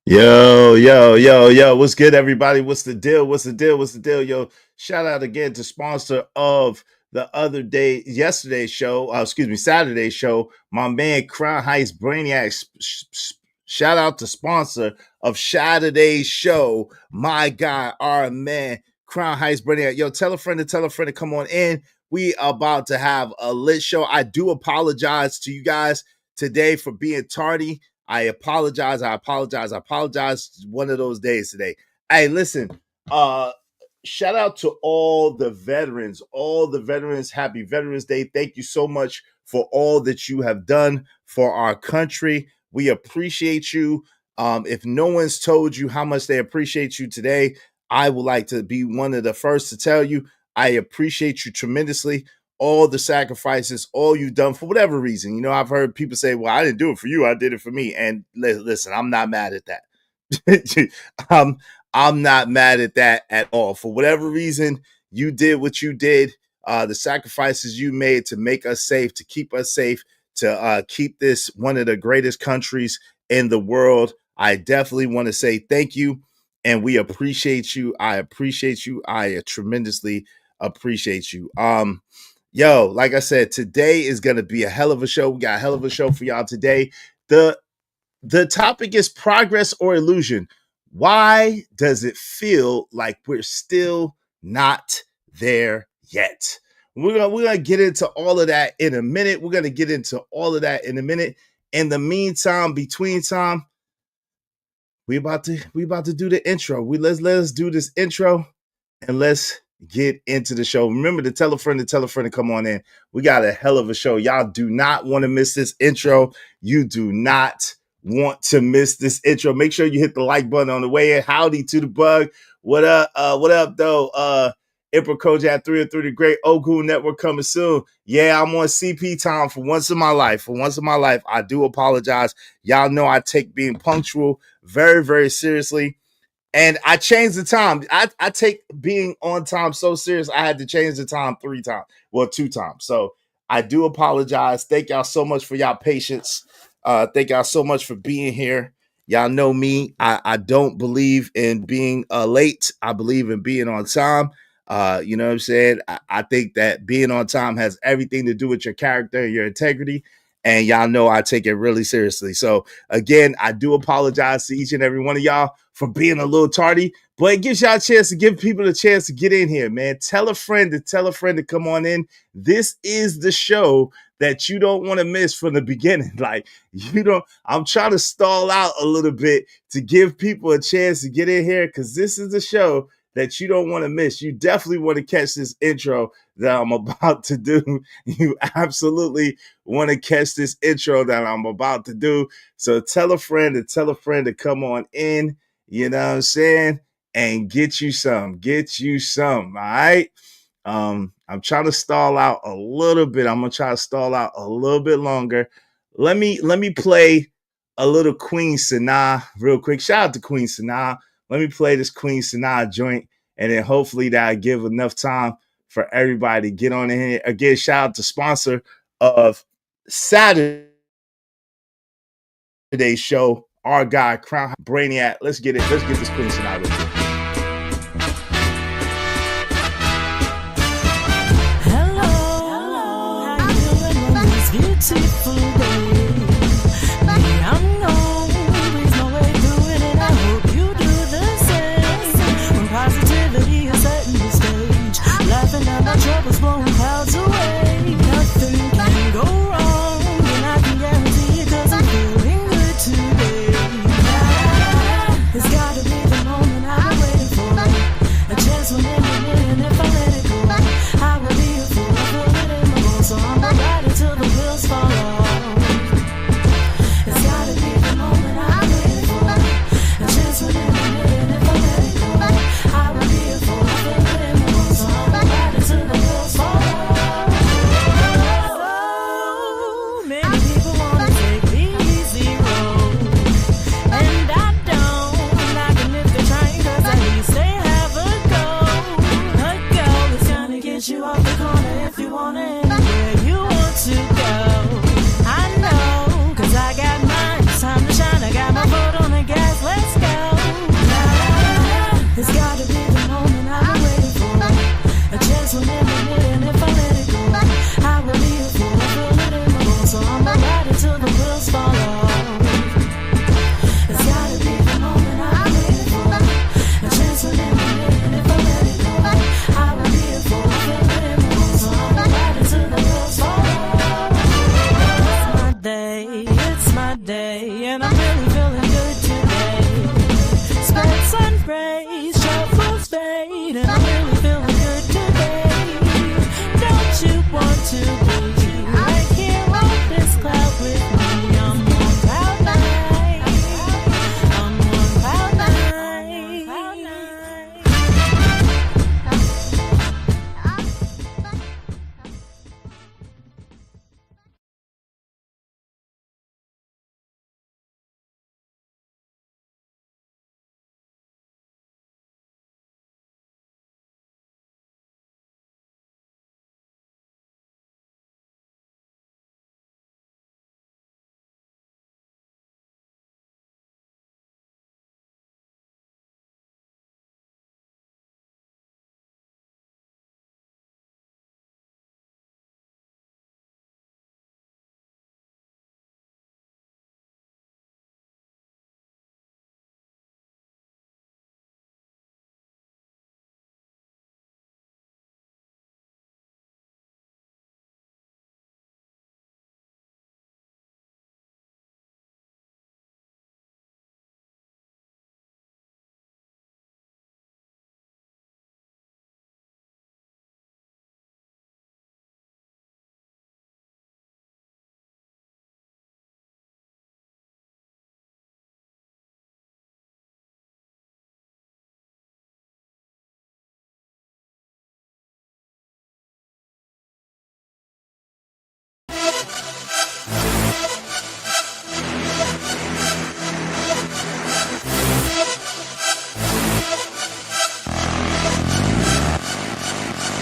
Yo, what's good, everybody? What's the deal? What's the deal? What's the deal? Yo, shout out again to sponsor of the other day, yesterday's show, Saturday's show, my man Crown Heights Brainiac. Shout out to sponsor of Saturday's show, my guy, our man, Crown Heights Brainiac. Yo, tell a friend to come on in. We are about to have a lit show. I do apologize to you guys today for being tardy. I apologize. One of those days today. Hey, listen, shout out to all the veterans. Happy Veterans Day. Thank you so much for all that you have done for our country. We appreciate you. If no one's told you how much they appreciate you today, I would like to be one of the first to tell you I appreciate you tremendously. All the sacrifices, all you've done for whatever reason. You know, I've heard people say, well, I didn't do it for you. I did it for me. And listen, I'm not mad at that. I'm not mad at that at all. For whatever reason, you did what you did. The sacrifices you made to make us safe, to keep us safe, to keep this one of the greatest countries in the world. I definitely want to say thank you. And we appreciate you. I appreciate you. I tremendously appreciate you. Yo, like I said, today is going to be a hell of a show. We got a hell of a show for y'all today. The topic is progress or illusion. Why does it feel like we're still not there yet? We're gonna get into all of that in a minute. In the meantime, between time, we about to do the intro. Let's do this intro and let's get into the show. Remember to tell a friend to come on in. We got a hell of a show. Y'all do not want to miss this intro. You do not want to miss this intro. Make sure you hit the like button on the way in. Howdy to the bug. What up? What up though? Emperor Kojak 303, the great Ogu Network coming soon. Yeah, I'm on CP time for once in my life. I do apologize. Y'all know I take being punctual very, very seriously. And I changed the time. I take being on time so serious, I had to change the time 2 times. So I do apologize. Thank y'all so much for y'all patience. Thank y'all so much for being here. Y'all know me. I don't believe in being late. I believe in being on time. You know what I'm saying? I think that being on time has everything to do with your character and your integrity. And y'all know I take it really seriously. So again, I do apologize to each and every one of y'all for being a little tardy, but it gives y'all a chance to give people a chance to get in here, man. Tell a friend to come on in. This is the show that you don't want to miss from the beginning. I'm trying to stall out a little bit to give people a chance to get in here because this is the show that you don't want to miss. You definitely want to catch this intro that I'm about to do. You absolutely want to catch this intro that I'm about to do. So tell a friend to come on in, you know what I'm saying, and get you some, all right? I'm trying to stall out a little bit. I'm going to try to stall out a little bit longer. Let me play a little Queen Sanaa real quick. Shout out to Queen Sanaa. Let me play this Queen Sanaa joint, and then hopefully that'll give enough time for everybody to get on in here. Again, shout out to sponsor of Saturday's show, our guy, Crown Brainiac. Let's get it. Let's get this Queen Sanaa real quick. Hello, how you doing on this beautiful day? I'm no, there's no way doing it. I hope you do the same. When positivity is setting the stage, laughing at my troubles, blowing clouds away. Nothing can go wrong, and I can guarantee it 'cause I'm feeling good today. It's gotta be the moment I've been waiting for. A chance when and if I let it go, I will be a fool. I feel it in my bones, so I'ma ride it till the wheels fall off.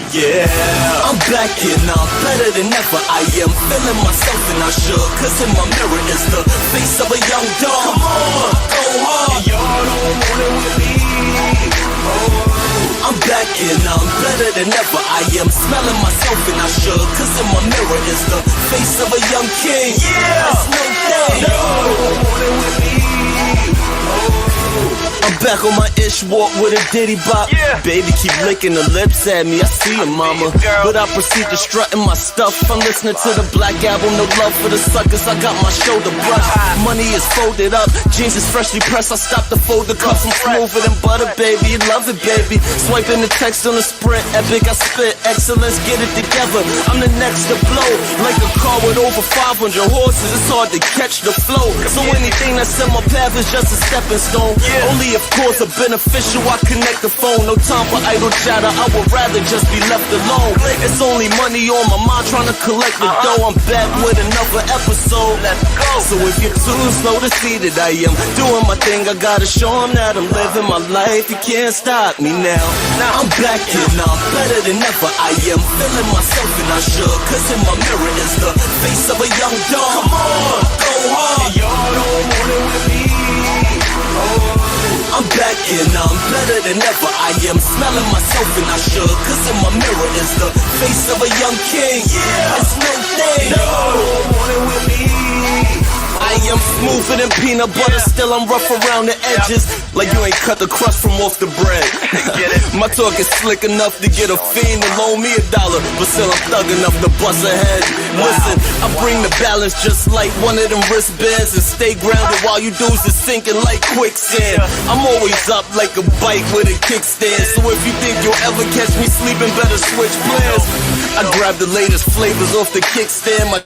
Yeah, I'm back and I'm better than ever. I am feeling myself and I should, cause in my mirror is the face of a young dog. Come on, go hard. And y'all don't want it with me. I'm back and I'm better than ever. I am smelling myself and I should, cause in my mirror is the face of a young king. Yeah, it's no thing. Y'all don't want it with me. I'm back on my ish walk with a ditty bop. Yeah. Baby keep licking her lips at me, I see her mama. But I proceed to strut in my stuff. I'm listening to the Black Album, no love for the suckers. I got my shoulder brush. Money is folded up, jeans is freshly pressed. I stopped to fold the cuffs, I'm smoother than butter, baby. You love it, baby. Swiping the text on the sprint, epic, I spit excellence, get it together. I'm the next to blow, like a car with over 500 horses. It's hard to catch the flow, so anything that's in my path is just a stepping stone. Only of course a beneficial, I connect the phone. No time for idle chatter, I would rather just be left alone. It's only money on my mind, trying to collect the dough. I'm back with another episode. Let's go. So if you're too slow to see that I am doing my thing, I gotta show them that I'm living my life. You can't stop me now. I'm back and I'm better than ever. I am feeling myself and I should, cause in my mirror is the face of a young dog. Come on, go hard. And y'all don't want it with me. I'm back and I'm better than ever. I am smelling myself and I should, cause in my mirror is the face of a young king. Yeah, it's no thing. No, don't want it with me. I am smoother than peanut butter, still I'm rough around the edges. Like you ain't cut the crust from off the bread. My talk is slick enough to get a fiend to loan me $1, but still I'm thug enough to bust a head. Listen, I bring the balance just like one of them wristbands, and stay grounded while you dudes is sinking like quicksand. I'm always up like a bike with a kickstand, so if you think you'll ever catch me sleeping, better switch plans. I grab the latest flavors off the kickstand. My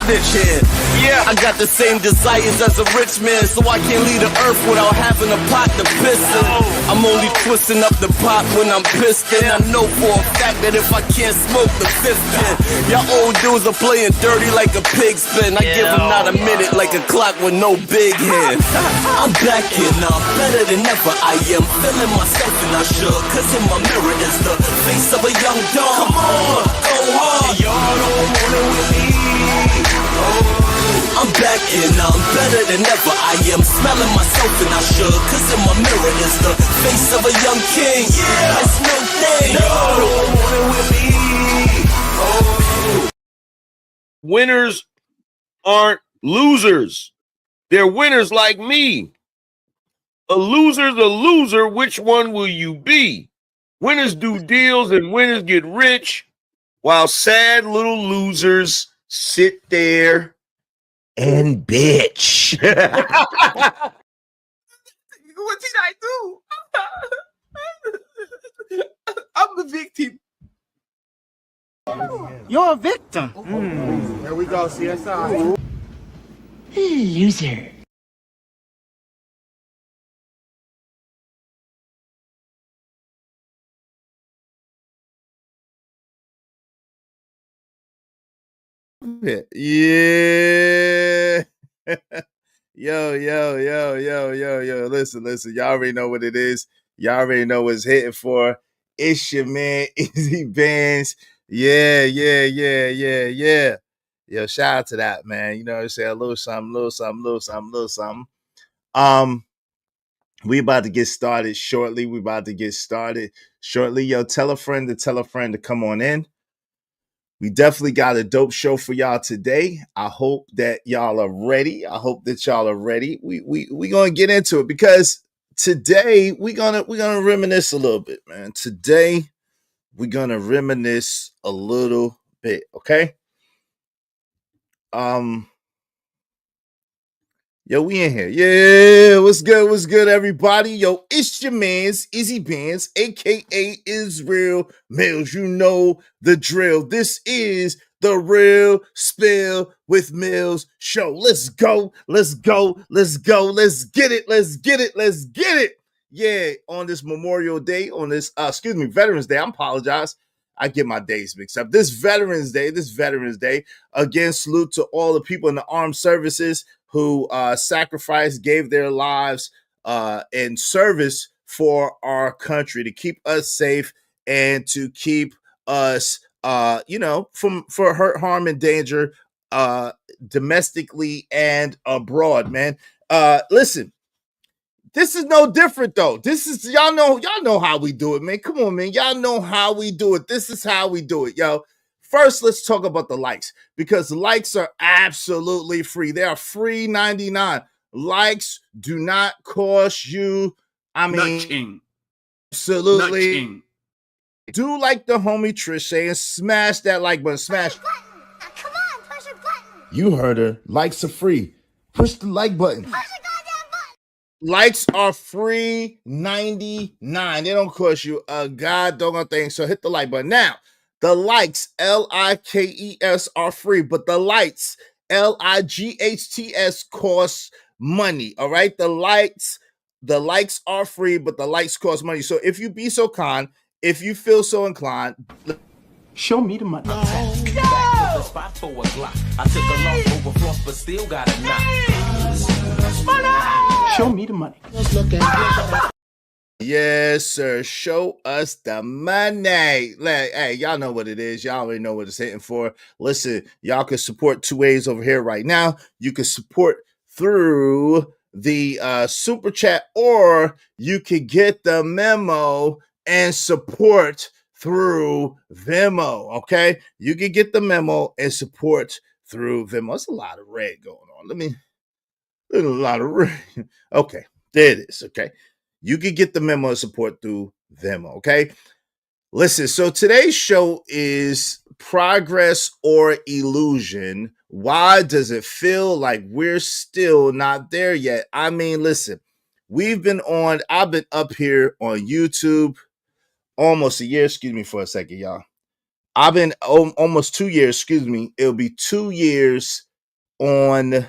yeah, I got the same desires as a rich man, so I can't leave the earth without having a pot to piss in. I'm only twisting up the pot when I'm pissed in. I know for a fact that if I can't smoke the fifth pin, y'all old dudes are playing dirty like a pig spin. I give them not a minute like a clock with no big hand. I'm back and I'm better than ever. I am feeling myself and I should, cause in my mirror is the face of a young dog. Come on, go hard. And y'all don't want it with me. I'm back and I'm better than ever. I am smelling myself and I should, cause in my mirror is the face of a young king. Yeah, it's no thing. No, don't want it with me. Winners aren't losers. They're winners like me. A loser's a loser. Which one will you be? Winners do deals and winners get rich, while sad little losers sit there and bitch. What did I do? I'm the victim. You're a victim. There we go, CSI. Loser. Yeah. Yo. Listen. Y'all already know what it is. Y'all already know what's hitting for. It's your man, Easy Bands. Yeah. Yo, shout out to that, man. You know what I'm saying? A little something. We about to get started shortly. Yo, tell a friend to come on in. We definitely got a dope show for y'all today. I hope that y'all are ready. We gonna get into it because today we're gonna reminisce a little bit, man. Today we're gonna reminisce a little bit, okay? Yo, we in here. Yeah, what's good, everybody? Yo, it's your man's Izzy Bands, aka Israel Mills. You know the drill. This is the Real Spill with Mills show. Let's go. Let's get it. Yeah, on this Memorial Day, on this Veterans Day. I apologize. I get my days mixed up. This Veterans Day, again, salute to all the people in the armed services who sacrificed, gave their lives in service for our country, to keep us safe and to keep us for hurt, harm, and danger domestically and abroad, man. Listen, this is no different though. This is y'all know how we do it, man. Come on, man. Y'all know how we do it. This is how we do it, yo. First, let's talk about the likes, because likes are absolutely free. They are free 99. Likes do not cost you. I mean, Nutching. absolutely. Nutching. Do like the homie Trish say and smash that like button. Smash. Come on, push a button. You heard her. Likes are free. Push the like button. Push a goddamn button. Likes are free 99. They don't cost you a goddamn thing. So hit the like button. Now, the likes, Likes, are free, but the lights, Lights, costs money. All right. The likes are free, but the likes cost money. So if you be so kind, if you feel so inclined, Show me the money. Spot for a Glock. I took a long overflow, but still got a knock. Show me the money. yes, sir. Show us the money. Like, hey, y'all know what it is. Y'all already know what it's hitting for. Listen, y'all can support two ways over here right now. You can support through the super chat, or you can get the memo and support through Venmo. Okay, you can get the memo and support through Venmo. It's a lot of red going on. There's a lot of red. Okay, there it is. Okay, you can get the memo and support through Venmo. Okay, listen. So today's show is progress or illusion. Why does it feel like we're still not there yet? I mean, listen, I've been up here on YouTube almost a year. Excuse me for a second, y'all. I've been almost 2 years. Excuse me. It'll be 2 years on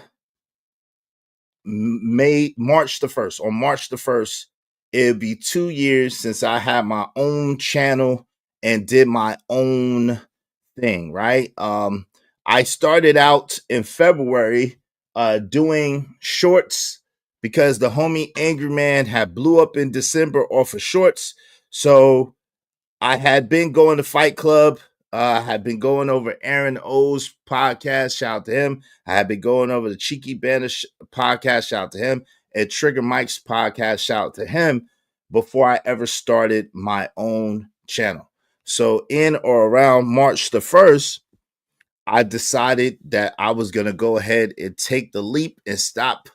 March the 1st. On March the 1st, it'll be 2 years since I had my own channel and did my own thing, right? I started out in February doing shorts because the homie Angry Man had blew up in December off of shorts. So I had been going to Fight Club. I had been going over Aaron O's podcast. Shout out to him. I had been going over the Cheeky Banner podcast. Shout out to him. And Trigger Mike's podcast. Shout out to him before I ever started my own channel. So in or around March the 1st, I decided that I was going to go ahead and take the leap and stop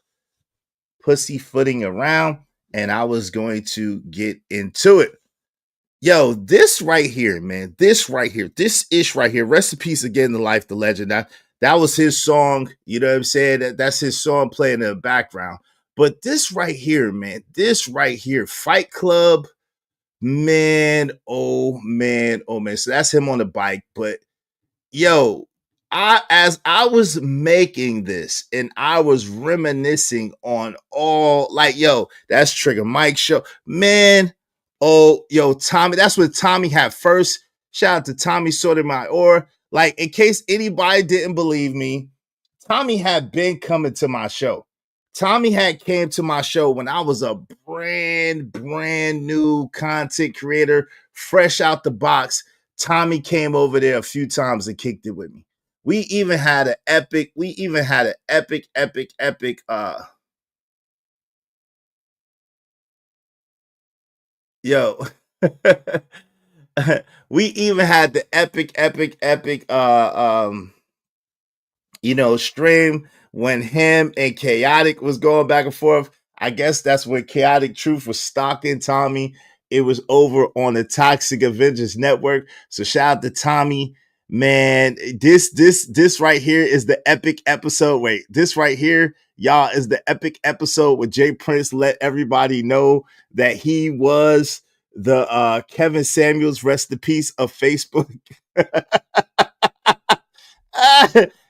pussyfooting around. And I was going to get into it. Yo, this right here, man, this ish right here, rest in peace again to Life, the Legend. That was his song, you know what I'm saying? That's his song playing in the background. But this right here, man, Fight Club, man, oh man. So that's him on the bike. But yo, as I was making this and I was reminiscing on all, like, yo, that's Trigger Mike's show, man. Oh, yo, Tommy, that's what Tommy had first. Shout out to Tommy Sotomayor. Like, in case anybody didn't believe me, Tommy had been coming to my show. Tommy had came to my show when I was a brand new content creator, fresh out the box. Tommy came over there a few times and kicked it with me. We even had an epic, yo. We even had the epic stream when him and Chaotic was going back and forth. I guess that's when Chaotic Truth was stalking Tommy. It was over on the Toxic Avengers Network. So shout out to Tommy, man. This right here is the epic episode. Wait, this right here, y'all, is the epic episode where Jay Prince let everybody know that he was the Kevin Samuels, rest in peace, of Facebook.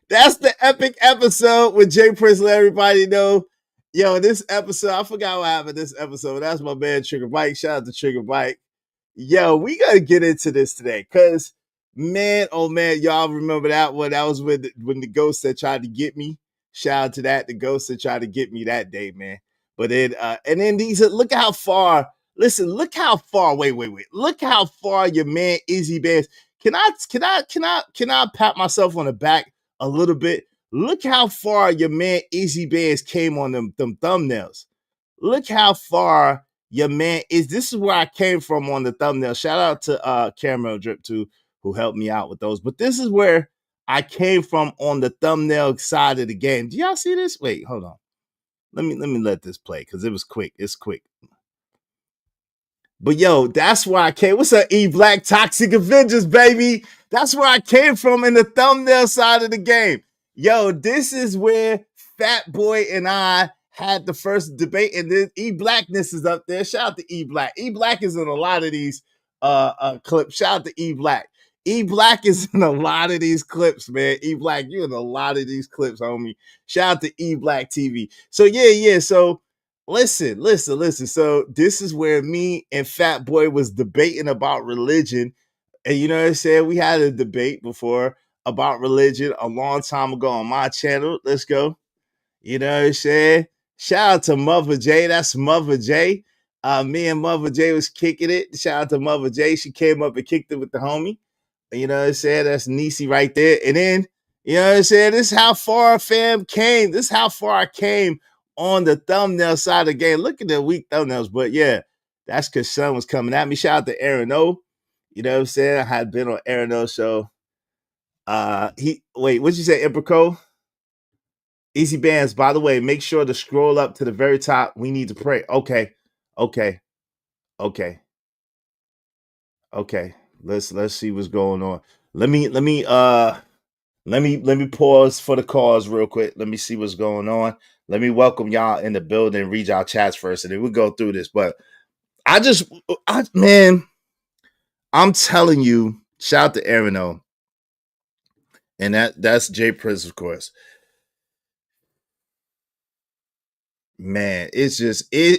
That's the epic episode when Jay Prince let everybody know. Yo, this episode, I forgot what happened this episode. That's my man Trigger Bike. Shout out to Trigger Bike. Yo, we gotta get into this today, cause man, oh man, y'all remember that one? That was when the ghost that tried to get me. Shout out to that, the ghost that tried to get me that day, man. But then and then these, look at how far Listen, look how far. Wait. Look how far your man Izzy Bands. Can I pat myself on the back a little bit? Look how far your man Izzy Bands came on them thumbnails. Look how far your man is. This is where I came from on the thumbnail. Shout out to Caramel Drip too, who helped me out with those. But this is where I came from on the thumbnail side of the game. Do y'all see this? Wait, hold on. Let me let this play because it was quick. It's quick. But yo, that's where I came. What's up, E Black Toxic Avengers, baby? That's where I came from in the thumbnail side of the game. Yo, this is where Fat Boy and I had the first debate, and then E Blackness is up there. Shout out to E Black. E Black is in a lot of these clips. Shout out to E Black. E Black is in a lot of these clips, man. E Black, you in a lot of these clips, homie. Shout out to E Black TV. So yeah. So listen. So this is where me and Fat Boy was debating about religion. And you know what I'm saying? We had a debate before about religion a long time ago on my channel. Let's go. You know what I'm saying? Shout out to Mother J. That's Mother J. Me and Mother J was kicking it. Shout out to Mother J. She came up and kicked it with the homie. You know what I'm saying? That's Niecy right there. And then, you know what I'm saying? This is how far fam came. This is how far I came on the thumbnail side of the game. Look at the weak thumbnails. But yeah, that's because Son was coming at me. Shout out to Aaron O. You know what I'm saying? I had been on Aaron O's show. What'd you say, Emperco? Easy Bands, by the way, make sure to scroll up to the very top. We need to pray. Okay. Let's see what's going on. Let me pause for the cause real quick. Let me see what's going on. Let me welcome y'all in the building, read y'all chats first, and then we'll go through this. But man, I'm telling you, shout out to Aaron O. And that's Jay Prince, of course. Man, it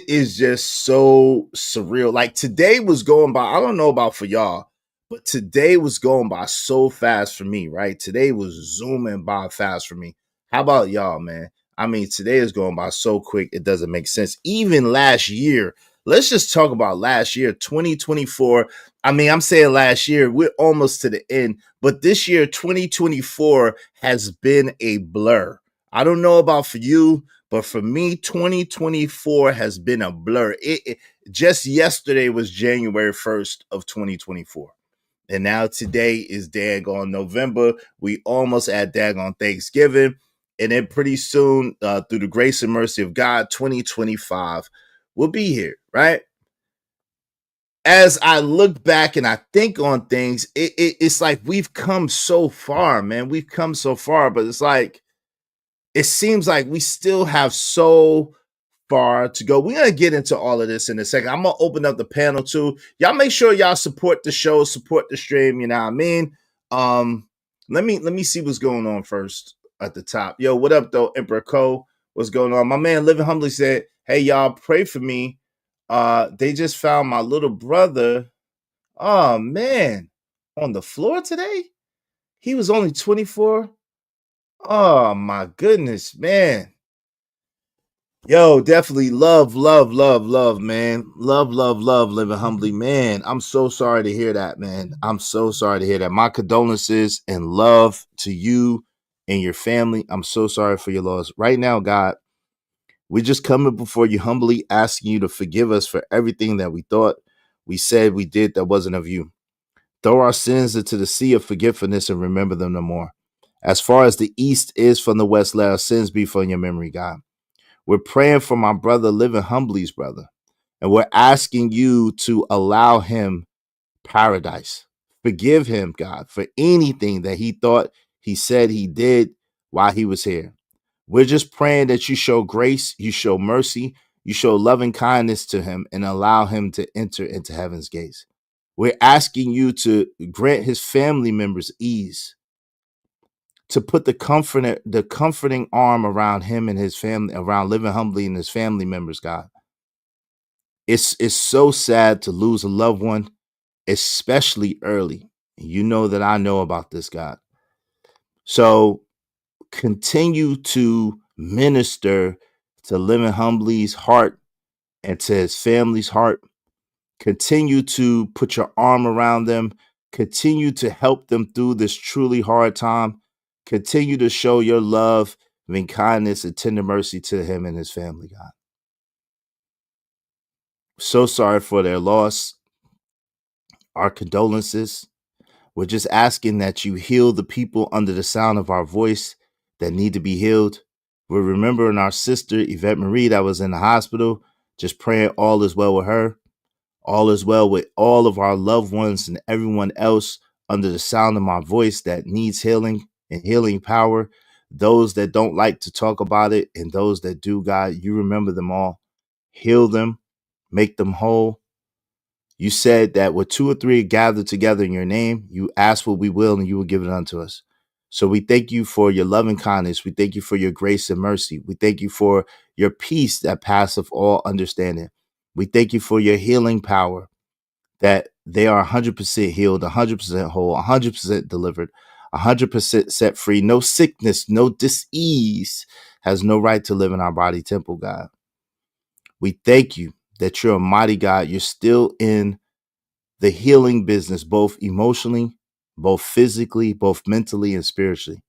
is just so surreal. Like today was going by. I don't know about for y'all, but today was going by so fast for me, right? Today was zooming by fast for me. How about y'all, man? I mean, today is going by so quick, it doesn't make sense. Even last year, let's just talk about last year, 2024. I mean, I'm saying last year, we're almost to the end, but this year, 2024, has been a blur. I don't know about for you, but for me, 2024 has been a blur. Just yesterday was January 1st of 2024. And now today is daggone November. We almost at daggone Thanksgiving. And then pretty soon, through the grace and mercy of God, 2025 will be here, right? As I look back and I think on things, it's like we've come so far, man. We've come so far, but it's like, it seems like we still have so far to go. We're going to get into all of this in a second. I'm going to open up the panel too. Y'all make sure y'all support the show, support the stream, you know what I mean? Let me see what's going on first at the top. Yo, what up though, Emperor Co? What's going on? My man Living Humbly said, "Hey y'all, pray for me. They just found my little brother. Oh man, on the floor today? He was only 24. Oh my goodness, man. Yo, definitely love, man. Love, Living Humbly, man. I'm so sorry to hear that, man. I'm so sorry to hear that. My condolences and love to you and your family. I'm so sorry for your loss. Right now, God, we're just coming before you humbly, asking you to forgive us for everything that we thought, we said, we did that wasn't of you. Throw our sins into the sea of forgiveness and remember them no more. As far as the east is from the west, let our sins be from your memory, God. We're praying for my brother, Living Humbly's brother, and we're asking you to allow him paradise. Forgive him, God, for anything that he thought he said he did while he was here. We're just praying that you show grace, you show mercy, you show loving kindness to him and allow him to enter into heaven's gates. We're asking you to grant his family members ease, to put the comforting arm around him and his family, around Living Humbly and his family members, God. It's so sad to lose a loved one, especially early. You know that I know about this, God. So continue to minister to Living Humbly's heart and to his family's heart. Continue to put your arm around them. Continue to help them through this truly hard time. Continue to show your love, and kindness, and tender mercy to him and his family, God. So sorry for their loss. Our condolences. We're just asking that you heal the people under the sound of our voice that need to be healed. We're remembering our sister, Yvette Marie, that was in the hospital, just praying all is well with her. All is well with all of our loved ones and everyone else under the sound of my voice that needs healing and healing power. Those that don't like to talk about it and those that do, God, you remember them all. Heal them, make them whole. You said that where two or three are gathered together in your name, you ask what we will and you will give it unto us. So we thank you for your loving kindness. We thank you for your grace and mercy. We thank you for your peace that passeth all understanding. We thank you for your healing power, that they are 100% healed, 100% whole, 100% delivered, 100% set free. No sickness, no disease has no right to live in our body temple, God. We thank you that you're a mighty God. You're still in the healing business, both emotionally, both physically, both mentally and spiritually,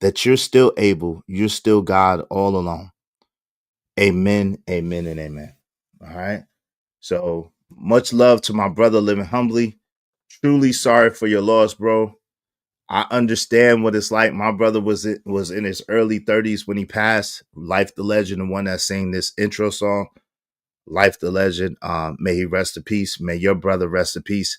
that you're still able, you're still God all alone. Amen, amen, and amen. All right. So much love to my brother living humbly. Truly sorry for your loss, bro. I understand what it's like. My brother was in his early 30s when he passed. Life the Legend, the one that sang this intro song. Life the Legend. May he rest in peace. May your brother rest in peace.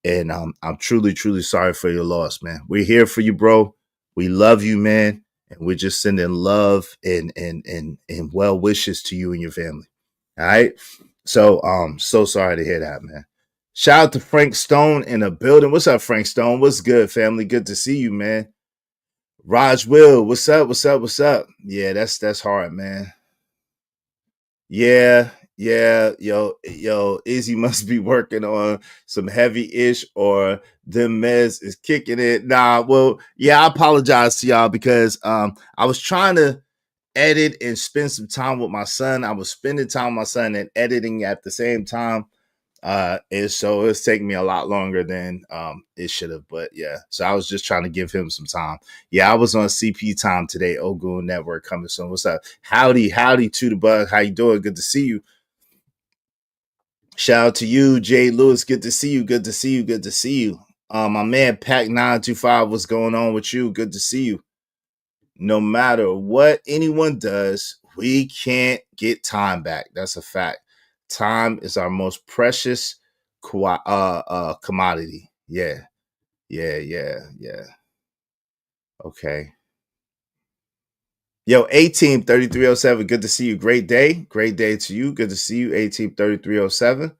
And I'm truly, truly sorry for your loss, man. We're here for you, bro. We love you, man. And we're just sending love and well wishes to you and your family. All right. So so sorry to hear that, man. Shout out to Frank Stone in the building. What's up, Frank Stone? What's good, family? Good to see you, man. Raj Will, what's up? What's up? What's up? Yeah, that's hard, man. Yeah, yo, Izzy must be working on some heavy ish or them meds is kicking it. Nah, well, yeah, I apologize to y'all because I was trying to edit and spend some time with my son. I was spending time with my son and editing at the same time. And so it's taking me a lot longer than it should have. But yeah, so I was just trying to give him some time. Yeah, I was on CP time today. Ogun Network coming soon. What's up? Howdy to the bug. How you doing? Good to see you. Shout out to you, Jay Lewis. Good to see you. Good to see you. Good to see you. My man Pac 925, what's going on with you? Good to see you. No matter what anyone does, we can't get time back. That's a fact. Time is our most precious commodity. Yeah. Okay. Yo, A-Team 3307, good to see you. Great day. Great day to you. Good to see you, A-Team 3307.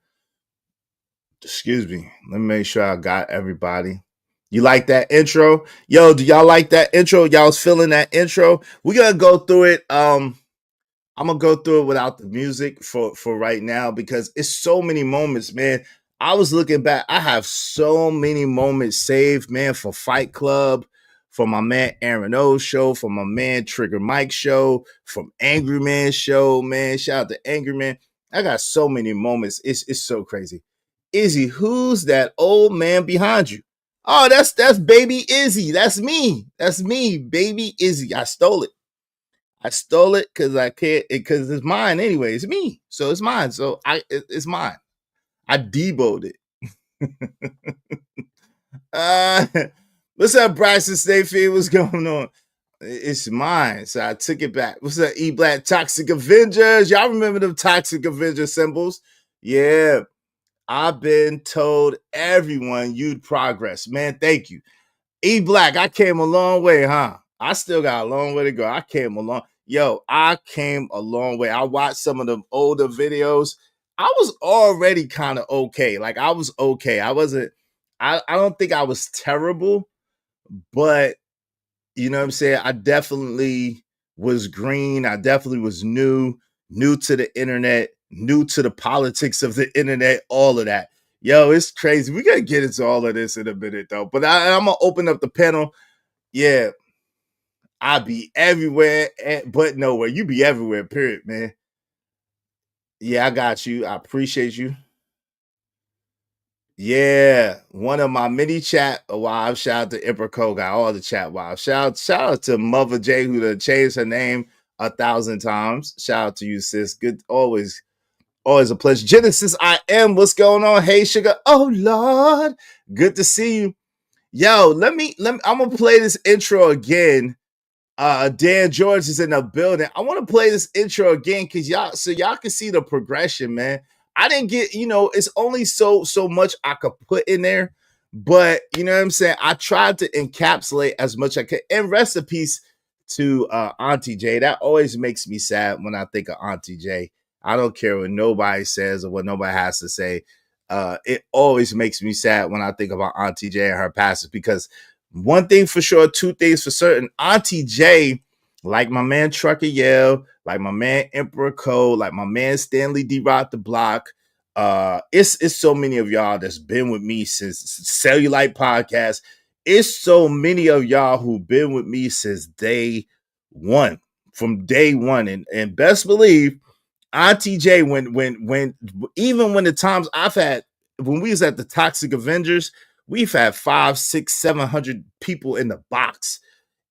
Excuse me. Let me make sure I got everybody. You like that intro? Yo, do y'all like that intro? Y'all was feeling that intro? We're gonna go through it. I'm gonna go through it without the music for right now because it's so many moments, man. I was looking back. I have so many moments saved, man, for Fight Club, for my man Aaron O show, for my man Trigger Mike show, from Angry Man show, man. Shout out to Angry Man. I got so many moments. It's so crazy. Izzy, who's that old man behind you? Oh, that's baby Izzy. That's me. That's me, baby Izzy. I stole it. I stole it because I can't because it's mine anyway. It's me, so it's mine. So it's mine. I deboed it. uh, what's up, Bryson Stayfield? What's going on? It's mine, so I took it back. What's up, E Black Toxic Avengers? Y'all remember them Toxic Avenger symbols? Yeah, I've been told everyone you'd progress, man. Thank you. E Black, I came a long way, huh? I still got a long way to go. I came a long, yo, I came a long way. I watched some of them older videos. I was already kind of okay. Like I was okay. I wasn't, I don't think I was terrible, but you know what I'm saying? I definitely was green. I definitely was new to the internet, new to the politics of the internet, all of that. Yo, it's crazy. We gotta get into all of this in a minute though. But I'm gonna open up the panel. Yeah, I be everywhere, but nowhere. You be everywhere, period, man. Yeah, I got you. I appreciate you. Yeah, one of my many chat wives. Shout out to Emperor Cole, got all the chat wives. Shout out to Mother J, who done changed her name 1,000 times. Shout out to you, sis. Good, always a pleasure. Genesis, I am. What's going on? Hey, sugar. Oh Lord, good to see you. Yo, let me. I'm gonna play this intro again. Dan George is in the building. I want to play this intro again because y'all can see the progression, man. I didn't get, it's only so much I could put in there, but you know what I'm saying? I tried to encapsulate as much I could. And rest in peace to Auntie J. That always makes me sad when I think of Auntie J. I don't care what nobody says or what nobody has to say. It always makes me sad when I think about Auntie J and her passing because one thing for sure, two things for certain. Auntie J, like my man Trucker Yell, like my man Emperor Cole, like my man Stanley D. Rock the Block. It's so many of y'all that's been with me since Cellulite Podcast. It's so many of y'all who've been with me since day one, from day one. And best believe Auntie J, when even when the times I've had when we was at the Toxic Avengers, we've had 500, 600, 700 people in the box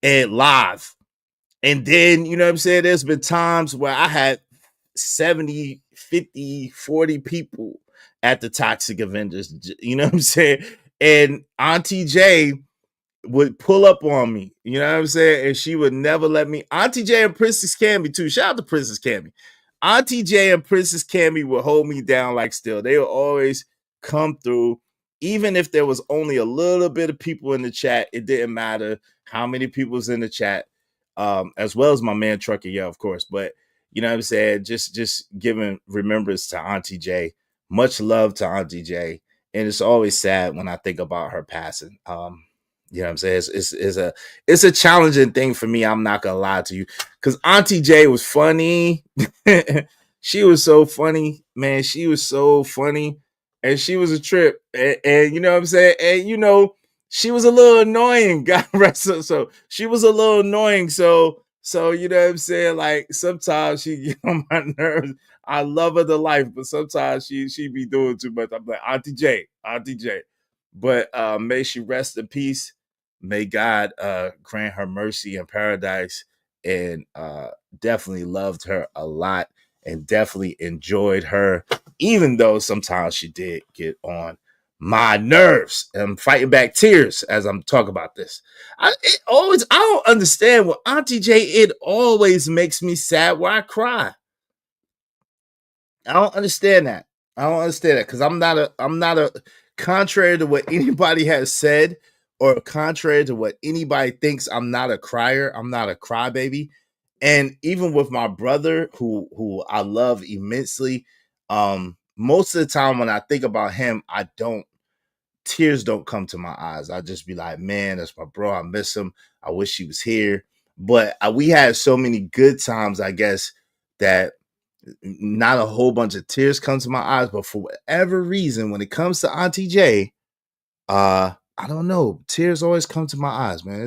and live. And then, you know what I'm saying? There's been times where I had 70, 50, 40 people at the Toxic Avengers. You know what I'm saying? And Auntie J would pull up on me, you know what I'm saying? And she would never let me. Auntie J and Princess Cammy, too. Shout out to Princess Cammy. Auntie J and Princess Cammy would hold me down like still. They would always come through. Even if there was only a little bit of people in the chat, it didn't matter how many people was in the chat, as well as my man Trucker, yeah, of course. But you know what I'm saying? Just giving remembrance to Auntie J. Much love to Auntie J. And it's always sad when I think about her passing. You know what I'm saying? It's a challenging thing for me. I'm not gonna lie to you, because Auntie J was funny. She was so funny, man. She was so funny, and she was a trip. And you know what I'm saying? And she was a little annoying. God rest her. So she was a little annoying. So you know what I'm saying? Like sometimes she get on my nerves. I love her to life, but sometimes she be doing too much. I'm like Auntie J. But may she rest in peace. May God grant her mercy in paradise, and definitely loved her a lot and definitely enjoyed her, even though sometimes she did get on my nerves. And I'm fighting back tears as I'm talking about this. I don't understand what Auntie J, it always makes me sad where I cry. I don't understand that. Because I'm not a contrary to what anybody has said, or contrary to what anybody thinks, I'm not a crier. I'm not a crybaby. And even with my brother, who I love immensely, most of the time when I think about him, tears don't come to my eyes. I just be like, man, that's my bro. I miss him. I wish he was here. But we had so many good times, I guess, that not a whole bunch of tears come to my eyes. But for whatever reason, when it comes to Auntie J, I don't know. Tears always come to my eyes, man.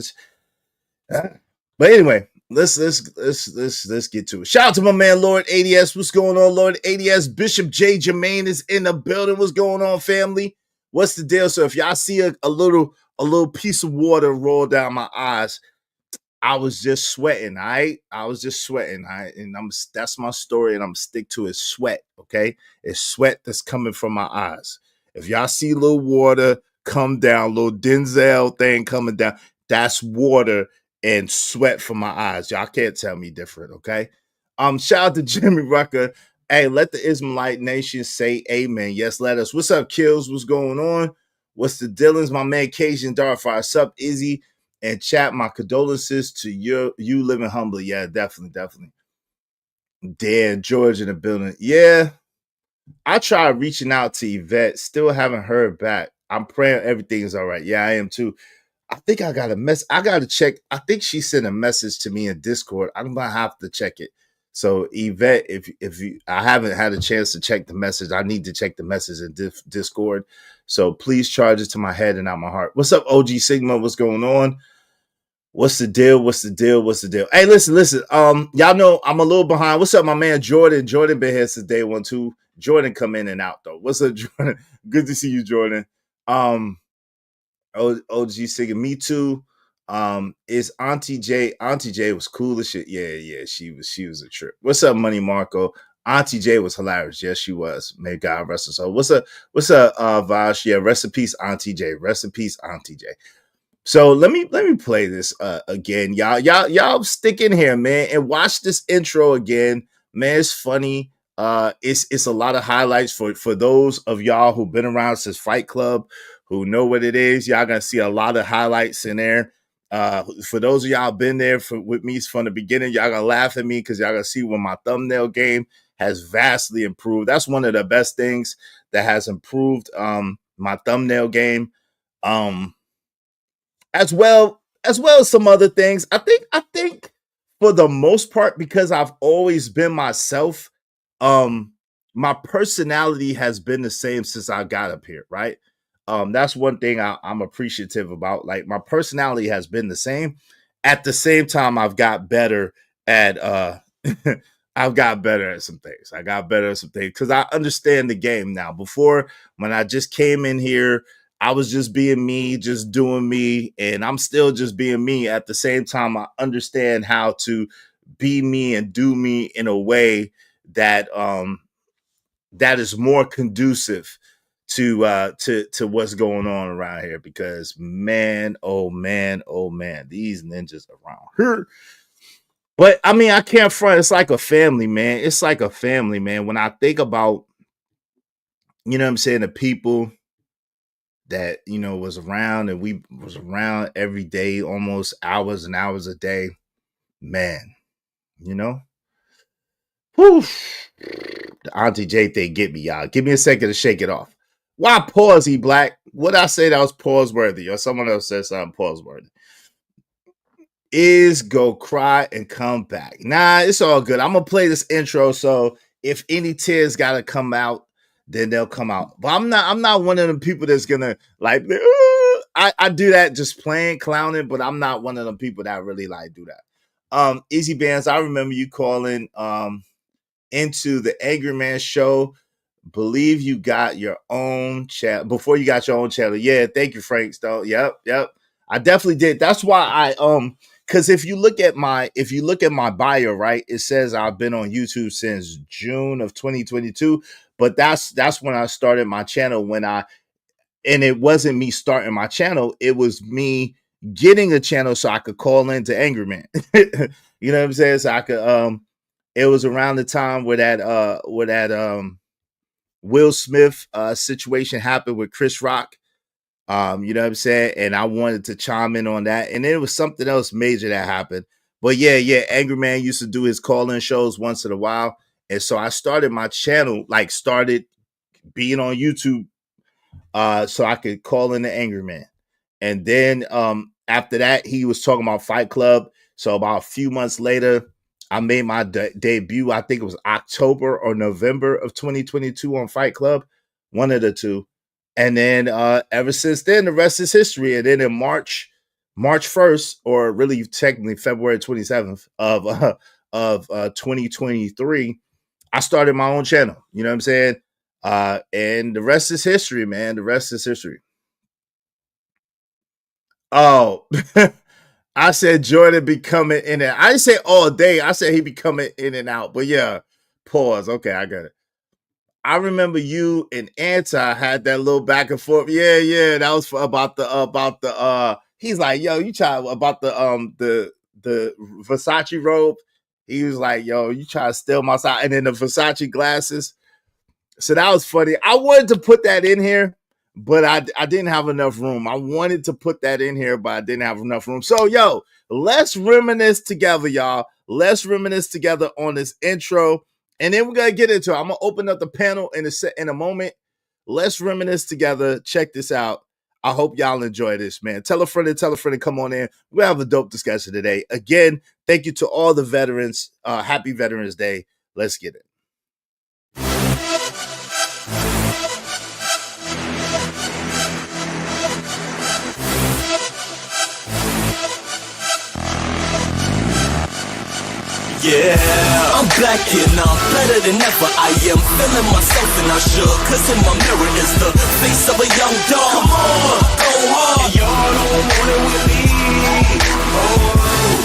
But anyway, let's get to it. Shout out to my man Lord ADS. What's going on, Lord ADS? Bishop J Jermaine is in the building. What's going on, family? What's the deal? So if y'all see a little piece of water roll down my eyes, I was just sweating. All right, I was just sweating. All right, and that's my story, and I'm stick to it. Sweat, okay? It's sweat that's coming from my eyes. If y'all see a little water come down, little Denzel thing coming down, that's water and sweat from my eyes. Y'all can't tell me different, okay? Shout out to Jimmy Rucker. Hey, let the Ismailite nation say amen. Yes, let us. What's up, Kills? What's going on? What's the Dillons? My man Cajun Darfire. Sup, Izzy? And chat, my condolences to you living humbly. Yeah, definitely. Dan George in the building. Yeah, I tried reaching out to Yvette. Still haven't heard back. I'm praying everything is all right. Yeah, I am too. I think I got a mess. I got to check. I think she sent a message to me in Discord. I'm gonna have to check it. So Yvette, if you, I haven't had a chance to check the message. I need to check the message in Discord. So please charge it to my head and not my heart. What's up, OG Sigma? What's going on? What's the deal? Hey, listen. Y'all know I'm a little behind. What's up, my man Jordan? Jordan been here since day one too. Jordan come in and out though. What's up, Jordan? Good to see you, Jordan. OG singing Me Too. Is Auntie J. Auntie J was cool as shit. Yeah, she was a trip. What's up, Money Marco? Auntie J was hilarious. Yes, she was. May God rest her soul. What's up, Vash? Yeah, rest in peace, Auntie J. Rest in peace, Auntie J. So let me play this again. Y'all stick in here, man, and watch this intro again. Man, it's funny. It's a lot of highlights for those of y'all who've been around since Fight Club, who know what it is. Y'all gonna see a lot of highlights in there. For those of y'all been there with me from the beginning, y'all gonna laugh at me because y'all gonna see when my thumbnail game has vastly improved. That's one of the best things that has improved my thumbnail game. As well as some other things. I think for the most part, because I've always been myself, my personality has been the same since I got up here, right? That's one thing I'm appreciative about. Like, my personality has been the same. At the same time, I've got better at I've got better at some things. I got better at some things because I understand the game now. Before, when I just came in here, I was just being me, just doing me, and I'm still just being me. At the same time, I understand how to be me and do me in a way that that is more conducive to what's going on around here. Because man, oh man, these ninjas around here. But I mean, I can't front. It's like a family, man. It's like a family, man. When I think about, you know what I'm saying, the people that, you know, was around, and we was around every day, almost hours and hours a day, man, you know. Whew. The Auntie J thing get me, y'all. Give me a second to shake it off. Why pause, E Black? What I say that was pause worthy, or someone else said something pause worthy. Is go cry and come back. Nah, it's all good. I'm gonna play this intro, so if any tears gotta come out, then they'll come out. But I'm not one of them people that's gonna like. I do that just playing, clowning, but I'm not one of them people that really like do that. Easy Bands, I remember you calling into the Angry Man show. Believe you got your own channel before you got your own channel. Yeah, thank you, Frank Stone. Yep. I definitely did. That's why I because if you look at my bio, right, it says I've been on YouTube since June of 2022. But that's when I started my channel. And it wasn't me starting my channel, it was me getting a channel so I could call into Angry Man. You know what I'm saying? So I could it was around the time where that Will Smith situation happened with Chris Rock. You know what I'm saying? And I wanted to chime in on that. And then it was something else major that happened. But yeah, Angry Man used to do his call-in shows once in a while. And so I started my channel, like started being on YouTube so I could call in the Angry Man. And then after that, he was talking about Fight Club. So about a few months later, I made my debut. I think it was October or November of 2022 on Fight Club, one of the two. And then ever since then, the rest is history. And then in March 1st, or really technically February 27th of 2023, I started my own channel. You know what I'm saying? And the rest is history, man. The rest is history. Oh, I said Jordan be coming in and I didn't say all day. I said he be coming in and out. But yeah, pause. Okay, I got it. I remember you and Anti had that little back and forth. Yeah. That was about the he's like, yo, you try about the Versace robe. He was like, yo, you try to steal my side. And then the Versace glasses. So that was funny. I wanted to put that in here, but I didn't have enough room. I wanted to put that in here, but I didn't have enough room. So, yo, let's reminisce together, y'all. Let's reminisce together on this intro. And then we're going to get into it. I'm going to open up the panel in a moment. Let's reminisce together. Check this out. I hope y'all enjoy this, man. Tell a friend and come on in. We'll have a dope discussion today. Again, thank you to all the veterans. Happy Veterans Day. Let's get it. Yeah, I'm back here now, I'm better than ever. I am feeling myself and I should, cause in my mirror is the face of a young dog. Come on, go hard. And y'all don't want it with me.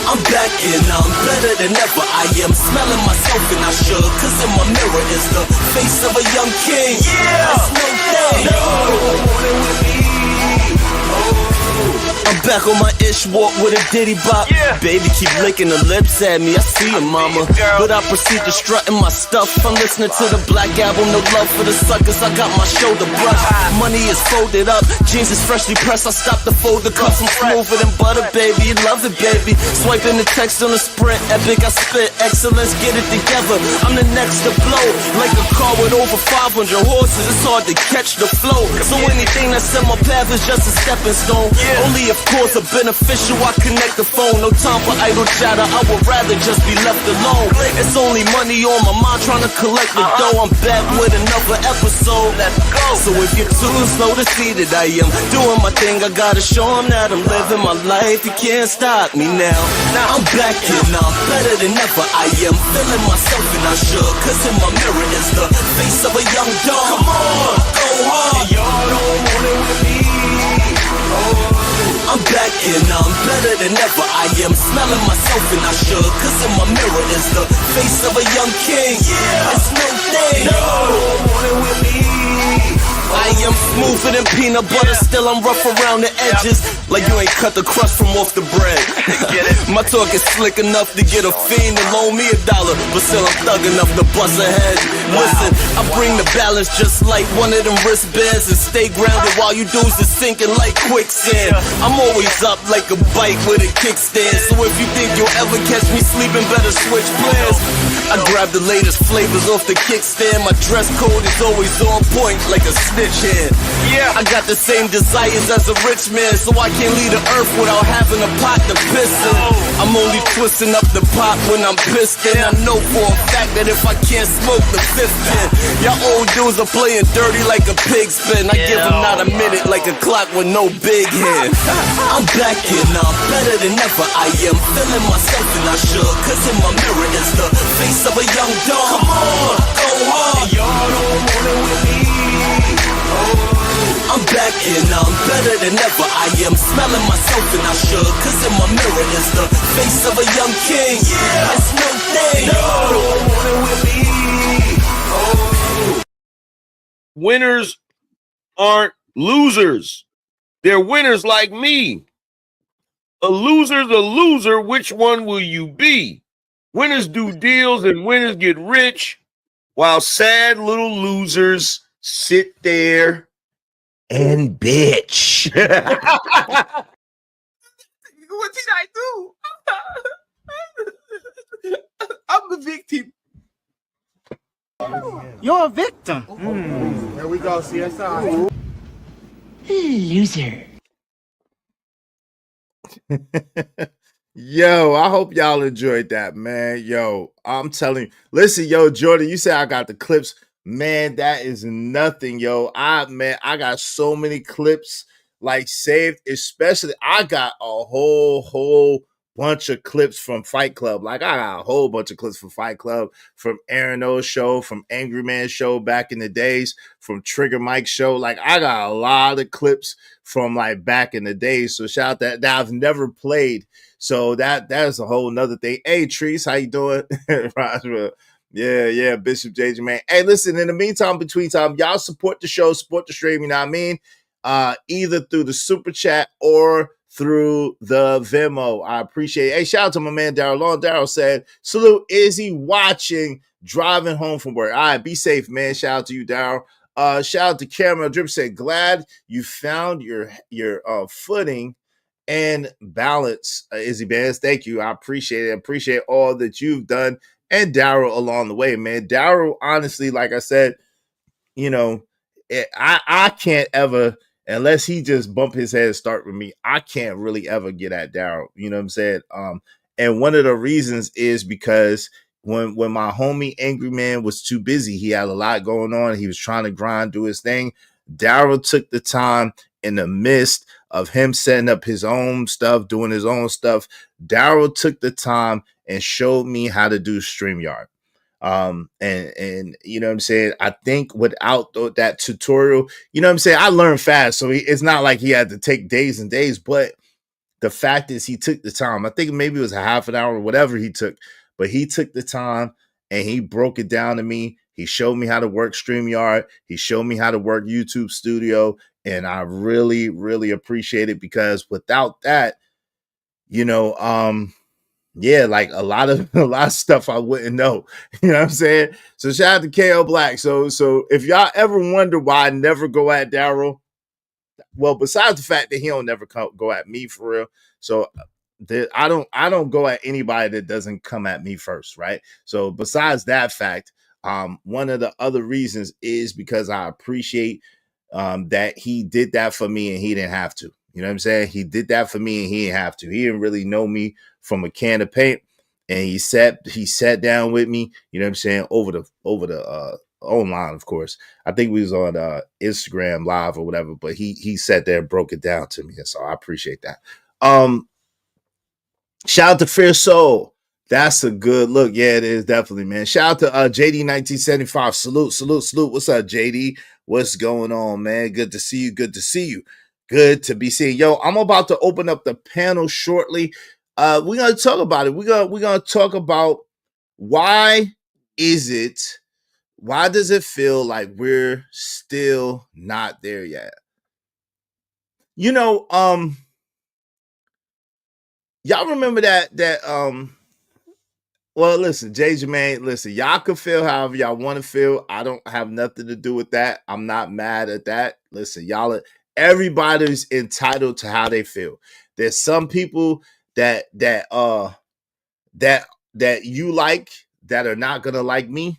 I'm back here now, I'm better than ever. I am smelling myself and I should, cause in my mirror is the face of a young king. Yeah, it's no thing. Y'all don't want it with me. I'm back on my ish walk with a ditty bop. Yeah. Baby keep licking her lips at me, I see her mama. But I proceed to strutting my stuff. I'm listening to the Black Album, no love for the suckers. I got my shoulder brush. Money is folded up, jeans is freshly pressed. I stopped to fold the cuffs, I'm smoother than butter, baby. Love it, baby. Swiping the text on the sprint, epic. I spit excellence, get it together. I'm the next to blow, like a car with over 500 horses. It's hard to catch the flow. So anything that's in my path is just a stepping stone. Only of course a beneficial, I connect the phone. No time for idle chatter, I would rather just be left alone. It's only money on my mind, trying to collect the dough. I'm back with another episode. Let's go. So if you're too slow to see that I am doing my thing, I gotta show them that I'm living my life. You can't stop me now. I'm back here now, I'm better than ever. I am feeling myself and I should, cause in my mirror is the face of a young dog. Come on, go hard. And y'all don't want it with me. I'm back here now, I'm better than ever. I am smelling myself and I should, cause in my mirror is the face of a young king. Yeah, it's no thing. No, want it with me. I am smoother than peanut butter, still I'm rough around the edges. Like you ain't cut the crust from off the bread. My talk is slick enough to get a fiend to loan me $1, but still I'm thug enough to bust a head. Listen, I bring the balance just like one of them wristbands, and stay grounded while you dudes is sinking like quicksand. I'm always up like a bike with a kickstand, so if you think you'll ever catch me sleeping, better switch plans. I grab the latest flavors off the kickstand. My dress code is always on point like a snitch hand. Yeah, I got the same desires as a rich man, so I can't leave the earth without having a pot to piss in. I'm only twisting up the pot when I'm pissed in. I know for a fact that if I can't smoke the fifth pin, y'all old dudes are playing dirty like a pig spin. I give them not a minute like a clock with no big hand. I'm back here now, I'm better than ever. I am feeling myself and I should, cause in my mirror is the face of a young dog. Come on, go hard. And y'all don't want it with me. I'm back here now, I'm better than ever. I am smelling myself and I should, cause in my mirror is the face of a young king. Yeah, it's no thing. No, don't want it with me. Winners aren't losers. They're winners like me. A loser's a loser. Which one will you be? Winners do deals and winners get rich, while sad little losers sit there and bitch. What did I do? I'm the victim. You're a victim. There we go, CSI. Loser. Yo, I hope y'all enjoyed that, man. Yo, I'm telling you. Listen, yo, Jordan, you say I got the clips. Man, that is nothing, yo. I got so many clips like saved, especially I got a whole bunch of clips from Fight Club. Like I got a whole bunch of clips from Fight Club, from Aaron O's show, from Angry Man show back in the days, from Trigger Mike's show. Like I got a lot of clips from like back in the days. So shout out that I've never played. So that is a whole nother thing. Hey, Trees, how you doing? Yeah, Bishop JJ, man. Hey, listen, in the meantime, between time, y'all support the show, support the stream, you know what I mean? Either through the super chat or through the Venmo. I appreciate it. Hey, shout out to my man Daryl Long. Daryl said, salute, is he watching driving home from work? All right, be safe, man. Shout out to you, Daryl. Shout out to Cameron Drip, said, glad you found your footing and balance, Izzy Bands. Thank you. I appreciate it. I appreciate all that you've done, and Daryl along the way, man. Daryl, honestly, like I said, you know, I can't ever, unless he just bump his head and start with me, I can't really ever get at Daryl. You know what I'm saying? And one of the reasons is because when my homie Angry Man was too busy, he had a lot going on. He was trying to grind, do his thing. Daryl took the time in the midst of him setting up his own stuff, doing his own stuff, Daryl took the time and showed me how to do StreamYard. And you know what I'm saying? I think without that tutorial, you know what I'm saying? I learned fast. So it's not like he had to take days and days, but the fact is he took the time. I think maybe it was a half an hour or whatever he took, but he took the time and he broke it down to me. He showed me how to work StreamYard. He showed me how to work YouTube Studio. And I really, really appreciate it because without that, you know, yeah, like a lot of stuff I wouldn't know. You know what I'm saying? So shout out to KL Black. So if y'all ever wonder why I never go at Daryl, well, besides the fact that he don't never go at me for real. So I don't go at anybody that doesn't come at me first, right? So besides that fact, one of the other reasons is because I appreciate that he did that for me and he didn't have to. You know what I'm saying? He did that for me and he didn't have to. He didn't really know me from a can of paint, and he sat down with me. You know what I'm saying? Over the online, of course. I think we was on Instagram Live or whatever, but he sat there and broke it down to me, and so I appreciate that. Shout out to Fair Soul. That's a good look. Yeah, it is definitely, man. Shout out to JD 1975. Salute. What's up, JD? What's going on, man? Good to see you. Good to see you. Good to be seen. Yo, I'm about to open up the panel shortly. We're gonna talk about it. We're gonna talk about why does it feel like we're still not there yet? You know, y'all remember that well, listen, Jay Jermaine, listen, y'all can feel however y'all want to feel. I don't have nothing to do with that. I'm not mad at that. Listen, everybody's entitled to how they feel. There's some people that you like that are not gonna like me.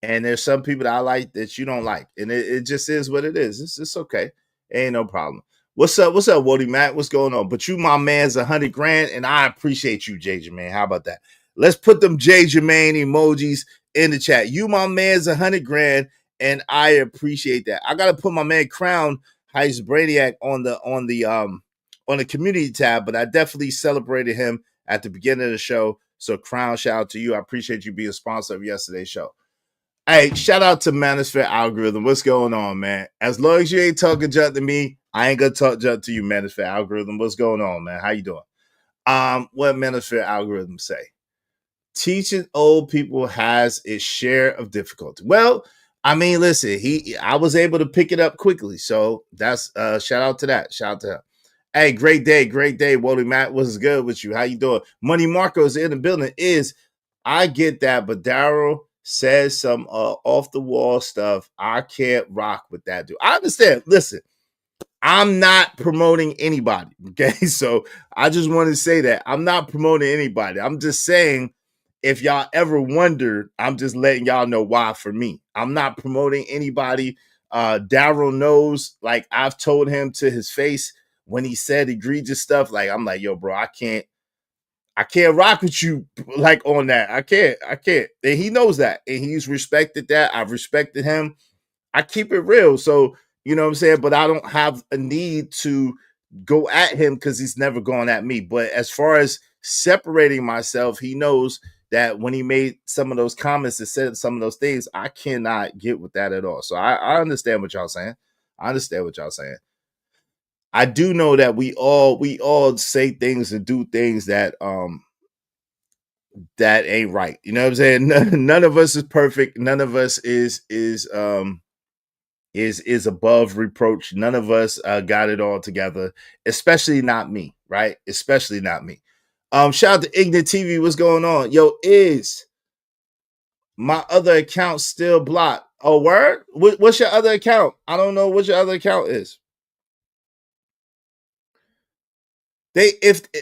And there's some people that I like that you don't like. And it just is what it is. It's okay. Ain't no problem. What's up, Wody Matt? What's going on? But you, my man's $100,000, and I appreciate you, J Jermaine. How about that? Let's put them J Jermaine emojis in the chat. You, my man's $100,000, and I appreciate that. I gotta put my man Crown Heist Brainiac on the community tab, but I definitely celebrated him at the beginning of the show. So Crown, shout out to you. I appreciate you being a sponsor of yesterday's show. Hey, shout out to Manosphere Algorithm. What's going on, man? As long as you ain't talking junk to me, I ain't gonna talk junk to you, Manosphere Algorithm. What's going on, man? How you doing? What Manosphere Algorithm say? Teaching old people has its share of difficulty. Well, I mean, listen, I was able to pick it up quickly, so that's shout out to that. Shout out to him. Hey, great day, Wally Matt. What's good with you? How you doing? Money Marco's in the building. I get that, but Daryl says some off the wall stuff. I can't rock with that dude. I understand. Listen, I'm not promoting anybody. Okay, so I just want to say that I'm not promoting anybody. I'm just saying, if y'all ever wondered, I'm just letting y'all know why. For me, I'm not promoting anybody. Daryl knows. Like, I've told him to his face when he said egregious stuff. Like, I'm like, yo, bro, I can't rock with you like on that. I can't. And he knows that. And he's respected that. I've respected him. I keep it real. So, you know what I'm saying? But I don't have a need to go at him because he's never gone at me. But as far as separating myself, he knows that when he made some of those comments and said some of those things, I cannot get with that at all. So I understand what y'all saying. I do know that we all say things and do things that ain't right. You know what I'm saying? None of us is perfect. None of us is above reproach. None of us got it all together, especially not me, right? Especially not me. Shout out to Ignite TV. What's going on? Yo, is my other account still blocked? Oh, word? What's your other account? I don't know what your other account is.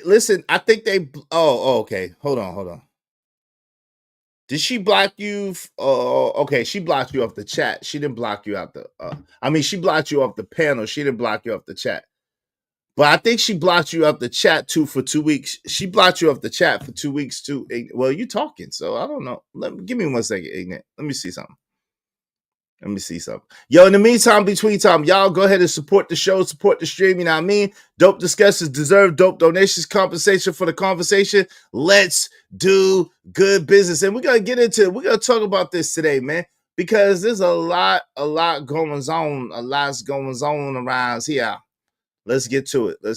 Listen, I think they. Oh, okay. Hold on. Did she block you? Okay, she blocked you off the chat. She didn't block you out the. She blocked you off the panel. She didn't block you off the chat. But I think she blocked you off the chat too for 2 weeks. She blocked you off the chat for 2 weeks too. Well, you talking, so I don't know. Give me 1 second, Ignite. Let me see something. Let me see something. Yo, in the meantime, between time, y'all go ahead and support the show, support the stream. You know what I mean? Dope discussions deserve dope donations, compensation for the conversation. Let's do good business. And we're going to get into it. We're going to talk about this today, man, because there's a lot going on. A lot's going on around here. Let's get to it. Let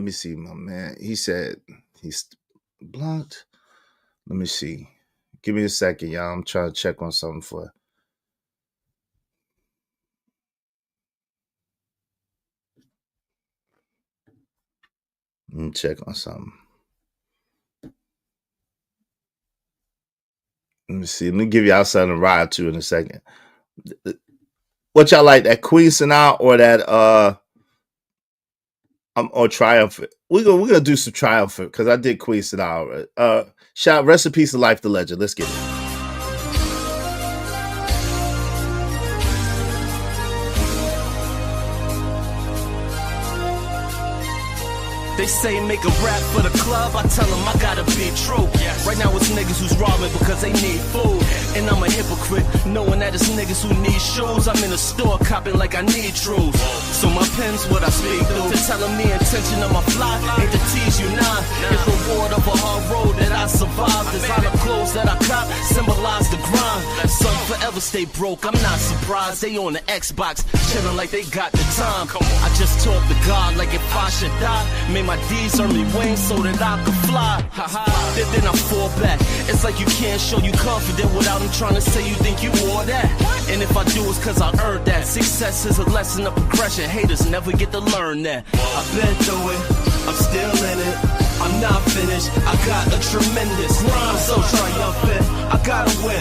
me see, my man. He said he's blocked. Let me see. Give me a second, y'all. I'm trying to check on something for. Let me check on something. Let me see. Let me give y'all something to ride to in a second. What y'all like, that Queen Sonata or that or Triumphant? We're gonna do some Triumphant because I did Queen Sonata. Shout recipes of life, the legend. Let's get it. They say make a rap for the club, I tell them I gotta be true. Right now it's niggas who's robbing because they need food. And I'm a hypocrite, knowing that it's niggas who need shoes. I'm in a store copping like I need truths. So my pen's what I speak through. To telling me intention of my fly, ain't to tease you nah. It's reward of a hard road that I survived. Designer clothes that I cop symbolize the grind. Some forever stay broke, I'm not surprised. They on the Xbox, chilling like they got the time. I just talk to God like if I should die. My D's earn me wings so that I could fly. Then I fall back. It's like you can't show you confident without him trying to say you think you all that. And if I do, it's cause I earned that. Success is a lesson of progression. Haters never get to learn that. I've been through it, I'm still in it. I'm not finished, I got a tremendous grind. So triumphant, I gotta win.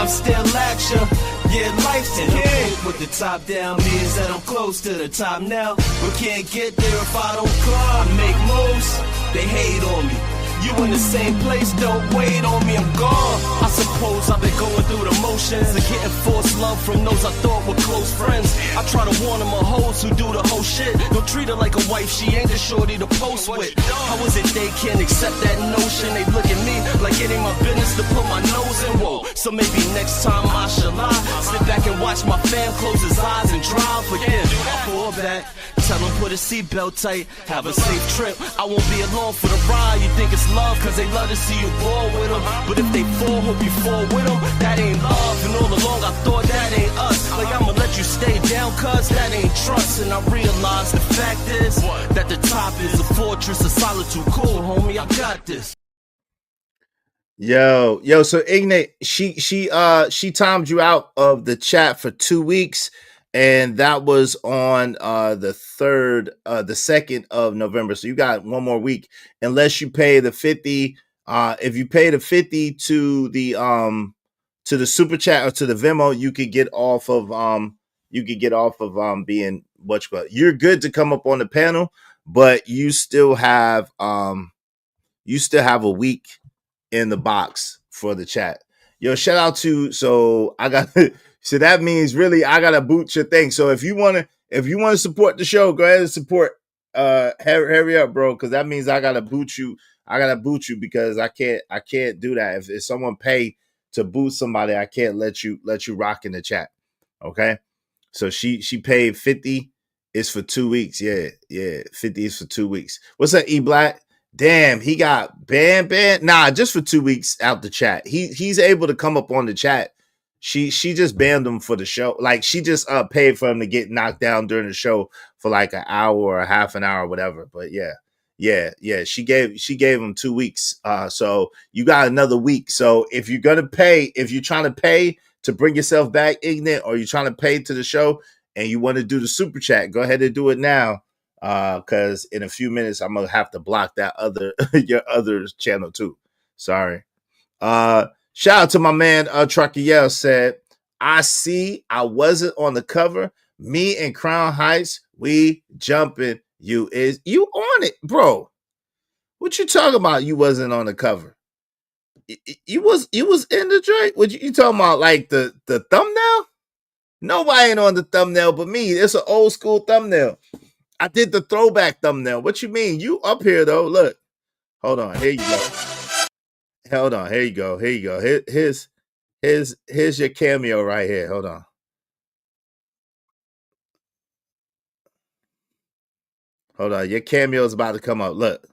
I'm still action. Yeah, life's in here. With the top down means that I'm close to the top now. But can't get there if I don't climb. I make moves, they hate on me. You in the same place, don't wait on me, I'm gone. I suppose I've been going through the motions of getting forced love from those I thought were close friends. I try to warn them of hoes who do the whole shit. Don't treat her like a wife, she ain't the shorty to post with. How is it they can't accept that notion? They look at me like it ain't my business to put my nose in. Whoa, so maybe next time I shall lie. Sit back and watch my fam close his eyes and drive again. I pull back, tell him put his seatbelt tight, have a safe trip. I won't be alone for the ride. You think it's love cause they love to see you ball with them. But if they fall, hope you fall with them. That ain't love, and all along I thought that ain't us. Like I'ma let you stay down cause that ain't trust. And I realize the fact is that the top is a fortress of solitude. Cool homie, I got this. Yo, so Ignate, she timed you out of the chat for 2 weeks, and that was on the 2nd of November. So you got one more week, unless you pay the 50. If you pay the 50 to the super chat or to the Venmo, you could get off of being what you call it. You're good to come up on the panel, but you still have a week in the box for the chat. Yo, shout out to, so that means really I gotta boot your thing. So if you wanna support the show, go ahead and support. Hurry up, bro, because that means I gotta boot you. Because I can't do that. If someone pay to boot somebody, I can't let you rock in the chat. Okay. So she paid 50. It's for 2 weeks. Yeah. 50 is for 2 weeks. What's up, E Black? Damn, he got banned. Nah, just for 2 weeks out the chat. He's able to come up on the chat. She just banned him for the show. Like she just paid for him to get knocked down during the show for like an hour or a half an hour or whatever. But yeah. She gave him 2 weeks. So you got another week. So if you're trying to pay to bring yourself back, Ignite, or you're trying to pay to the show and you want to do the super chat, go ahead and do it now. Because in a few minutes I'm gonna have to block that your other channel too. Sorry. Shout out to my man Truckiel said, I see I wasn't on the cover. Me and Crown Heights, we jumping. You on it, bro. What you talking about? You wasn't on the cover. You was in the joint. What you talking about? Like the thumbnail? Nobody ain't on the thumbnail but me. It's an old school thumbnail. I did the throwback thumbnail. What you mean? You up here though? Look, hold on. Here you go. hold on. Here you go. Here you go. Here's your cameo right here. Hold on. Hold on. Your cameo's about to come up. Look.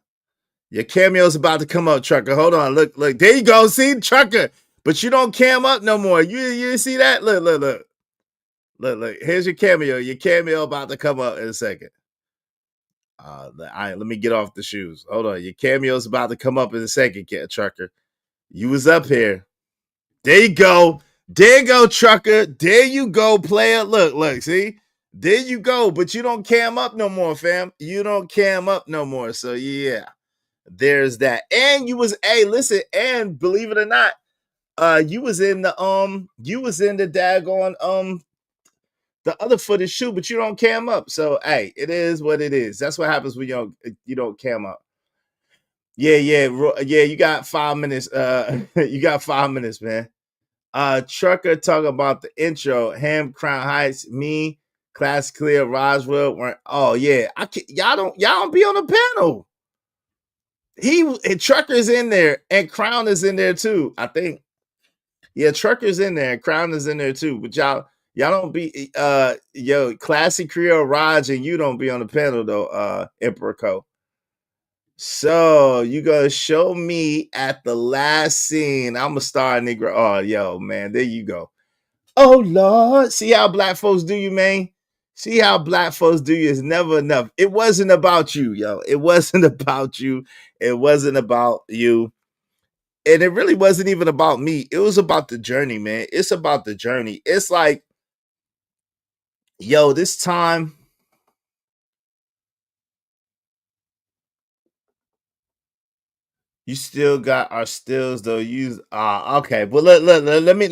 Your cameo's about to come up, Trucker. Hold on. Look. There you go. See, Trucker. But you don't cam up no more. You see that? Look. Here's your cameo. Your cameo about to come up in a second. All right, let me get off the shoes. Hold on. Your cameo's about to come up in a second, Trucker. You was up here. There you go. There you go, Trucker. There you go, player. Look, see? There you go. But you don't cam up no more, fam. You don't cam up no more. So yeah, there's that. And you was, hey, listen, and believe it or not, you was in the daggone the other footage too, but you don't cam up. So hey, it is what it is. That's what happens when you don't cam up. Yeah. You got 5 minutes. You got 5 minutes, man. Trucker talking about the intro. Ham, Crown Heights, me, Class Clear, Roswell. Oh yeah, y'all don't be on the panel. Trucker's in there and Crown is in there too. I think. Yeah, Trucker's in there and Crown is in there too. But y'all don't be Classy Creole Raj and you don't be on the panel though, Emperor Co. So you gonna show me at the last scene. I'm a star Negro. Oh, yo, man, there you go. Oh Lord, see how black folks do you, man. See how black folks do you. It's never enough. It wasn't about you, yo. It wasn't about you. It wasn't about you. And it really wasn't even about me. It was about the journey, man. It's about the journey. It's like, yo, this time. You still got our stills though. Use okay. But let me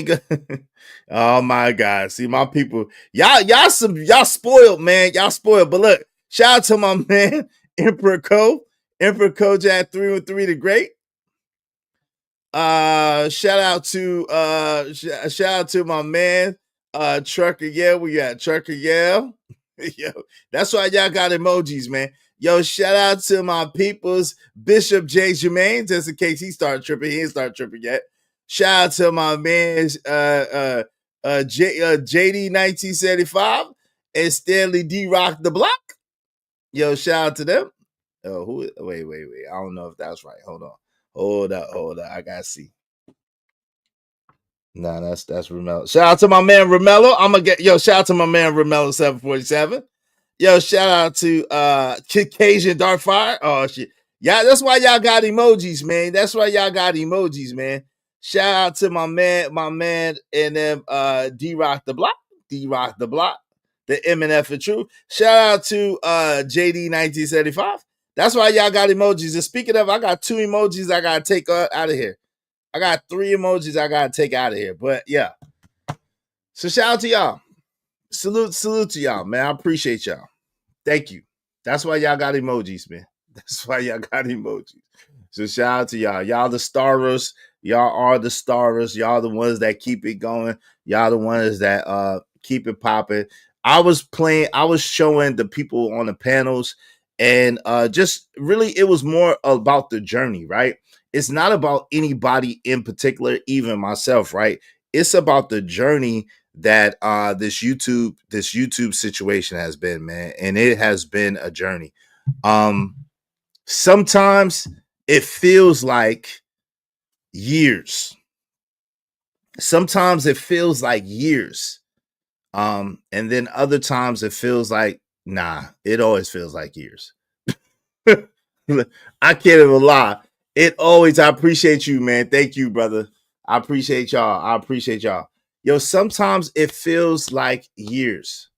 go. Oh my God. See my people. Y'all spoiled, man. Y'all spoiled. But look, shout out to my man, Emperor Jack 313 the Great. Shout out to my man, Trucker Yell. We got Trucker Yell. Yo, that's why y'all got emojis, man. Yo, shout out to my people's Bishop J. Jermaine, just in case he started tripping. He ain't started tripping yet. Shout out to my man JD 1975 and Stanley D Rock the Block. Yo, shout out to them. Oh, wait. I don't know if that's right. Hold on. Hold up. I gotta see. Nah, that's Romello. Shout out to my man Romello. Shout out to my man Romello 747. Yo, shout out to Caucasian Darkfire. Oh shit. Yeah, that's why y'all got emojis, man. Shout out to my man, and then D Rock the Block, the MNF of Truth. Shout out to JD 1975. That's why y'all got emojis. And speaking of, I got 2 emojis I gotta take out of here. I got 3 emojis I gotta take out of here. But yeah. So shout out to y'all. Salute to y'all, man. I appreciate y'all. Thank you. That's why y'all got emojis, man. That's why y'all got emojis. So shout out to y'all. Y'all the starters. Y'all are the starters. Y'all the ones that keep it going. Y'all the ones that keep it popping. I was showing the people on the panels, and just really it was more about the journey, right? It's not about anybody in particular, even myself, right? It's about the journey that this YouTube situation has been, man, and it has been a journey. Sometimes it feels like years. And then other times it feels like, nah, it always feels like years. I can't even lie. I appreciate you, man. Thank you, brother. I appreciate y'all. Yo, sometimes it feels like years.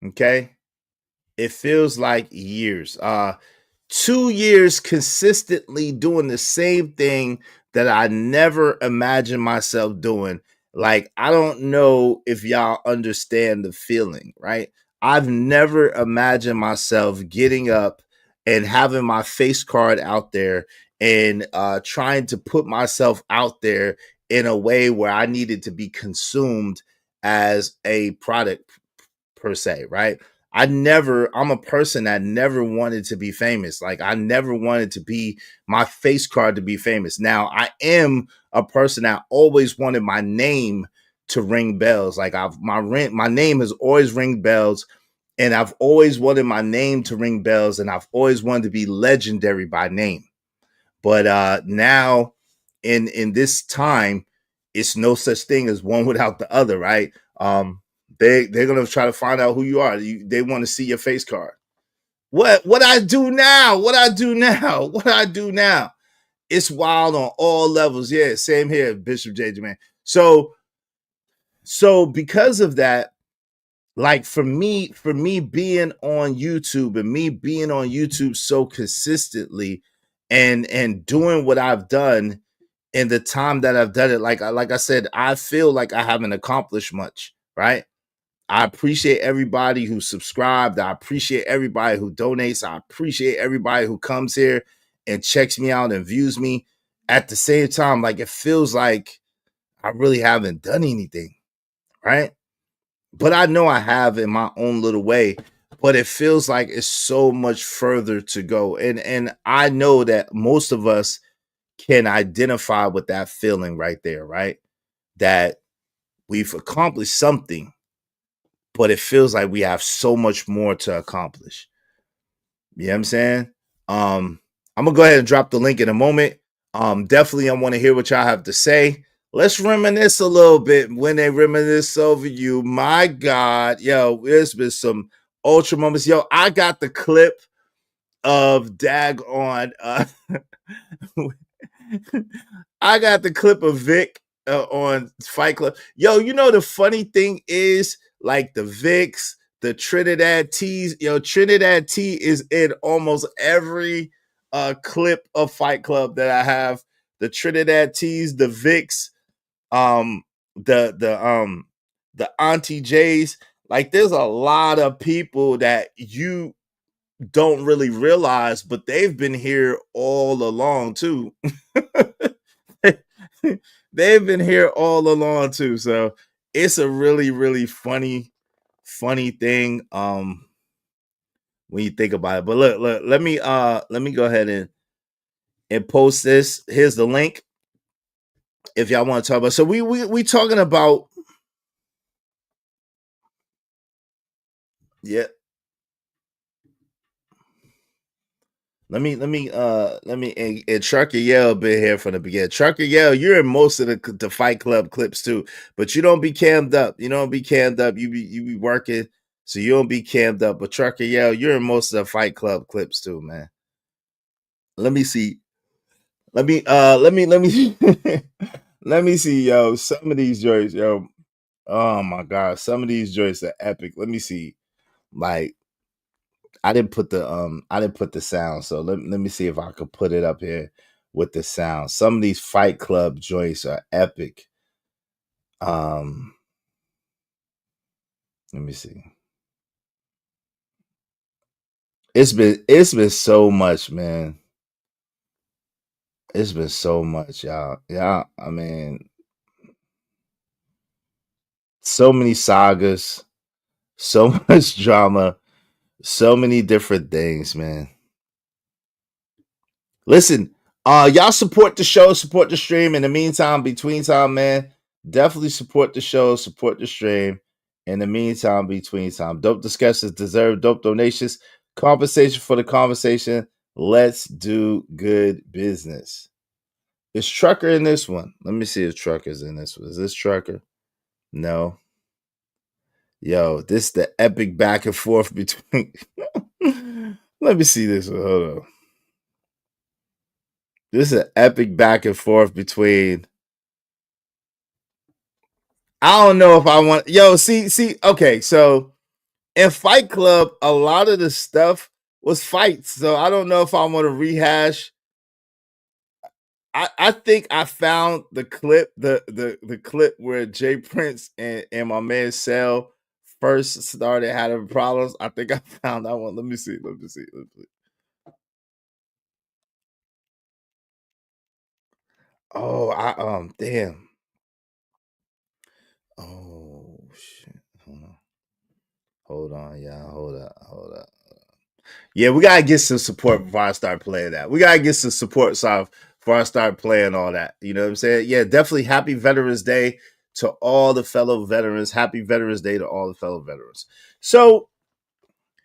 Okay? It feels like years. 2 years consistently doing the same thing that I never imagined myself doing. Like, I don't know if y'all understand the feeling, right? I've never imagined myself getting up and having my face card out there and trying to put myself out there in a way where I needed to be consumed as a product per se, right? I'm a person that never wanted to be famous. Like I never wanted to be my face card to be famous. Now I am a person that always wanted my name to ring bells. Like my name has always ring bells, and I've always wanted my name to ring bells, and I've always wanted to be legendary by name. But now in this time, it's no such thing as one without the other, right? They're gonna try to find out who you are. They want to see your face card. What I do now? What I do now? What I do now? It's wild on all levels. Yeah, same here, Bishop JJ, man. So because of that, like for me being on YouTube and me being on YouTube so consistently and doing what I've done in the time that I've done it, like I said, I feel like I haven't accomplished much, right? I appreciate everybody who subscribed. I appreciate everybody who donates. I appreciate everybody who comes here and checks me out and views me. At the same time, like it feels like I really haven't done anything, right? But I know I have in my own little way, but it feels like it's so much further to go. And I know that most of us can identify with that feeling right there, right? That we've accomplished something, but it feels like we have so much more to accomplish. You know what I'm saying? I'm gonna go ahead and drop the link in a moment. Definitely I want to hear what y'all have to say. Let's reminisce a little bit when they reminisce over you. My God, yo, there's been some ultra moments. Yo, I got the clip of Dag on I got the clip of Vic on Fight Club. Yo, you know the funny thing is, like the Vicks, the Trinidad Teas. Yo, Trinidad Tea is in almost every clip of Fight Club that I have. The Trinidad Teas, the Vicks, um, the Auntie J's. Like, there's a lot of people that you don't really realize, but they've been here all along too. They've been here all along too. So it's a really, really funny thing. When you think about it. But look, let me go ahead and post this. Here's the link if y'all want to talk about. So we talking about, yeah. Let me and Trucker Yell been here from the beginning. Trucker Yell, you're in most of the Fight Club clips too, but you don't be cammed up. You don't be cammed up. You be working, so you don't be cammed up. But Trucker Yell, you're in most of the Fight Club clips too, man. Let me see. Let me let me see, yo. Some of these joints, yo. Oh my god, some of these joints are epic. Let me see. Like I didn't put the sound, so let me see if I could put it up here with the sound. Some of these Fight Club joints are epic. Let me see. It's been so much, man. It's been so much, y'all. Yeah, I mean, so many sagas, so much drama, so many different things, man. Listen, y'all support the show, support the stream. In the meantime, between time, man, definitely support the show, support the stream. In the meantime, between time, dope discussions deserve dope donations. Conversation for the conversation. Let's do good business. Is Trucker in this one? Let me see if Trucker's in this one. Is this Trucker? No. Yo, this is the epic back and forth between. Let me see this one. Hold on. This is an epic back and forth between. I don't know if I want. Yo, see. Okay, so in Fight Club, a lot of the stuff was fights. So I don't know if I want to rehash. I think I found the clip, the clip where Jay Prince and my man Sel first started having problems. I think I found that one. Let me see. Let me see. Oh, damn. Oh shit. Hold on. Hold on, y'all. Hold up. Yeah, we gotta get some support before I start playing that. We gotta get some support so before I start playing all that. You know what I'm saying? Yeah, definitely happy Veterans Day to all the fellow veterans. Happy Veterans Day to all the fellow veterans. So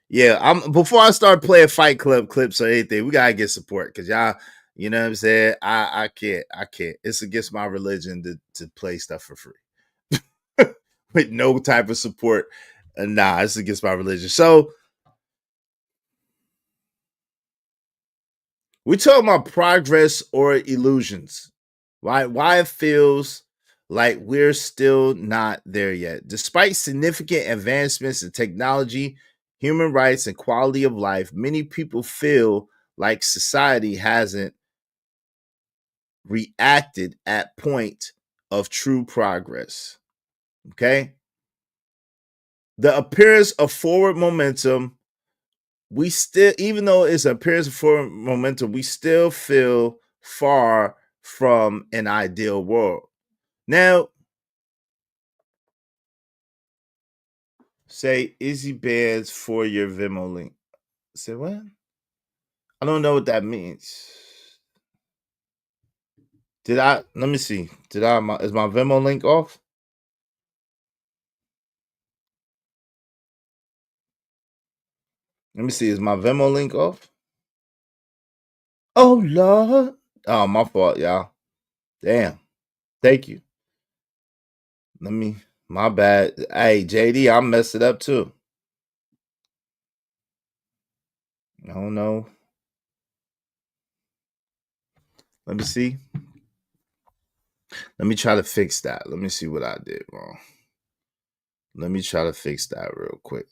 yeah, I'm before I start playing Fight Club clips or anything, we gotta get support because y'all, you know what I'm saying? I can't. It's against my religion to play stuff for free with no type of support. Nah, it's against my religion. So we're talking about progress or illusions. Why it feels like we're still not there yet. Despite significant advancements in technology, human rights, and quality of life, many people feel like society hasn't reacted at point of true progress. Okay? The appearance of forward momentum, we still, even though it's an appearance of forward momentum, we still feel far from an ideal world. Now, say Izzy Bands for your Venmo link. Say what? I don't know what that means. Did I? Let me see. Is my Venmo link off? Let me see. Is my Venmo link off? Oh Lord. Oh, my fault, y'all. Damn. Thank you. Let me. My bad. Hey, JD, I messed it up too. I don't know. Let me see. Let me try to fix that. Let me see what I did wrong. Let me try to fix that real quick.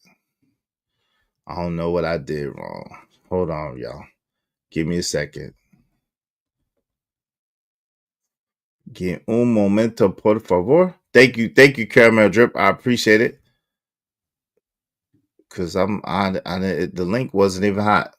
I don't know what I did wrong. Hold on, y'all. Give me a second. Get un momento, por favor. Thank you, Caramel Drip. I appreciate it. Cause I'm on it. The link wasn't even hot.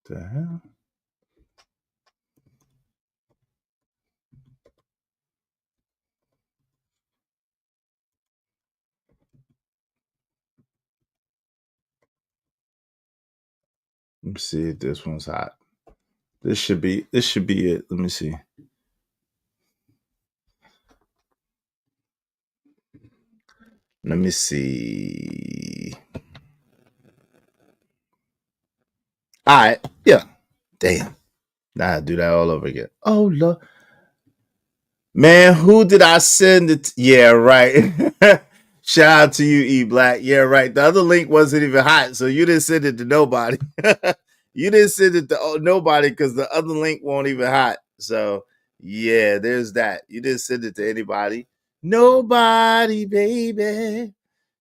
The hell? Let me see if this one's hot. This should be it. Let me see. Let me see. All right. Yeah. Damn. Now I do that all over again. Oh Lord. Man, who did I send it? Yeah, right. Shout out to you, E Black. Yeah, right. The other link wasn't even hot, so you didn't send it to nobody. You didn't send it to nobody because the other link won't even hot. So yeah, there's that. You didn't send it to anybody. Nobody, baby.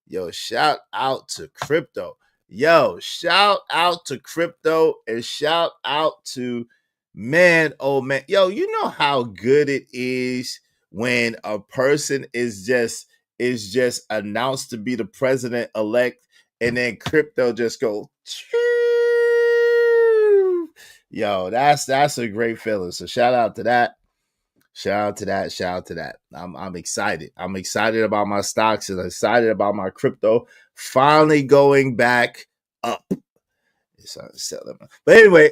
Yo, shout out to crypto. Yo, shout out to crypto and shout out to man, oh man. Yo, you know how good it is when a person is just announced to be the president elect and then crypto just go yo, that's a great feeling. So shout out to that. Shout out to that. Shout out to that. I'm excited. I'm excited about my stocks and excited about my crypto finally going back up. But anyway,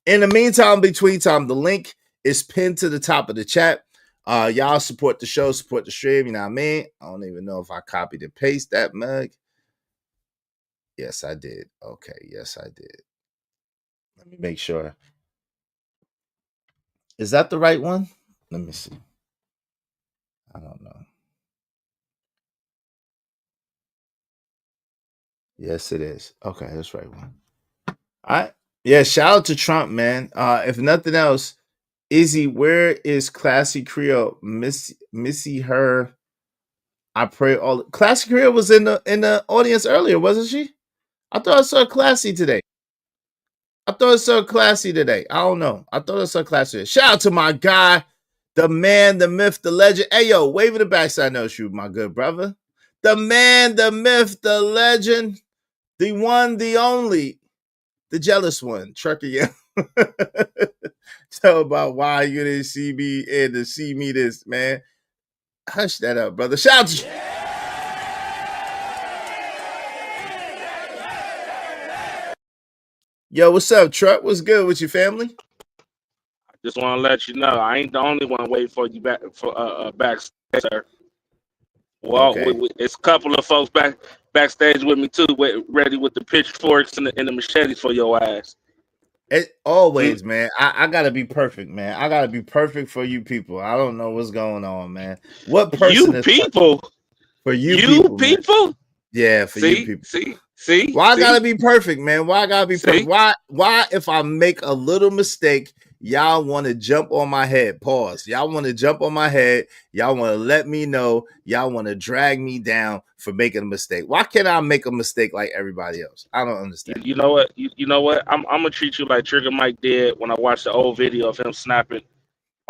in the meantime, between time, the link is pinned to the top of the chat. Y'all support the show, support the stream. You know what I mean? I don't even know if I copied and pasted that mug. Yes, I did. Okay, yes, I did. Let me make sure. Is that the right one? Let me see. I don't know. Yes, it is. Okay, that's the right one. All right. Yeah, shout out to Trump, man. If nothing else, Izzy, where is Classy Creole? Missy her. I pray all Classy Creole was in the audience earlier, wasn't she? I thought I saw Classy today. I thought I saw Classy today. I don't know. I thought I saw Classy today. Shout out to my guy, The man, the myth, the legend. Hey, yo, wave of the backside no shoot, my good brother. The man, the myth, the legend, the one, the only, the jealous one, Trucker Young. Tell about why you didn't see me and to see me this, man. Hush that up, brother. Shout out to Yo, what's up, Truck? What's good with your family? Just want to let you know, I ain't the only one waiting for you backstage, sir. Well, Okay. it's a couple of folks backstage with me too, ready with the pitchforks and the machetes for your ass. Always, man. I gotta be perfect, man. I gotta be perfect for you people. I don't know what's going on, man. What person You is people, for you you people, man? people. Yeah, for you See, people. see. Why I gotta be perfect, man? Why I gotta be perfect? Why if I make a little mistake, y'all want to jump on my head? Pause. Y'all want to jump on my head. Y'all want to let me know. Y'all want to drag me down for making a mistake. Why can't I make a mistake like everybody else? I don't understand. You know what? You know what? I'm gonna treat you like Trigger Mike did when I watched the old video of him snapping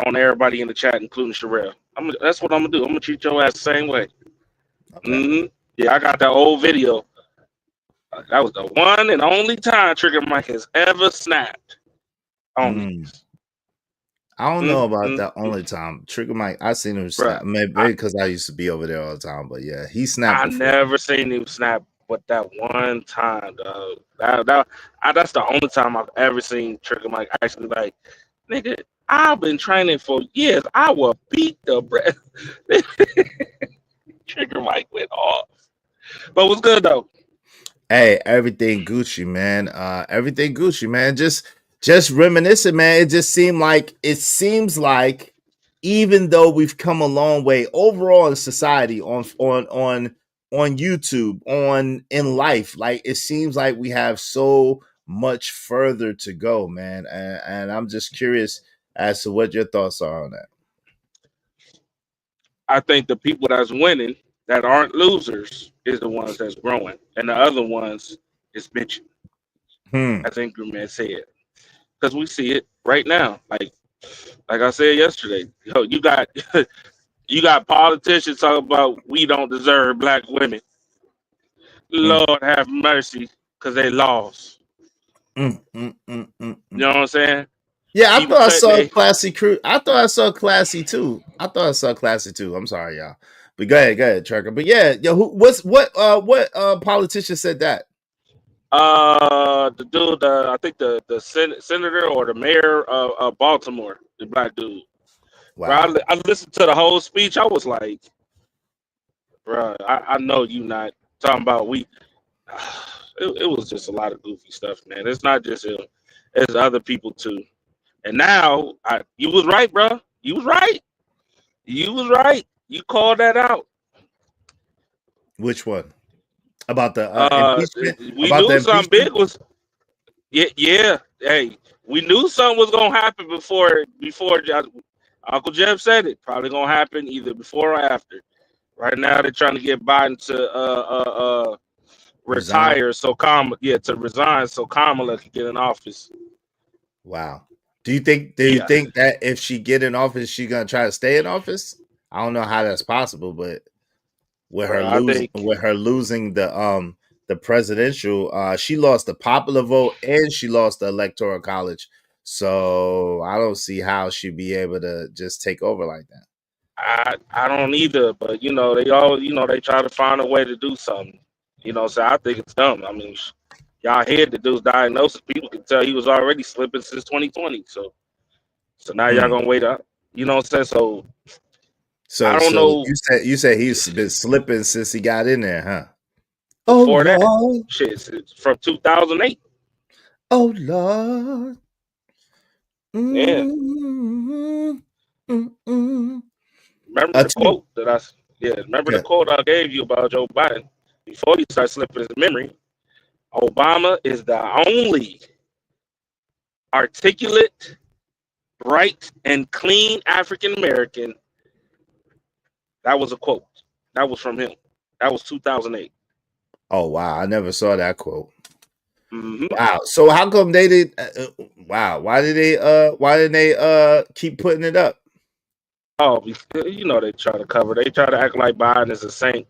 on everybody in the chat, including Sherelle. That's what I'm gonna do. I'm gonna treat your ass the same way. Okay. Yeah, I got that old video. That was the one and only time Trigger Mike has ever snapped on me. I don't know about that only time. Trigger Mike, I seen him snap. Maybe because I used to be over there all the time, but yeah, he snapped I before. never seen him snap but that one time, dog. That's the only time I've ever seen Trigger Mike actually like, nigga, I've been training for years. I will beat the breath. Trigger Mike went off. But what's good though? Hey, everything Gucci, man. Everything Gucci, man. Just reminiscing, man. It seems like even though we've come a long way overall in society, on YouTube, on in life, like it seems like we have so much further to go, man. And I'm just curious as to what your thoughts are on that. I think the people that's winning that aren't losers is the ones that's growing, and the other ones is bitching, as Ingram said. Because we see it right now. Like I said yesterday, you got you got politicians talking about we don't deserve black women. Lord have mercy, because they lost. You know what I'm saying? Yeah, I People thought I cut saw they Classy Crew. I thought I saw Classy too. I'm sorry, y'all. But go ahead, Trucker. But yeah, yo, what politician said that? the dude, I think the senator or the mayor of Baltimore, the black dude. Bro, Wow. I listened to the whole speech. I was like, bro, I know you not talking about we. It was just a lot of goofy stuff, man. It's not just him. It's other people too. And now, you was right, bro. You was right. You was right. You called that out. Which one? About the impeachment? We About the knew something impeachment? big was. Yeah. Hey, we knew something was gonna happen before Uncle Jeff said it. Probably gonna happen either before or after. Right now, they're trying to get Biden to Resign? retire to resign so Kamala can get in office. Wow. Do you think Yeah, that if she get in office, she gonna try to stay in office? I don't know how that's possible, but bro. I think with her losing the presidential, she lost the popular vote and she lost the electoral college. So I don't see how she'd be able to just take over like that. I don't either, but they all they try to find a way to do something. So I think it's dumb. I mean, y'all had the dude's diagnosis. People can tell he was already slipping since 2020. So now y'all gonna wait up. You know what I'm saying? So I don't So know. you said he's been slipping since he got in there, huh? Oh Before that, Lord, shit, it's from 2008. oh Lord. Yeah. Mm, mm, mm. Remember the Two. quote that I remember the Okay. quote I gave you about Joe Biden before he started slipping his memory. Obama is the only articulate, bright, and clean African American. That was a quote. That was from him. That was 2008. Oh wow, I never saw that quote. Mm-hmm. Wow. So how come they did? Wow. Why did they? Why didn't they? Keep putting it up? Oh, you know they try to cover. They try to act like Biden is a saint.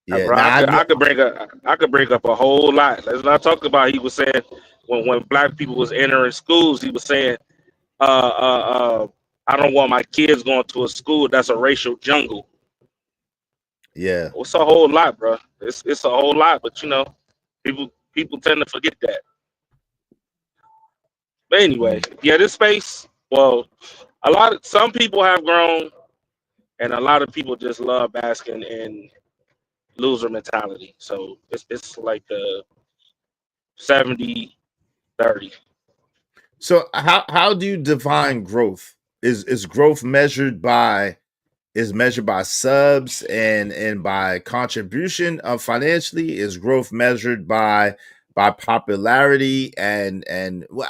Yeah, Bro, I could bring up a whole lot. Let's not talk about. He was saying when black people was entering schools, he was saying, I don't want my kids going to a school that's a racial jungle. yeah. It's a whole lot, bro. It's a whole lot, but you know, people tend to forget that. But anyway, Mm. yeah, this space. Well, some people have grown, and a lot of people just love basking in loser mentality. So it's like a 70-30. So how do you define growth? Is growth measured by subs and by contribution financially? Is growth measured by popularity and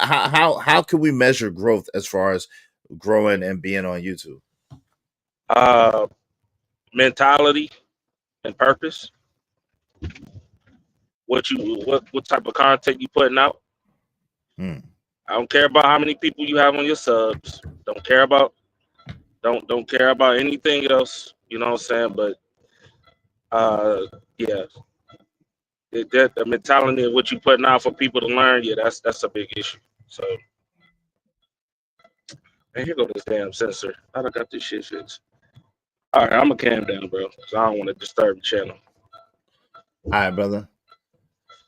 how can we measure growth as far as growing and being on YouTube? Uh, mentality and purpose. What type of content you putting out? Hmm. I don't care about how many people you have on your subs. Don't care about anything else. You know what I'm saying? But uh, yeah, that the mentality of what you putting out for people to learn. Yeah, that's a big issue. So, man, here go this damn sensor. I done got this shit fixed. All right, I'm gonna calm down, bro, because I don't want to disturb the channel. All right, brother.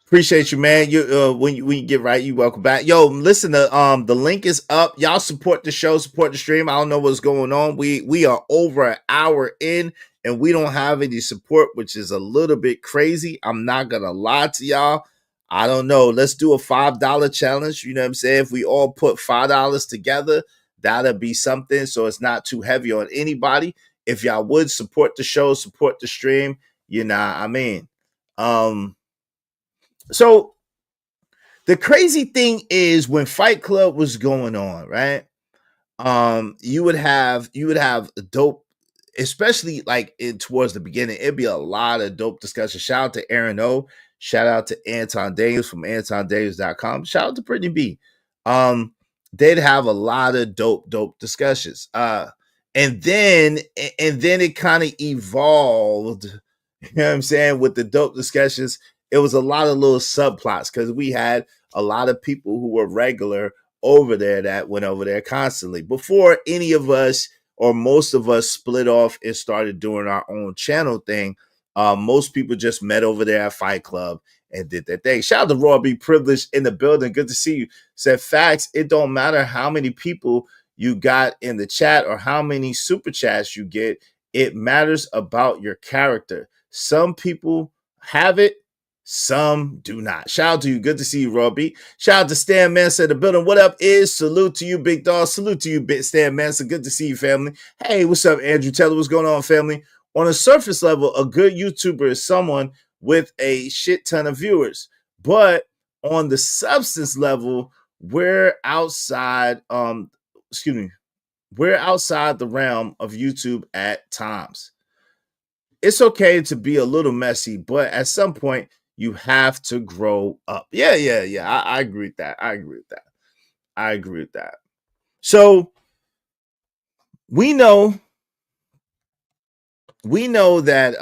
Appreciate you, man. You when you get right, you welcome back. Yo, listen, the link is up. Y'all support the show, support the stream. I don't know what's going on. We are over an hour in and we don't have any support, which is a little bit crazy. I'm not gonna lie to y'all. I don't know. Let's do a $5 challenge. You know what I'm saying? If we all put $5 together, that'll be something. So it's not too heavy on anybody. If y'all would support the show, support the stream, you know what I mean. So the crazy thing is when Fight Club was going on, right? You would have dope, especially like in towards the beginning. It'd be a lot of dope discussion. Shout out to Aaron O. Shout out to Anton Daniels from AntonDaniels.com. Shout out to Brittany B. Um, they'd have a lot of dope discussions. And then it kind of evolved. You know what I'm saying? With the dope discussions, it was a lot of little subplots because we had a lot of people who were regular over there that went over there constantly before any of us or most of us split off and started doing our own channel thing. Most people just met over there at Fight Club and did their thing. Shout out to Raw Be Privileged in the building. Good to see you. Said facts. It don't matter how many people you got in the chat or how many super chats you get. It matters about your character. Some people have it, some do not. Shout out to you. Good to see you, Robbie. Shout out to Stan Manson, the building. What up is? Salute to you, big dog. Salute to you, Stan Manson. Good to see you, family. Hey, what's up, Andrew Taylor? What's going on, family? On a surface level, a good YouTuber is someone with a shit ton of viewers. But on the substance level, we're outside, we're outside the realm of YouTube at times. It's okay to be a little messy, but at some point, you have to grow up. Yeah. I agree with that. I agree with that. So we know that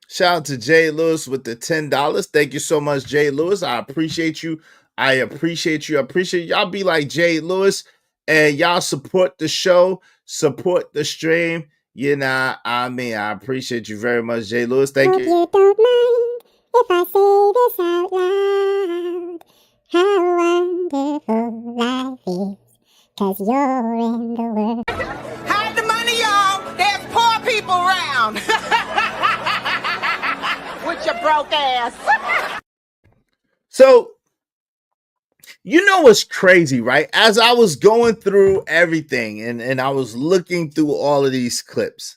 shout out to Jay Lewis with the $10. Thank you so much, Jay Lewis. I appreciate you. I appreciate y'all. Be like Jay Lewis and y'all support the show, support the stream. You know, I mean, I appreciate you very much, Jay Lewis. Thank you. Hope you don't mind if I say this out loud. How wonderful life is, 'cause you're in the world. Hide the money, y'all. There's poor people around. With your broke ass. So, you know what's crazy, right? As I was going through everything and I was looking through all of these clips,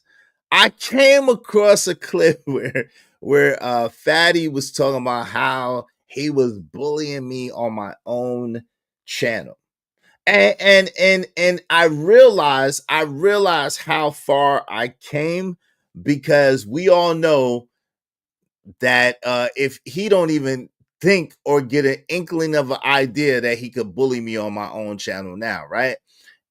I came across a clip where Fatty was talking about how he was bullying me on my own channel. And I realized how far I came because we all know that if he don't even think or get an inkling of an idea that he could bully me on my own channel now, right?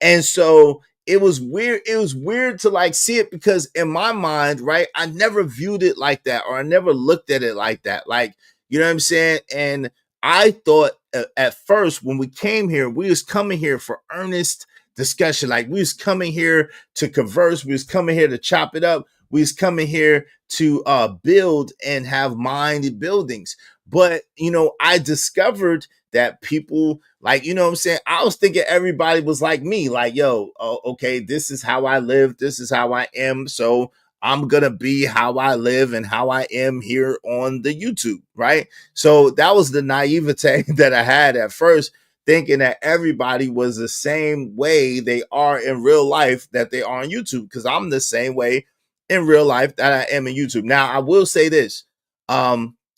And so it was weird. It was weird to like see it because in my mind, right, I never viewed it like that, or I never looked at it like that. Like, you know what I'm saying? And I thought at first when we came here, we was coming here for earnest discussion. Like we was coming here to converse. We was coming here to chop it up. We was coming here to build and have mind buildings. But, you know, I discovered that people like, you know what I'm saying? I was thinking everybody was like me, like, yo, okay, this is how I live. This is how I am. So I'm going to be how I live and how I am here on the YouTube, right? So that was the naivete that I had at first, thinking that everybody was the same way they are in real life that they are on YouTube, because I'm the same way in real life that I am in YouTube. Now, I will say this,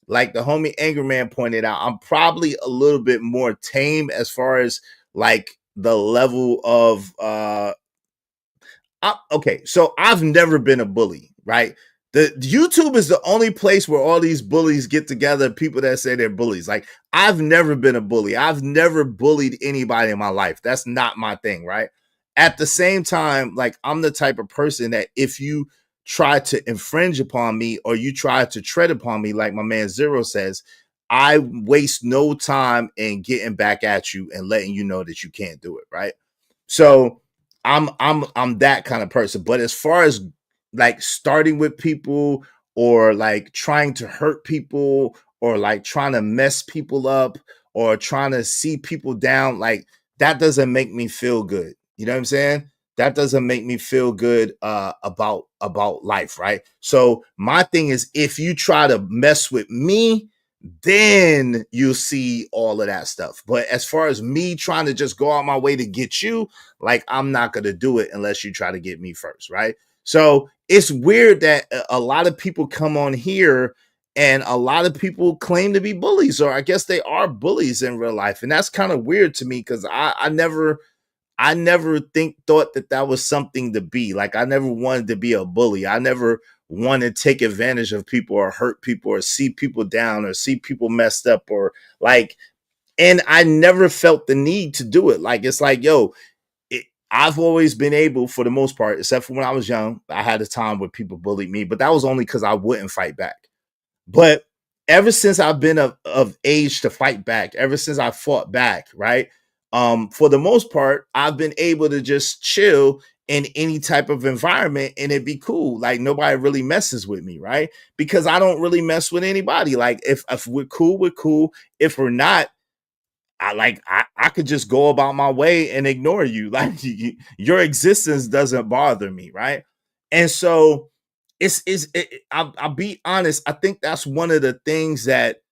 like the homie Angry Man pointed out, I'm probably a little bit more tame as far as like the level of okay, so I've never been a bully, right? The YouTube is the only place where all these bullies get together, people that say they're bullies. Like, I've never been a bully. I've never bullied anybody in my life. That's not my thing, right? At the same time, like, I'm the type of person that if you try to infringe upon me or you try to tread upon me, like my man Zero says, I waste no time in getting back at you and letting you know that you can't do it, right? So I'm that kind of person. But as far as like starting with people or like trying to hurt people or like trying to mess people up or trying to see people down, like that doesn't make me feel good. You know what I'm saying? That doesn't make me feel good about life, right? So my thing is, if you try to mess with me, then you'll see all of that stuff. But as far as me trying to just go out my way to get you, like I'm not going to do it unless you try to get me first, right? So it's weird that a lot of people come on here and a lot of people claim to be bullies, or I guess they are bullies in real life. And that's kind of weird to me because I never thought that was something to be. Like, I never wanted to be a bully. I never want to take advantage of people or hurt people or see people down or see people messed up or like, and I never felt the need to do it. Like, it's like, yo, I've always been able, for the most part, except for when I was young, I had a time where people bullied me, but that was only because I wouldn't fight back. But ever since I've been of age to fight back, ever since I fought back, right? For the most part, I've been able to just chill in any type of environment and it'd be cool. Like nobody really messes with me, right? Because I don't really mess with anybody. Like if we're cool, we're cool. If we're not, I could just go about my way and ignore you. Like your existence doesn't bother me, right? And so I'll be honest. I think that's one of the things that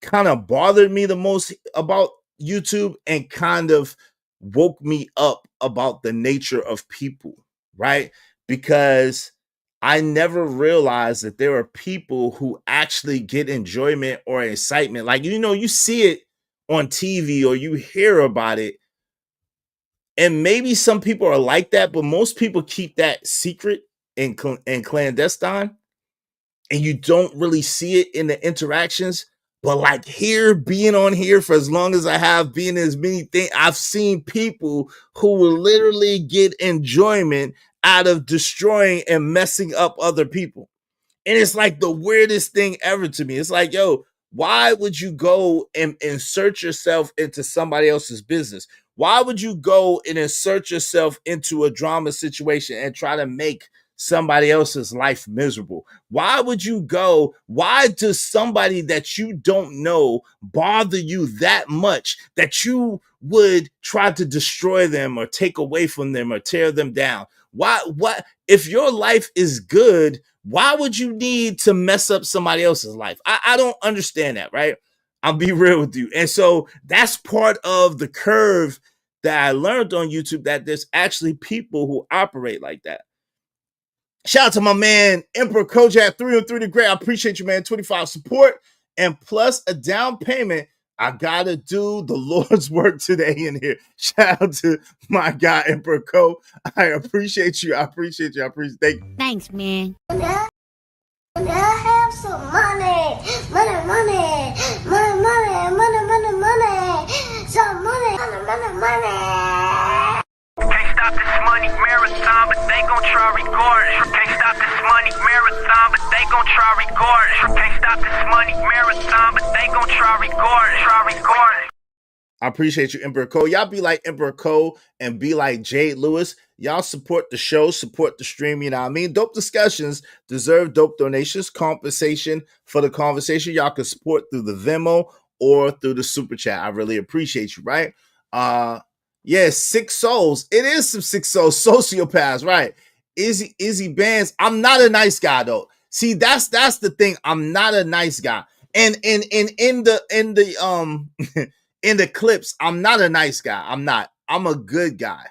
kind of bothered me the most about YouTube and kind of woke me up about the nature of people, right? Because I never realized that there are people who actually get enjoyment or excitement. Like, you know, you see it on TV or you hear about it. And maybe some people are like that, but most people keep that secret and clandestine. And you don't really see it in the interactions. But like here, being on here for as long as I have, being as many things, I've seen people who will literally get enjoyment out of destroying and messing up other people. And it's like the weirdest thing ever to me. It's like, yo, why would you go and insert yourself into somebody else's business? Why would you go and insert yourself into a drama situation and try to make somebody else's life miserable? Why would you go? Why does somebody that you don't know bother you that much that you would try to destroy them or take away from them or tear them down? Why? What if your life is good? Why would you need to mess up somebody else's life? I don't understand that, right? I'll be real with you. And so that's part of the curve that I learned on YouTube, that there's actually people who operate like that. Shout out to my man, Emperor Kojak, 303 the Great. I appreciate you, man. 25 support and plus a down payment. I gotta do the Lord's work today in here. Shout out to my guy, Emperor Ko. I appreciate you. Thank you. Thanks, man. Can I have some money? money, money, money, money, money, money, some money, money, money, money. Can't stop this money marathon, but they gon' try regardless. Can't stop this money marathon, but they gon' try regardless. Can't stop this money marathon, but they gon' try regardless. Try regardless. I appreciate you, Emperor Cole. Y'all be like Emperor Cole and be like Jade Lewis. Y'all support the show, support the stream, you know what I mean? Dope discussions deserve dope donations, compensation for the conversation. Y'all can support through the Venmo or through the Super Chat. I really appreciate you, right? Yeah, 6 souls. It is some 6 souls, sociopaths, right? Izzy Bands. I'm not a nice guy, though. See, that's the thing. I'm not a nice guy. And in the clips, I'm not a nice guy. I'm not. I'm a good guy.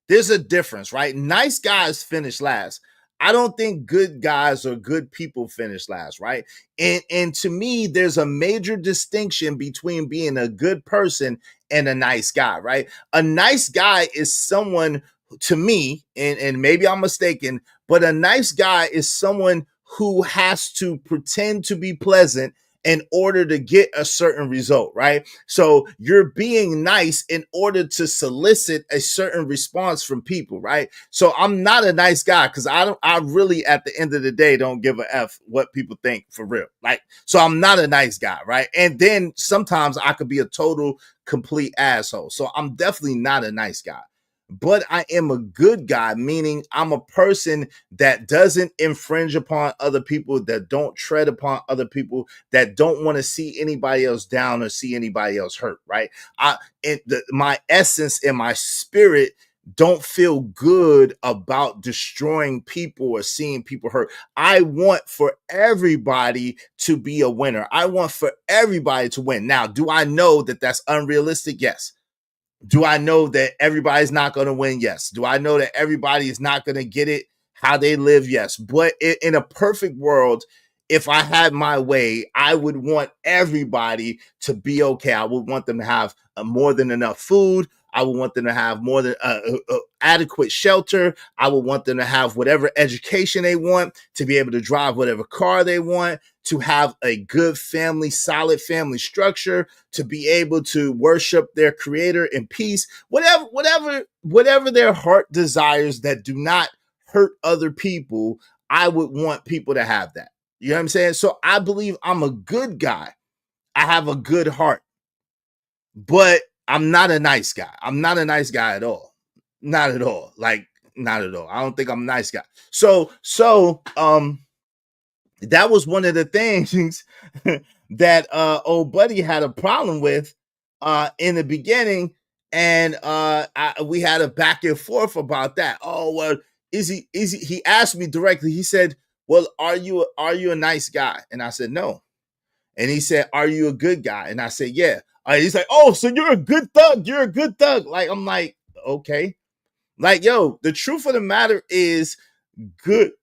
There's a difference, right? Nice guys finish last. I don't think good guys or good people finish last, right? And to me, there's a major distinction between being a good person and a nice guy, right? A nice guy is someone, to me, and maybe I'm mistaken, but a nice guy is someone who has to pretend to be pleasant in order to get a certain result, right? So you're being nice in order to solicit a certain response from people, right? So I'm not a nice guy because I really, at the end of the day, don't give a F what people think for real. Like, so I'm not a nice guy, right? And then sometimes I could be a total, complete asshole. So I'm definitely not a nice guy. But I am a good guy, meaning I'm a person that doesn't infringe upon other people, that don't tread upon other people, that don't want to see anybody else down or see anybody else hurt, right? My essence and my spirit don't feel good about destroying people or seeing people hurt. I want for everybody to be a winner. I want for everybody to win. Now, do I know that that's unrealistic? Yes. Do I know that everybody's not going to win? Yes. Do I know that everybody is not going to get it how they live? Yes. But in a perfect world, if I had my way, I would want everybody to be okay. I would want them to have more than enough food. I would want them to have more than adequate shelter. I would want them to have whatever education they want, to be able to drive whatever car they want, to have a good family, solid family structure, to be able to worship their creator in peace, whatever their heart desires that do not hurt other people. I would want people to have that. You know what I'm saying? So I believe I'm a good guy. I have a good heart, but I'm not a nice guy. I'm not a nice guy at all. Not at all. Like, not at all. I don't think I'm a nice guy. So that was one of the things that old buddy had a problem with in the beginning. And we had a back and forth about that. Oh, well, he asked me directly. He said, well, are you a nice guy? And I said, no. And he said, are you a good guy? And I said, yeah. He's like, oh, so you're a good thug. You're a good thug. Like, I'm like, okay. Like, yo, the truth of the matter is good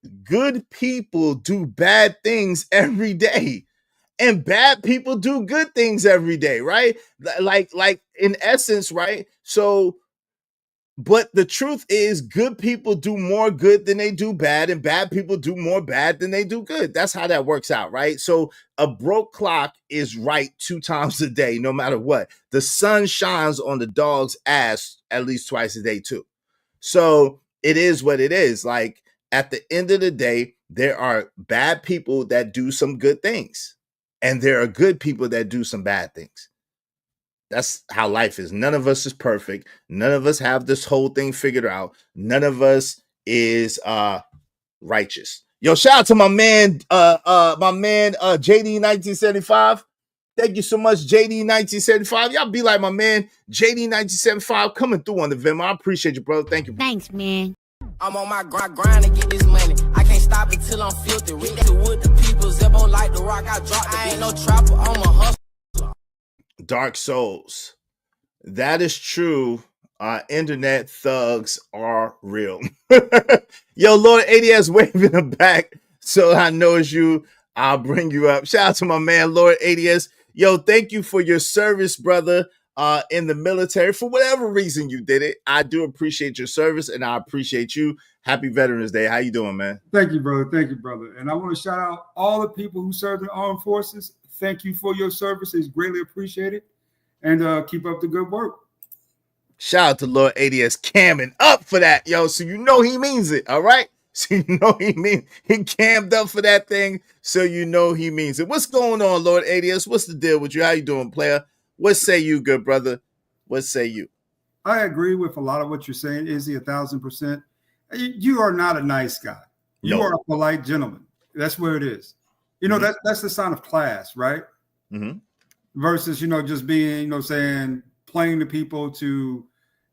people do bad things every day. And bad people do good things every day, right? Like in essence, right? So, but the truth is, good people do more good than they do bad, and bad people do more bad than they do good. That's how that works out, right? So a broke clock is right 2 times a day, no matter what. The sun shines on the dog's ass at least twice a day, too. So it is what it is. Like, at the end of the day, there are bad people that do some good things, and there are good people that do some bad things. That's how life is. None of us is perfect. None of us have this whole thing figured out. None of us is righteous. Yo, shout out to my man JD 1975. Thank you so much, JD 1975. Y'all be like my man JD 1975 coming through on the Venmo. I appreciate you, brother. Thank you. Thanks, man. I'm on my grind to get this money. I can't stop it till I'm filthy. With the people, Zebo like the rock. I drop. I ain't no trapper. I'm a hustler. Dark Souls. That is true. Internet thugs are real. Yo, Lord ADS waving him back. So I know it's you. I'll bring you up. Shout out to my man, Lord ADS. Yo, thank you for your service, brother. in the military. For whatever reason you did it, I do appreciate your service and I appreciate you. Happy Veterans Day. How you doing, man? Thank you, brother. Thank you, brother. And I want to shout out all the people who serve in the armed forces. Thank you for your service. It's greatly appreciated. And keep up the good work. Shout out to Lord ADS camming up for that, yo. So you know he means it, all right? So you know he cammed up for that thing, so you know he means it. What's going on, Lord ADS? What's the deal with you? How you doing, player? What say you, good brother? What say you? I agree with a lot of what you're saying, Izzy, 1,000%. You are not a nice guy. You are a polite gentleman. That's where it is. You know, that's the sign of class, right? Mm-hmm. Versus, just being, saying, playing to people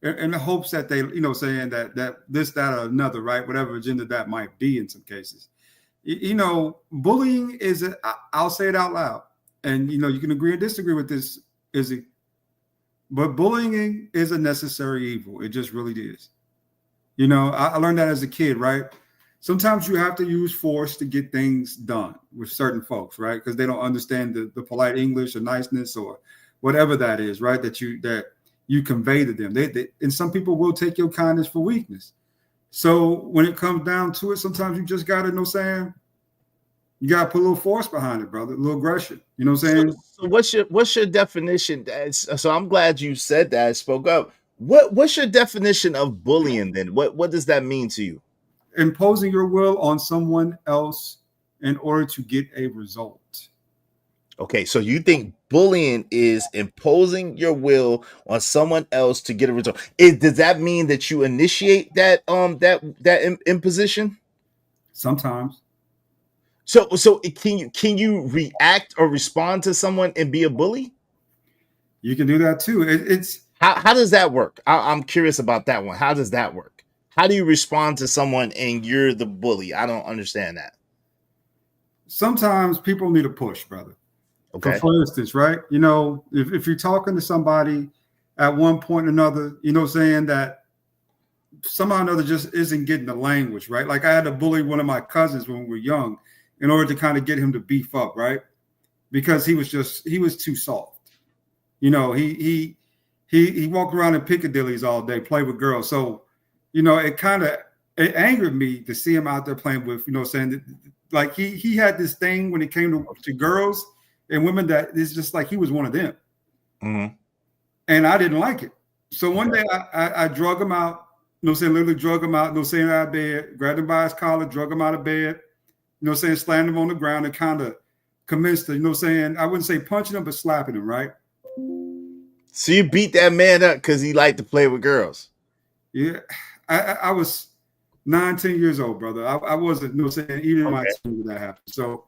in the hopes that they, saying that this, that, or another, right? Whatever agenda that might be in some cases. Bullying is, I'll say it out loud. And, you can agree or disagree with this, Izzy. But bullying is a necessary evil. It just really is. I learned that as a kid, right? Sometimes you have to use force to get things done with certain folks, right? Because they don't understand the polite English or niceness or whatever that is, right? That you convey to them. And some people will take your kindness for weakness. So when it comes down to it, sometimes you just got to, you got to put a little force behind it, brother, a little aggression. You know what I'm saying? So what's your definition? So I'm glad you said that, spoke up. What's your definition of bullying then? What does that mean to you? Imposing your will on someone else in order to get a result. Okay, so you think bullying is imposing your will on someone else to get a result? Does that mean that you initiate that imposition? Sometimes. So can you react or respond to someone and be a bully? You can do that too. It's how does that work? I'm curious about that one. How does that work? How do you respond to someone and you're the bully? I don't understand that. Sometimes people need a push, brother. Okay. For instance, right? If you're talking to somebody at one point or another, saying that somehow or another just isn't getting the language, right? Like I had to bully one of my cousins when we were young in order to kind of get him to beef up, right? Because he was too soft. He walked around in Piccadillys all day, play with girls. So, it angered me to see him out there playing with, saying that, like he had this thing when it came to girls and women that it's just like he was one of them. Mm-hmm. And I didn't like it. So one day I drug him out, literally drug him out, saying out of bed, grabbed him by his collar, drug him out of bed, slammed him on the ground and kind of commenced to, I wouldn't say punching him, but slapping him, right? So you beat that man up because he liked to play with girls. Yeah. I was 9-10 years old, brother. I wasn't, eating my team when that happened. So,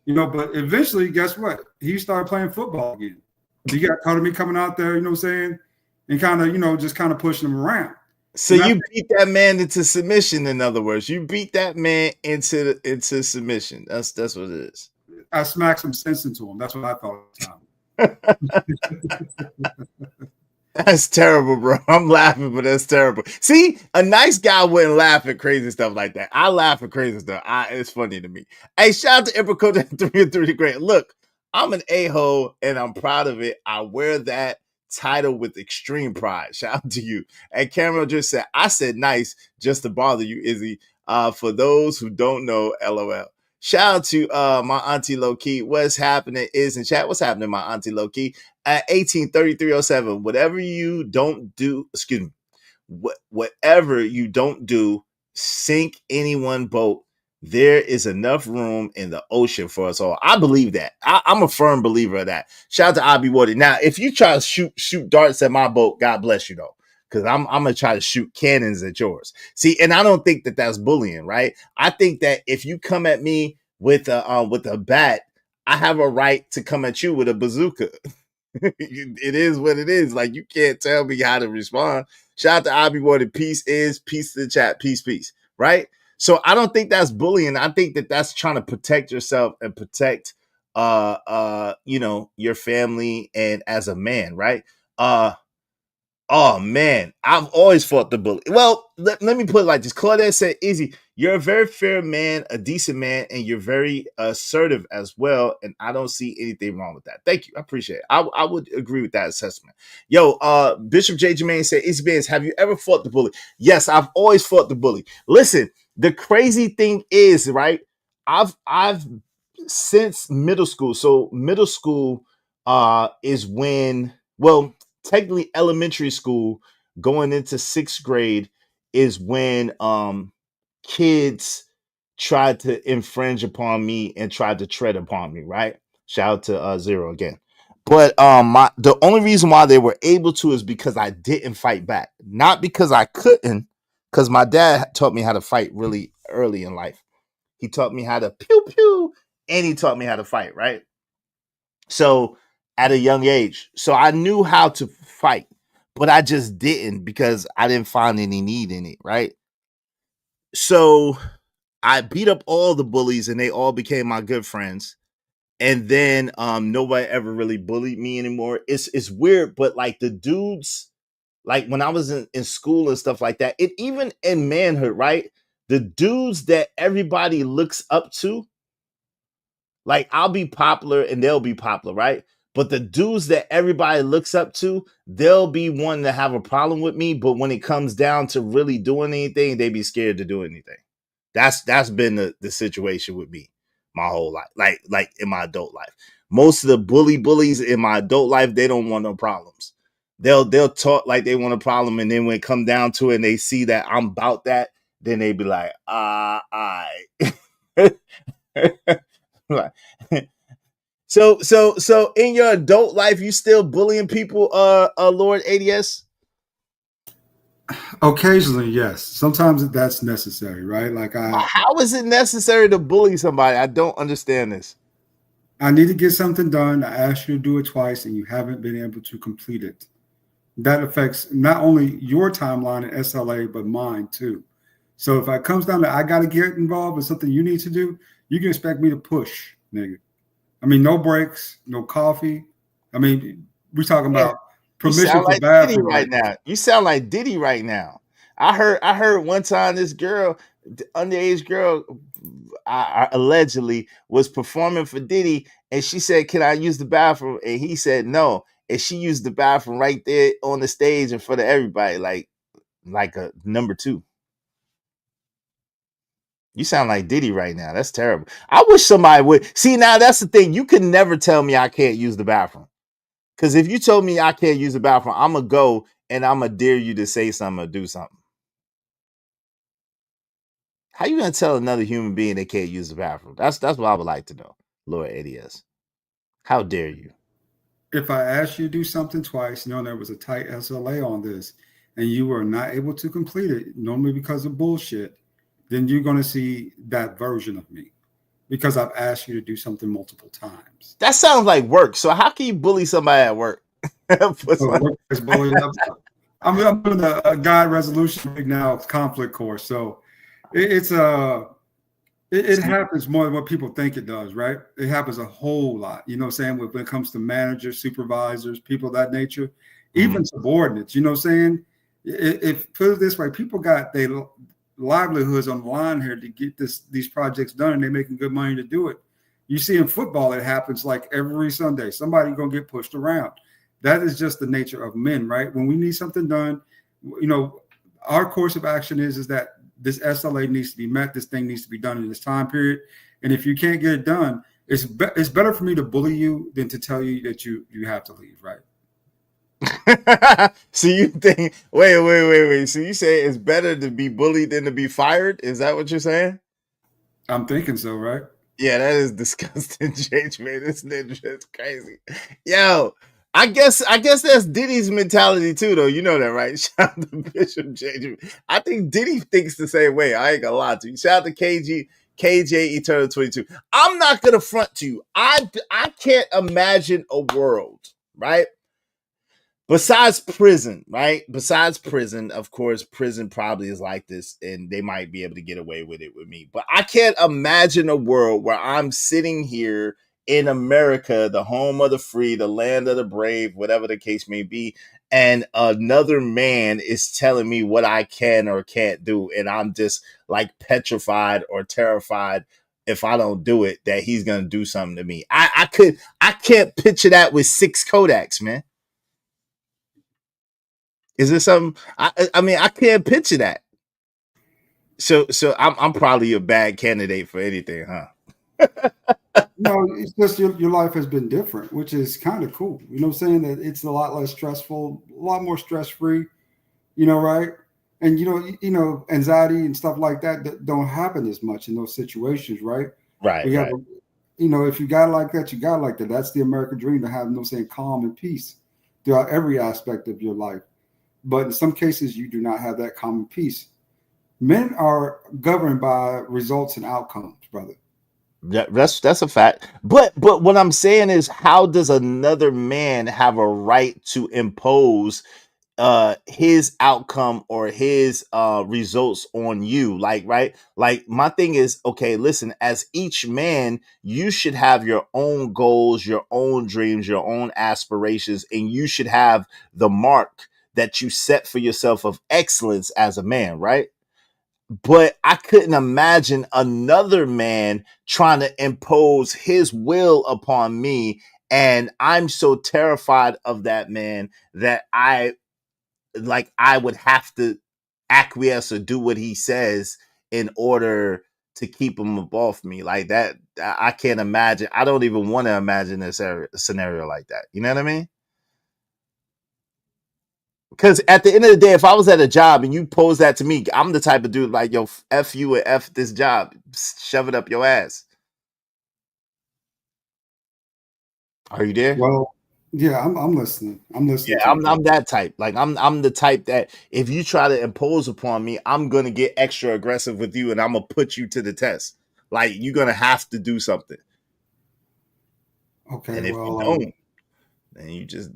but eventually, guess what? He started playing football again. He got caught of me coming out there, and kind of, just kind of pushing him around. So you beat that man into submission. In other words, you beat that man into submission. That's what it is. I smacked some sense into him. That's what I thought at the time. That's terrible, bro. I'm laughing, but that's terrible. See, a nice guy wouldn't laugh at crazy stuff like that. I laugh at crazy stuff. It's funny to me. Hey, shout out to Emperor Coach 3 Great. Look, I'm an a-hole and I'm proud of it. I wear that title with extreme pride. Shout out to you. And Cameron just said, I said nice just to bother you, Izzy. For those who don't know, LOL. Shout out to my auntie Low-Key. What's happening is in chat. What's happening, my auntie Low-Key? At 183307, whatever you don't do, whatever you don't do, sink any one boat. There is enough room in the ocean for us all. I believe that. I'm a firm believer of that. Shout out to Abby Wardy. Now, if you try to shoot darts at my boat, God bless you though, because I'm gonna try to shoot cannons at yours. See, and I don't think that that's bullying, right? I think that if you come at me with a bat, I have a right to come at you with a bazooka. It is what it is. Like, you can't tell me how to respond. Shout out to Abby Wardy. Peace to the chat. Peace. Right? So I don't think that's bullying. I think that that's trying to protect yourself and protect your family and as a man, right? Oh man, I've always fought the bully. Well, let me put it like this. Claudette said, "Easy, you're a very fair man, a decent man, and you're very assertive as well. And I don't see anything wrong with that. Thank you, I appreciate it. I would agree with that assessment." Yo, Bishop J. Jermaine said, "Easy Bands, have you ever fought the bully?" Yes, I've always fought the bully. Listen, the crazy thing is, right? I've since middle school. So middle school is when, well, technically elementary school going into sixth grade is when kids tried to infringe upon me and tried to tread upon me, right? Shout out to Zero again. But the only reason why they were able to is because I didn't fight back, not because I couldn't, because my dad taught me how to fight really early in life. He taught me how to pew pew, and he taught me how to fight, right? So at a young age. So I knew how to fight, but I just didn't because I didn't find any need in it, right? So I beat up all the bullies and they all became my good friends. And then nobody ever really bullied me anymore. It's weird, but like the dudes, like when I was in school and stuff like that, it even in manhood, right? The dudes that everybody looks up to, like I'll be popular and they'll be popular, right? But the dudes that everybody looks up to, they'll be one to have a problem with me. But when it comes down to really doing anything, they be scared to do anything. That's been the situation with me my whole life, like in my adult life. Most of the bullies in my adult life, they don't want no problems. They'll talk like they want a problem, and then when it come down to it, and they see that I'm about that, then they be like, I. So in your adult life, you still bullying people, Lord ADS? Occasionally, yes. Sometimes that's necessary, right? Like How is it necessary to bully somebody? I don't understand this. I need to get something done. I asked you to do it twice and you haven't been able to complete it. That affects not only your timeline in SLA, but mine too. So if it comes down to I got to get involved in something you need to do, you can expect me to push, nigga. I mean, no breaks, no coffee. I mean, we're talking about permission for like bathroom Diddy right now. You sound like Diddy right now. I heard one time this girl, underage girl, allegedly was performing for Diddy, and she said, "Can I use the bathroom?" And he said no, and she used the bathroom right there on the stage in front of everybody, like a number two. You sound like Diddy right now. That's terrible. I wish somebody would see. Now that's the thing. You can never tell me I can't use the bathroom. Because if you told me I can't use the bathroom, I'm going to go and I'm going to dare you to say something or do something. How you going to tell another human being they can't use the bathroom? That's what I would like to know, Lord ADS. How dare you? If I asked you to do something twice, knowing there was a tight SLA on this, and you were not able to complete it, normally because of bullshit, then you're going to see that version of me because I've asked you to do something multiple times. That sounds like work. So how can you bully somebody at work? I'm doing a guide resolution right now. It's conflict course, so it happens more than what people think it does, right? It happens a whole lot. You know what I'm saying? When it comes to managers, supervisors, people of that nature, even subordinates, you know what I'm saying? If put it this way, people got their livelihoods on the line here to get these projects done, and they're making good money to do it. You see in football, it happens like every Sunday. Somebody's going to get pushed around. That is just the nature of men, right? When we need something done, you know, our course of action is that this SLA needs to be met. This thing needs to be done in this time period. And if you can't get it done, it's better for me to bully you than to tell you that you have to leave, right? So you think, wait. So you say it's better to be bullied than to be fired? Is that what you're saying? I'm thinking so, right? Yeah, that is disgusting, Jage, man. This ninja is crazy. Yo, I guess that's Diddy's mentality too, though. You know that, right? Shout out to Bishop Jage. I think Diddy thinks the same way. I ain't gonna lie to you. Shout out to KJ Eternal 22. I'm not gonna front to you. I can't imagine a world, right? Besides prison, right? Besides prison, of course, prison probably is like this, and they might be able to get away with it with me. But I can't imagine a world where I'm sitting here in America, the home of the free, the land of the brave, whatever the case may be, and another man is telling me what I can or can't do, and I'm just like petrified or terrified if I don't do it that he's gonna do something to me. I can't picture that with 6 Kodaks, man. Is there something? I mean, I can't picture that. So I'm probably a bad candidate for anything, huh? No, it's just your life has been different, which is kind of cool. You know what I'm saying? That it's a lot less stressful, a lot more stress free. You know, right? And you know, anxiety and stuff like that don't happen as much in those situations, right? Right, We have, right. you know, if you got like that, you got like that. That's the American dream, to have, saying, calm and peace throughout every aspect of your life. But in some cases, you do not have that calm and peace. Men are governed by results and outcomes, brother. That's a fact. But what I'm saying is, how does another man have a right to impose his outcome or his results on you? Like, right? Like, my thing is, okay, listen, as each man, you should have your own goals, your own dreams, your own aspirations, and you should have the mark that you set for yourself of excellence as a man, right? But I couldn't imagine another man trying to impose his will upon me. And I'm so terrified of that man that I would have to acquiesce or do what he says in order to keep him above me. Like that, I can't imagine. I don't even want to imagine a scenario like that. You know what I mean? Because at the end of the day, if I was at a job and you pose that to me, I'm the type of dude like, yo, F you and F this job. Shove it up your ass. Are you there? Well, yeah, I'm listening. I'm listening Yeah, to you, bro. I'm that type. Like I'm the type that if you try to impose upon me, I'm gonna get extra aggressive with you and I'm gonna put you to the test. Like you're gonna have to do something. Okay, And if you well, don't, then you just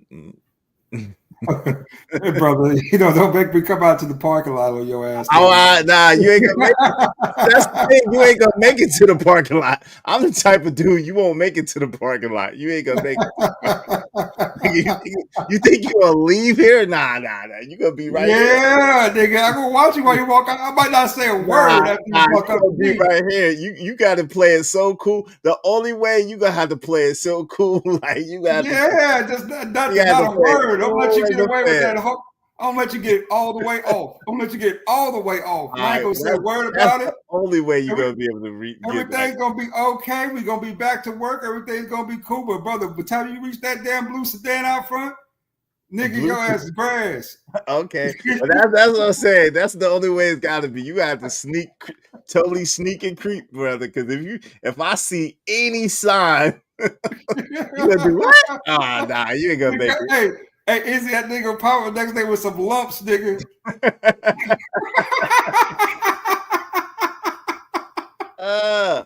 hey, brother, don't make me come out to the parking lot on your ass. nah, you ain't gonna make it. That's the thing. You ain't gonna make it to the parking lot. I'm the type of dude you won't make it to the parking lot. You ain't gonna make it. You think you gonna leave here? Nah. You gonna be right here. Yeah, nigga, I'm gonna watch you while you walk out. I might not say a word after you walk You up gonna to be me. right here. You gotta play it so cool. The only way you gonna have to play it so cool, like you got Yeah, just not a play it word. Don't let you cool get as a away with fan. that. I'm gonna let you get all the way off. I'm gonna let you get all the way off. All I ain't right, gonna say a word that's about the it. only way you're Every, gonna be able to get that. everything's gonna be okay. We're gonna be back to work. Everything's gonna be cool. But brother, by the time you reach that damn blue sedan out front, nigga, your ass is grass. Okay, but that's what I'm saying. That's the only way it's got to be. You have to totally sneak and creep, brother. Because if I see any sign, you gonna do what? Ah, nah, you ain't gonna make it. Hey, Izzy, that nigga power next day with some lumps, nigga. I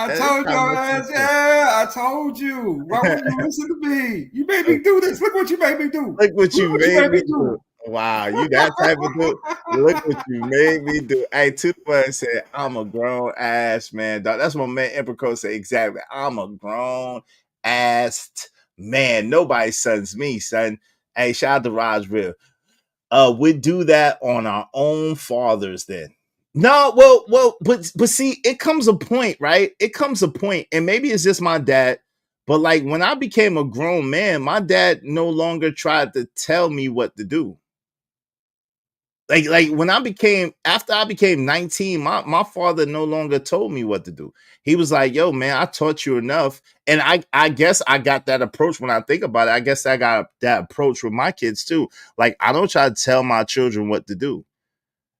That's told not your much ass, sense. yeah, I told you. Why wouldn't you listen to me? You made me do this. Look what you made me do. Look what you Look what you made made me me do. do. Wow, you that type of dude. Look what you made me do. Hey, Tupac said, I'm a grown ass man, dog. That's what man Emperor Cole said exactly. I'm a grown ass man. Nobody sons me, son. Hey, shout out to Raj Real. We do that on our own fathers then. No, but see, it comes a point, right? It comes a point, and maybe it's just my dad, but like when I became a grown man, my dad no longer tried to tell me what to do. Like when after I became 19, my father no longer told me what to do. He was like, yo, man, I taught you enough. And I guess I got that approach when I think about it. I guess I got that approach with my kids too. Like I don't try to tell my children what to do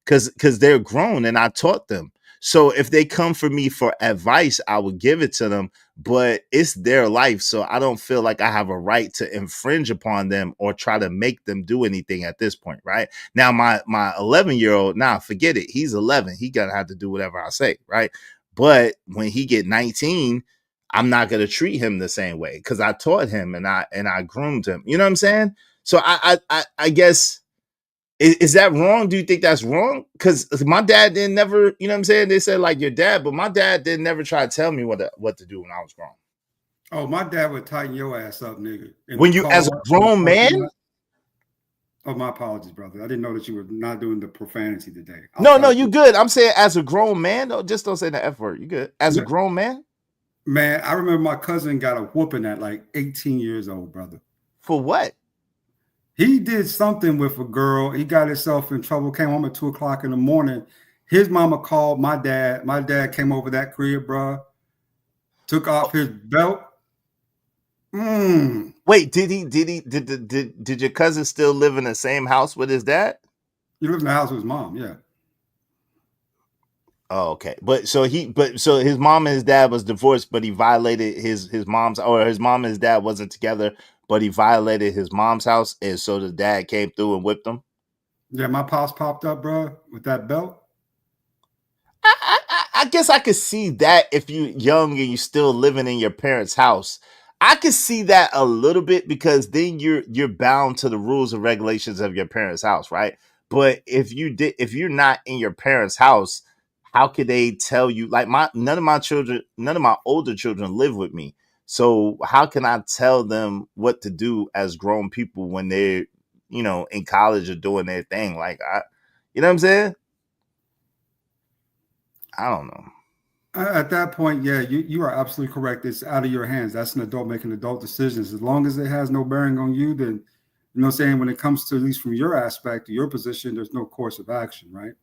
because they're grown and I taught them. So if they come for me for advice, I would give it to them, but it's their life. So I don't feel like I have a right to infringe upon them or try to make them do anything at this point. Right now, my 11-year-old, nah, forget it. He's 11. He gonna have to do whatever I say. Right. But when he get 19, I'm not gonna treat him the same way because I taught him and I groomed him. You know what I'm saying? So I guess. Is that wrong? Do you think that's wrong? Because my dad didn't never, you know what I'm saying? They said like your dad, but my dad didn't never try to tell me what to do when I was grown. Oh, my dad would tighten your ass up, nigga. When you as a grown man? Oh, my apologies, brother. I didn't know that you were not doing the profanity today. No, you good. I'm saying as a grown man, though, just don't say the F word. You good. As a grown man? Man, I remember my cousin got a whooping at like 18 years old, brother. For what? He did something with a girl. He got himself in trouble, came home at 2:00 in the morning. His mama called my dad. My dad came over that crib, bro. Took off his belt. Wait, did your cousin still live in the same house with his dad? He lived in the house with his mom, yeah. Oh, okay. So his mom and his dad was divorced, but he violated his mom's, or his mom and his dad wasn't together, but he violated his mom's house, and so the dad came through and whipped him. Yeah, my pops popped up, bro, with that belt. I guess I could see that if you're young and you're still living in your parents' house. I could see that a little bit, because then you're bound to the rules and regulations of your parents' house, right? But if you're not in your parents' house, how could they tell you? Like none of my older children live with me. So how can I tell them what to do as grown people when they're, in college or doing their thing? Like you know what I'm saying? I don't know. At that point, yeah, you are absolutely correct. It's out of your hands. That's an adult making adult decisions. As long as it has no bearing on you, then, you know what I'm saying, when it comes to, at least from your aspect, your position, there's no course of action, right?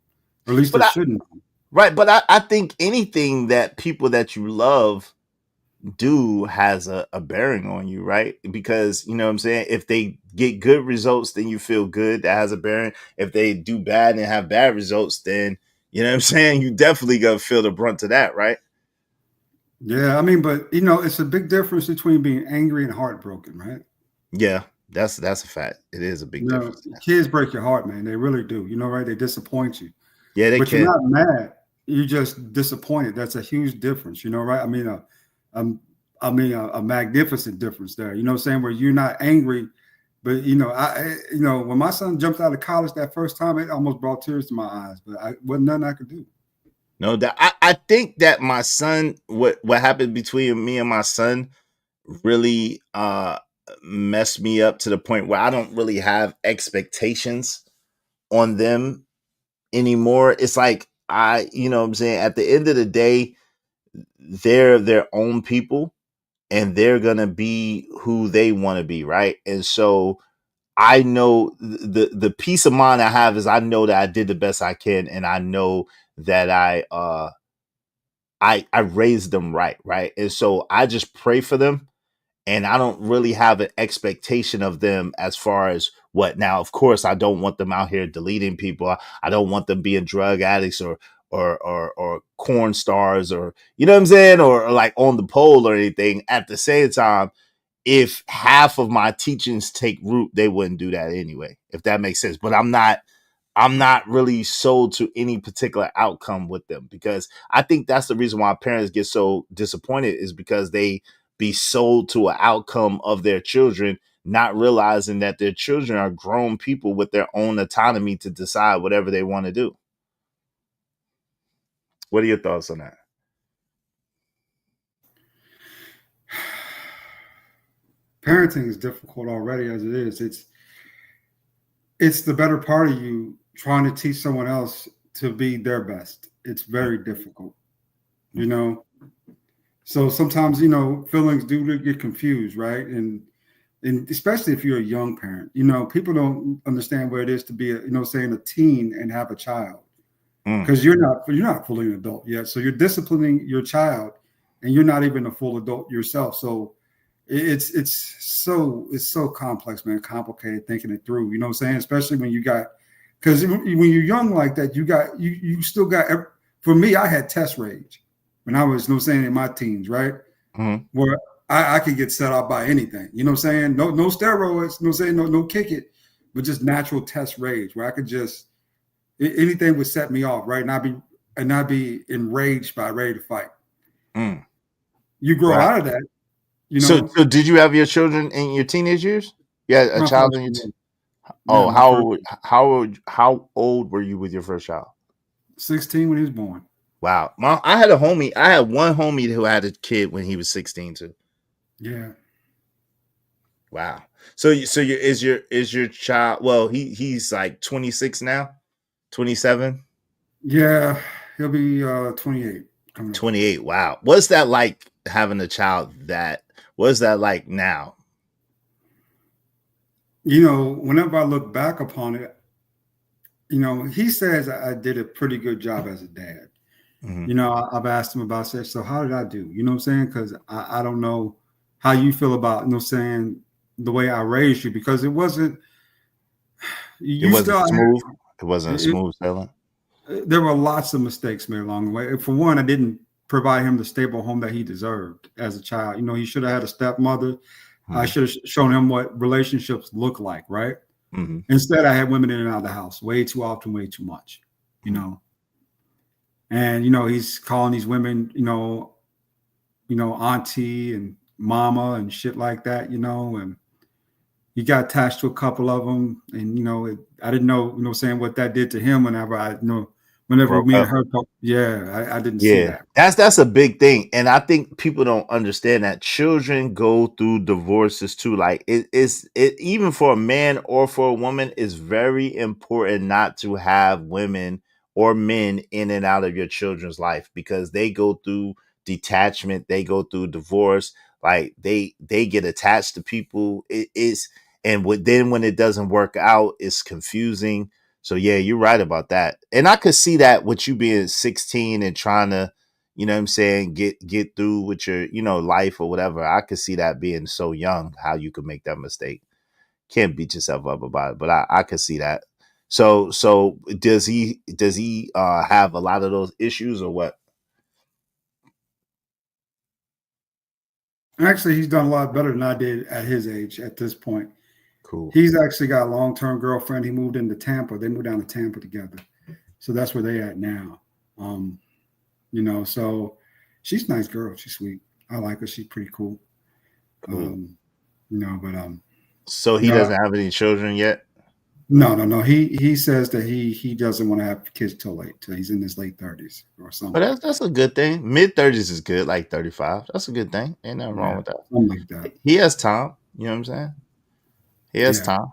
Or at least there shouldn't be. Right, but I think anything that people that you love do has a bearing on you, right? Because, you know what I'm saying, if they get good results, then you feel good. That has a bearing. If they do bad and have bad results, then, you know what I'm saying, you definitely gonna feel the brunt of that, right? Yeah, I mean, but it's a big difference between being angry and heartbroken, right? Yeah, that's a fact. It is a big difference. Kids break your heart, man. They really do. Right? They disappoint you. Yeah, they but can. You're not mad. You're just disappointed. That's a huge difference, right? I mean, a magnificent difference there. You know what I'm saying? Where you're not angry, but when my son jumped out of college that first time, it almost brought tears to my eyes. But wasn't nothing I could do. No, that I think that my son, what happened between me and my son really messed me up to the point where I don't really have expectations on them anymore. It's like you know what I'm saying, at the end of the day, they're their own people and they're gonna be who they want to be, right? And so I know the peace of mind I have is I know that I did the best I can, and I know that I raised them right? And so I just pray for them, and I don't really have an expectation of them as far as what. Now, of course, I don't want them out here deleting people. I don't want them being drug addicts or corn stars, or you know what I'm saying, or like on the pole or anything. At the same time, if half of my teachings take root, they wouldn't do that anyway, if that makes sense. But I'm not really sold to any particular outcome with them, because I think that's the reason why parents get so disappointed, is because they be sold to an outcome of their children, not realizing that their children are grown people with their own autonomy to decide whatever they want to do. What are your thoughts on that? Parenting is difficult already as it is. It's the better part of you trying to teach someone else to be their best. It's very difficult, So sometimes, feelings do get confused, right? And especially if you're a young parent, people don't understand what it is to be a teen and have a child, because you're not fully an adult yet. So you're disciplining your child, and you're not even a full adult yourself. So it's so complex, man, complicated thinking it through. You know what I'm saying? Especially when because when you're young like that, you still got. For me, I had test rage when I was, in my teens, right? Mm-hmm. Where I could get set off by anything. You know what I'm saying? No steroids. No kick it, but just natural test rage, where I could just anything would set me off, right? And I'd be enraged by ready to fight. You grow out of that. So did you have your children in your teenage years? Yeah, a child in your how old were you with your first child? 16 when he was born. Wow. I had one homie who had a kid when he was 16 too. Yeah. Wow. So is your child? Well, he's like 26 now, 27, Yeah, he'll be 28 coming up. 28. Wow. What's that like having a child that? What's that like now? You know, whenever I look back upon it, you know, he says I did a pretty good job as a dad. Mhm. You know, I've asked him about that. So how did I do? You know what I'm saying? Because I don't know how you feel about, you know, saying the way I raised you, because it wasn't, It you wasn't still, smooth. It wasn't a it, smooth sailing. there were lots of mistakes made along the way. For one, I didn't provide him the stable home that he deserved as a child. You know, he should have had a stepmother. I Mhm. should have shown him what relationships look like, right? Mhm. Instead, I had women in and out of the house way too often, way too much, you Mhm. know. And you know, he's calling these women, auntie and mama and shit like that, you know. And he got attached to a couple of them, and I didn't know, saying what that did to him. Whenever Broke me and up. her talk, yeah, I didn't see Yeah, that. that's a big thing, and I think people don't understand that children go through divorces too. Like it even for a man or for a woman, it's very important not to have women or men in and out of your children's life because they go through detachment, they go through divorce, like they get attached to people. It is, and then when it doesn't work out, it's confusing. So yeah, you're right about that. And I could see that with you being 16 and trying to, you know what I'm saying, get through with your, life or whatever. I could see that being so young, how you could make that mistake. Can't beat yourself up about it, but I could see that. So does he have a lot of those issues or what? Actually, he's done a lot better than I did at his age at this point. Cool. He's actually got a long-term girlfriend. He moved into Tampa. They moved down to Tampa together. So that's where they at now. Um, so she's a nice girl. She's sweet. I like her. She's pretty cool. Cool. But So you he know, doesn't have any children yet? no. He says that he doesn't want to have kids till late, till he's in his late 30s or But something. that's a good thing. Mid-30s is good, like 35. That's a good thing. Ain't nothing wrong Yeah, with that. something like that. He has time. You know what I'm saying? He has Yeah. time.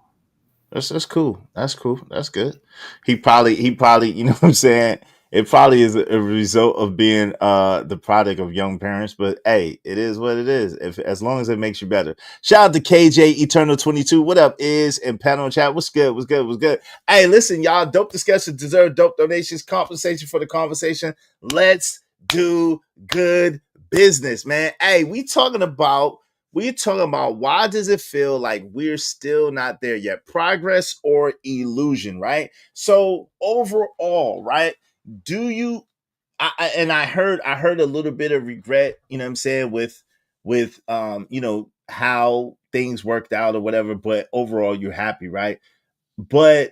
That's cool. That's cool. That's good. He probably, you know what I'm saying? It probably is a result of being the product of young parents, but hey, it is what it is. If as long as it makes you better. Shout out to KJ Eternal 22. What up is and panel chat? What's good? What's good? What's good? Hey, listen, y'all, dope discussion deserve dope donations, compensation for the conversation. Let's do good business, man. Hey, we're talking about why does it feel like we're still not there yet? Progress or illusion, right? So overall, right? Do you and I heard a little bit of regret, you know what I'm saying, with how things worked out or whatever, but overall you're happy, right? But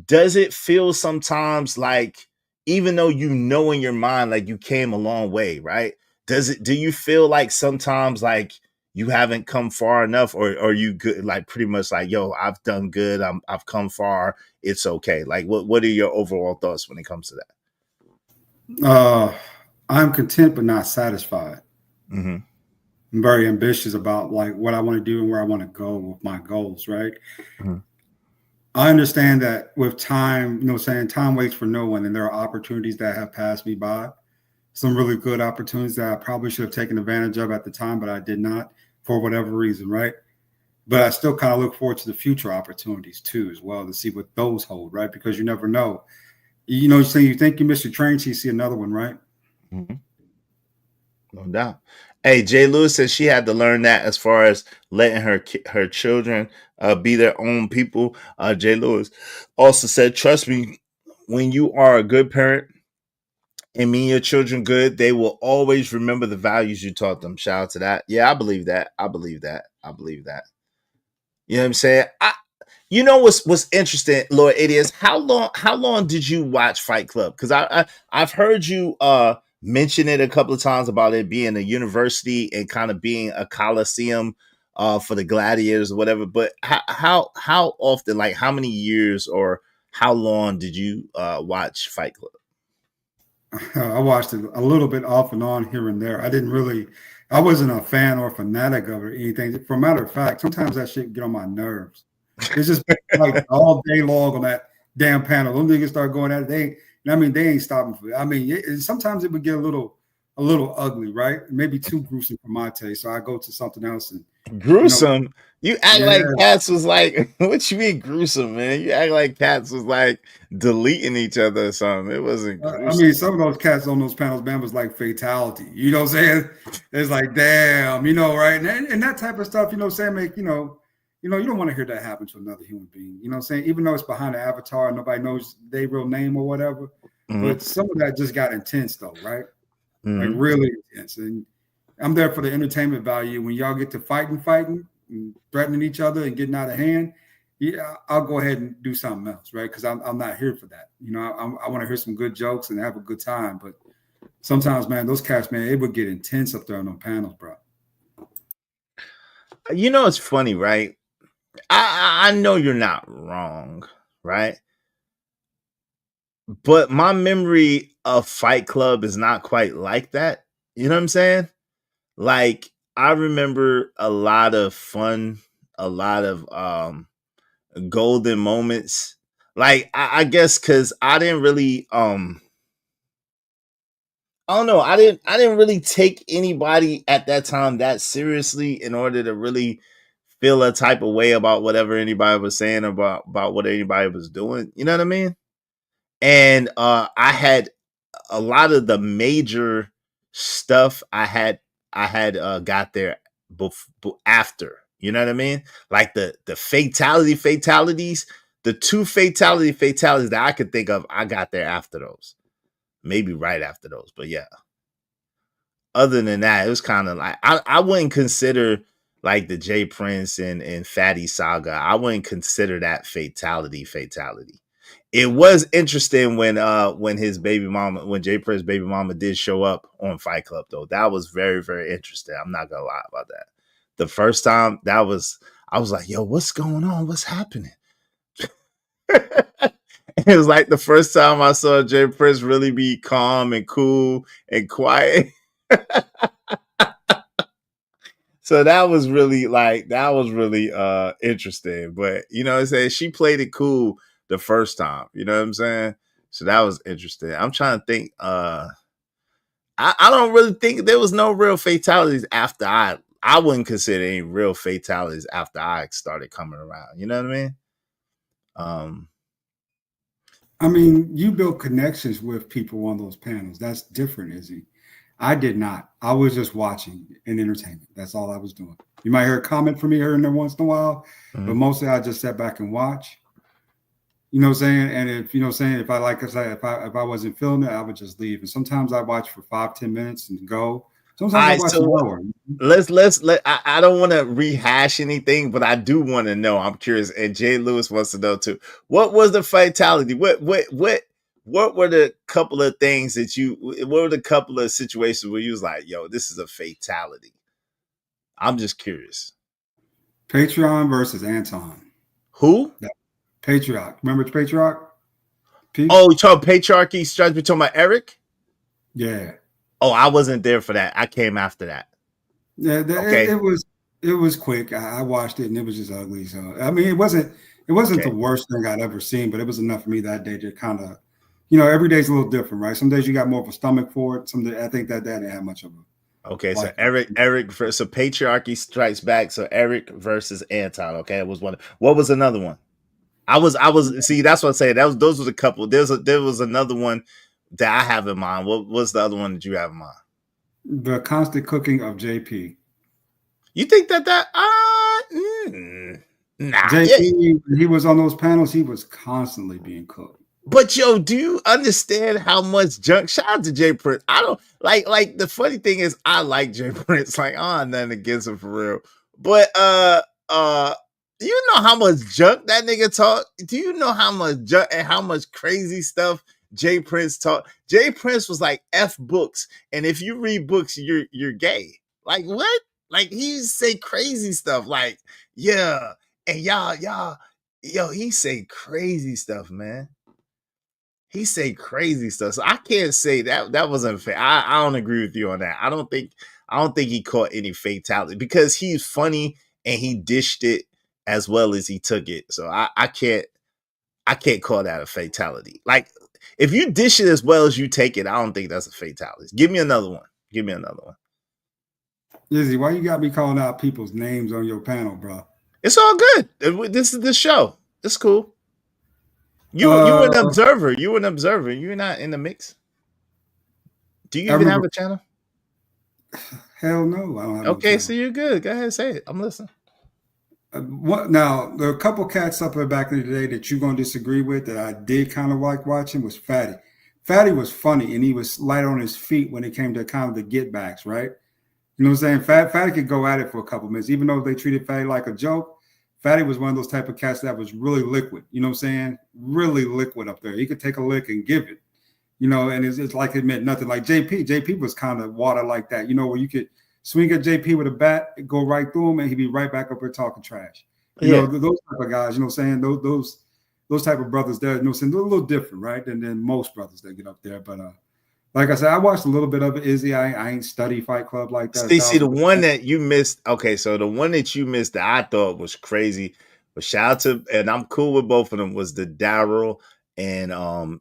does it feel sometimes like even though you know in your mind like you came a long way, right? Do you feel like sometimes like you haven't come far enough or you good like pretty much like yo, I've done good, I've come far, it's okay. Like what are your overall thoughts when it comes to that? I'm content but not satisfied. Mhm. I'm very ambitious about like what I want to do and where I want to go with my goals, right? Mhm. I understand that with time, saying time waits for no one, and there are opportunities that have passed me by. Some really good opportunities that I probably should have taken advantage of at the time, but I did not for whatever reason, right? But I still kind of look forward to the future opportunities too, as well, to see what those hold, right? Because you never know. You say you think you missed your train, so you see another one, right? Mhm. No doubt. Hey, Jay Lewis says she had to learn that as far as letting her children be their own people. Jay Lewis also said, "Trust me, when you are a good parent and mean your children good, they will always remember the values you taught them." Shout out to that. Yeah, I believe that. I believe that. I believe that. You know what I'm saying? You know what's interesting, Lord Idiots? How long did you watch Fight Club? Because I've heard you mention it a couple of times about it being a university and kind of being a coliseum for the gladiators or whatever. But how often, like how many years or how long did you watch Fight Club? I watched it a little bit off and on here and there. I didn't really I wasn't a fan or fanatic of it or anything. For a matter of fact, sometimes that shit get on my nerves. It's just like all day long on that damn panel. Them niggas start going at it. They ain't stopping for it. I mean, sometimes it would get a little ugly, right? Maybe too gruesome for my taste. So I go to something else and Gruesome. You act yeah. like Cats was like, what you mean gruesome, man? You act like Cats was like deleting each other or something. It wasn't I gruesome. mean, some of those cats on those panels, man, was like fatality. You know what I'm saying? It's like, damn, right? And that type of stuff, saying, make, you don't want to hear that happen to another human being. You know what I'm saying? Even though it's behind the avatar and nobody knows their real name or whatever. Mhm. But some of that just got intense though, right? Mhm. Like really intense. And I'm there for the entertainment value. When y'all get to fighting and threatening each other and getting out of hand, yeah, I'll go ahead and do something else, right? Because I'm not here for that. I want to hear some good jokes and have a good time. But sometimes, man, those cats, man, it would get intense up there on them panels, bro. It's funny, right? I know you're not wrong, right? But my memory of Fight Club is not quite like that. You know what I'm saying? Like, I remember a lot of fun, a lot of golden moments. Like, I guess because I didn't really I don't know, I didn't really take anybody at that time that seriously in order to really feel a type of way about whatever anybody was saying about what anybody was doing. You know what I mean? And I had a lot of the major stuff I had got there after. You know what I mean? Like the fatalities, the two fatalities that I could think of, I got there after those. Maybe right after those, but yeah. Other than that, it was kind of like I wouldn't consider like the Jay Prince and Fatty saga. I wouldn't consider that fatality. It was interesting when his baby mama, when Jay Prince's baby mama did show up on Fight Club though. That was very, very interesting. I'm not gonna lie about that. The first time I was like, yo, what's going on? What's happening? It was like the first time I saw Jay Prince really be calm and cool and quiet. So that was really interesting. But I'm saying, she played it cool the first time. You know what I'm saying? So that was interesting. I'm trying to think. I don't really think there was no real fatalities after I wouldn't consider any real fatalities after I started coming around. You know what I mean? I mean, you built connections with people on those panels. That's different, Izzy. I did not. I was just watching and entertainment. That's all I was doing. You might hear a comment from me here and there once in a while, but mostly I just sat back and watch. You know what I'm saying? And if if I wasn't feeling it, I would just leave. And sometimes I watch for 5-10 minutes and go. Sometimes I watch an hour. I don't want to rehash anything, but I do want to know. I'm curious, and Jay Lewis wants to know too. What was the fatality? What were the couple of things what were the couple of situations where you was like, yo, this is a fatality? I'm just curious. Patreon versus Anton. Who? Patriarch. Remember Patriarch? Oh, you talking patriarchy? Starts we talking about Eric? Yeah. Oh, I wasn't there for that. I came after that. Yeah, okay. It was quick. I watched it and it was just ugly. So I mean, it wasn't the worst thing I'd ever seen, but it was enough for me that day to kind of, every day's a little different, right? Some days you got more of a stomach for it. Some days I think that didn't have much of a. Okay, so Eric so patriarchy strikes back. So Eric versus Anton. Okay, it was one. What was another one? I was see, that's what I'm saying. Those was a couple. There was another one that I have in mind. What was the other one that you have in mind? The constant cooking of JP. You think that nah. JP, he was on those panels, he was constantly being cooked. But yo, do you understand how much junk? Shout out to Jay Prince. I don't like the funny thing is I like Jay Prince. Like, nothing against him for real. But you know how much junk that nigga talk? Do you know how much junk and how much crazy stuff Jay Prince taught? Jay Prince was like F books, and if you read books, you're gay. Like what? Like he say crazy stuff. Like yeah, and y'all, yo, he say crazy stuff, man. He say crazy stuff. So I can't say that wasn't fair. I don't agree with you on that. I don't think I don't think he caught any fatality because he's funny and he dished it as well as he took it. So I can't call that a fatality. Like if you dish it as well as you take it, I don't think that's a fatality. Give me another one. Give me another one. Izzy, why you got me calling out people's names on your panel, bro? It's all good. This is the show. It's cool. You were an observer. You were an observer. You're not in the mix. Do you even have a channel? Hell no, I don't have okay, no so you're good. Go ahead, say it. I'm listening. What now? There are a couple cats up there back in the day that you're gonna disagree with that I did kind of like watching was Fatty. Fatty was funny and he was light on his feet when it came to kind of the get backs, right? You know what I'm saying? Fatty could go at it for a couple minutes, even though they treated Fatty like a joke. Fatty was one of those type of cats that was really liquid. You know what I'm saying? Really liquid up there. He could take a lick and give it. You know, and it's like it meant nothing. Like JP was kind of water like that. You know, where you could swing at JP with a bat, go right through him, and he'd be right back up there talking trash. You know, those type of guys. You know, what I'm saying those type of brothers there. You know, what I'm saying they're a little different, right, than most brothers that get up there. But like I said, I watched a little bit of it. Izzy, I ain't study Fight Club like that. See, the one that you missed. Okay, so the one that you missed that I thought was crazy. But shout out to, and I'm cool with both of them, was the Daryl and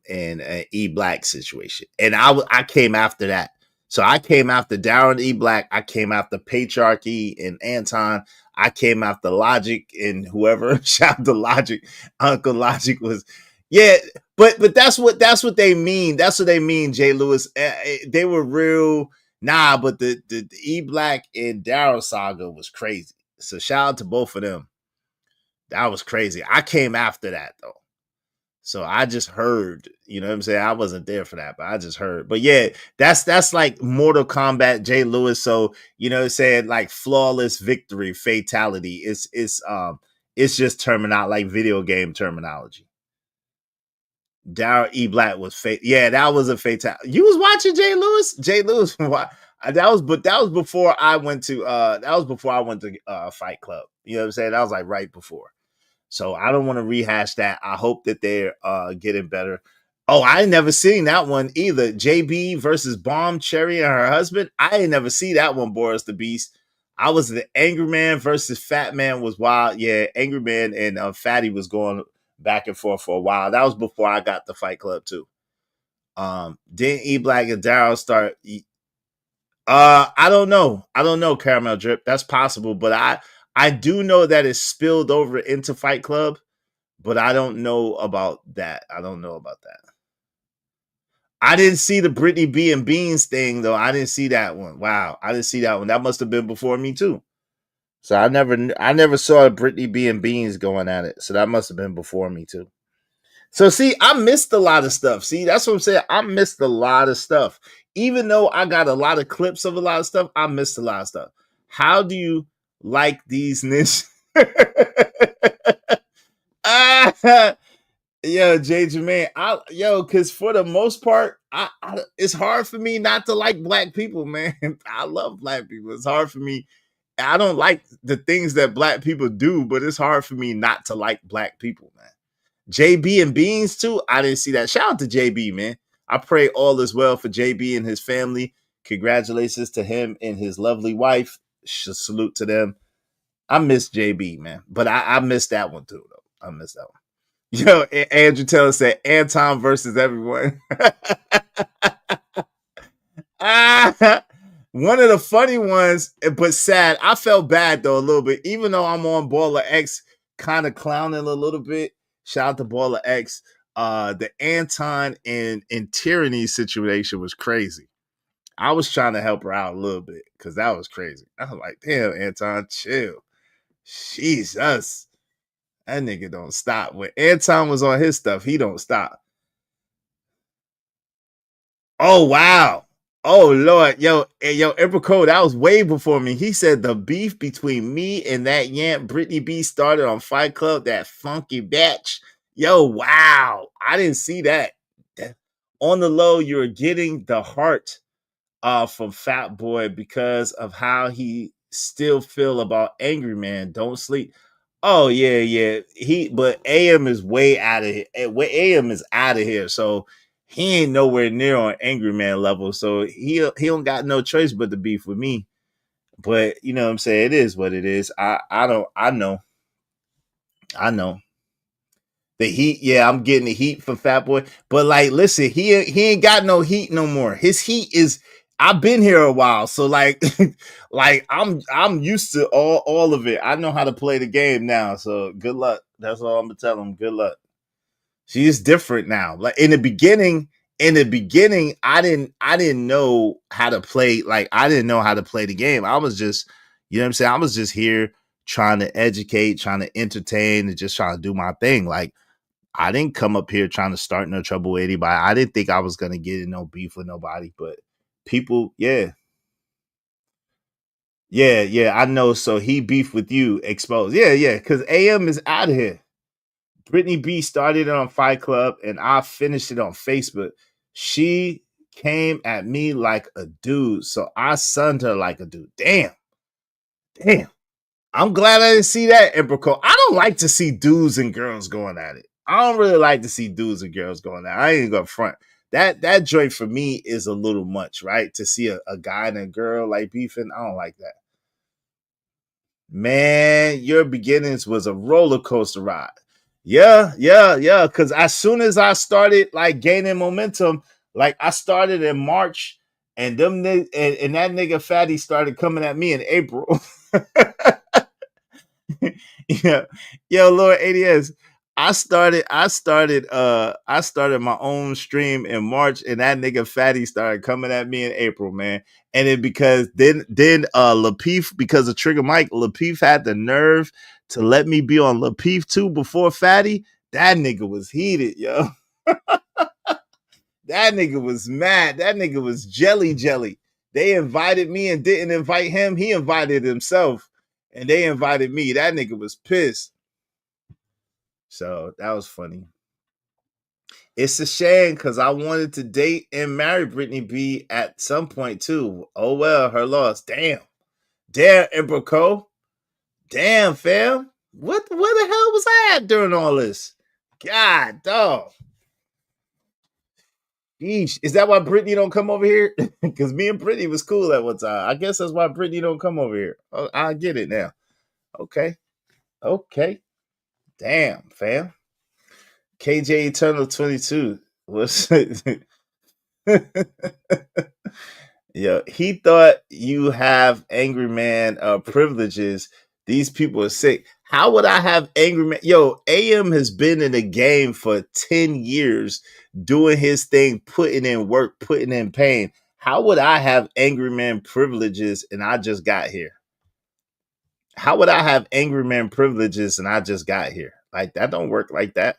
E Black situation. And I came after that. So I came after Daryl and E Black. I came after Patriarchy and Anton. I came after Logic and whoever. Shout out to Logic. Uncle Logic was, yeah. But that's what they mean. That's what they mean, Jay Lewis. They were real. Nah, but the E Black and Daryl saga was crazy. So shout out to both of them. That was crazy. I came after that though. So I just heard, you know what I'm saying? I wasn't there for that, but I just heard. But yeah, that's like Mortal Kombat, Jay Lewis. So, you know what I'm saying? Like flawless victory, fatality. It's just terminology, like video game terminology. Daryl E. Black was yeah, that was a fatality. You was watching Jay Lewis? Jay Lewis, that was before I went to Fight Club. You know what I'm saying? That was like right before. So I don't want to rehash that. I hope that they're getting better. Oh, I ain't never seen that one either. JB versus Bomb Cherry and her husband. I ain't never see that one, Boris the Beast. I was the Angry Man versus Fat Man was wild. Yeah, Angry Man and Fatty was going back and forth for a while. That was before I got the Fight Club too. Didn't E Black and Daryl start? I don't know, Caramel Drip. That's possible, but I do know that it spilled over into Fight Club, but I don't know about that. I didn't see the Brittany B and Beans thing though. I didn't see that one. Wow, I didn't see that one. That must have been before me too. So I never saw Brittany B and Beans going at it. So that must have been before me too. So see, I missed a lot of stuff. See, that's what I'm saying. I missed a lot of stuff. Even though I got a lot of clips of a lot of stuff, I missed a lot of stuff. How do you like these ninjas? Yo, Jay Jermaine, because for the most part, it's hard for me not to like black people, man. I love black people. It's hard for me. I don't like the things that black people do, but it's hard for me not to like black people, man. JB and Beans too. I didn't see that. Shout out to JB, man. I pray all is well for JB and his family. Congratulations to him and his lovely wife. Salute to them. I miss JB, man, but I missed that one too, though. I missed that one. Yo, Andrew Taylor said Anton versus everyone. One of the funny ones, but sad. I felt bad though a little bit, even though I'm on Baller X, kind of clowning a little bit. Shout out to Baller X. The Anton and Tyranny situation was crazy. I was trying to help her out a little bit because that was crazy. I was like, damn, Anton, chill. Jesus. That nigga don't stop. When Anton was on his stuff, he don't stop. Oh, wow. Oh, Lord. Yo, April Cole, that was way before me. He said the beef between me and that Yamp Brittany B started on Fight Club, that funky batch. Yo, wow. I didn't see that. On the low, you're getting the heart from Fat Boy because of how he still feel about Angry Man. Don't sleep. Oh yeah. But AM is way out of here. AM is out of here. So he ain't nowhere near on Angry Man level. So he don't got no choice but to beef with me. But you know what I'm saying? It is what it is. I know. The heat, yeah, I'm getting the heat for Fat Boy. But like, listen, he ain't got no heat no more. His heat is I've been here a while. So like like I'm used to all of it. I know how to play the game now. So good luck. That's all I'm gonna tell him. Good luck. She is different now. Like in the beginning, I didn't know how to play, like I didn't know how to play the game. I was just, you know what I'm saying? I was just here trying to educate, trying to entertain, and just trying to do my thing. Like I didn't come up here trying to start no trouble with anybody. I didn't think I was gonna get in no beef with nobody, but people, yeah. Yeah, I know. So he beef with you, exposed. Yeah, because AM is out of here. Brittany B started it on Fight Club and I finished it on Facebook. She came at me like a dude, so I sunned her like a dude. Damn. I'm glad I didn't see that, Emperor Cole. I don't like to see dudes and girls going at it. I don't really like to see dudes and girls going at it. I ain't gonna front. That joint for me is a little much, right? To see a guy and a girl like beefing, I don't like that. Man, your beginnings was a roller coaster ride. Yeah. Because as soon as I started like gaining momentum, like I started in March, and and that nigga Fatty started coming at me in April. Yeah, yo, Lord ADS. I started my own stream in March, and that nigga Fatty started coming at me in April, man. And it because then Lapeef, because of Trigger Mike, Lapeef had the nerve to let me be on Lapeef too before Fatty. That nigga was heated, yo. That nigga was mad. That nigga was jelly. They invited me and didn't invite him. He invited himself, and they invited me. That nigga was pissed. So that was funny. It's a shame because I wanted to date and marry Brittany B at some point too. Oh well, her loss. Damn, Emperor Cole. Damn, fam. Where the hell was I at during all this? God, dog. Yeesh. Is that why Brittany don't come over here? Because me and Brittany was cool at one time. I guess that's why Brittany don't come over here. Oh, I get it now. Okay. Damn, fam. KJ Eternal 22. What's Yo, he thought you have angry man privileges. These people are sick. How would I have angry man? Yo, AM has been in the game for 10 years doing his thing, putting in work, putting in pain. How would I have angry man privileges and I just got here? How would I have angry man privileges and I just got here? Like that don't work like that.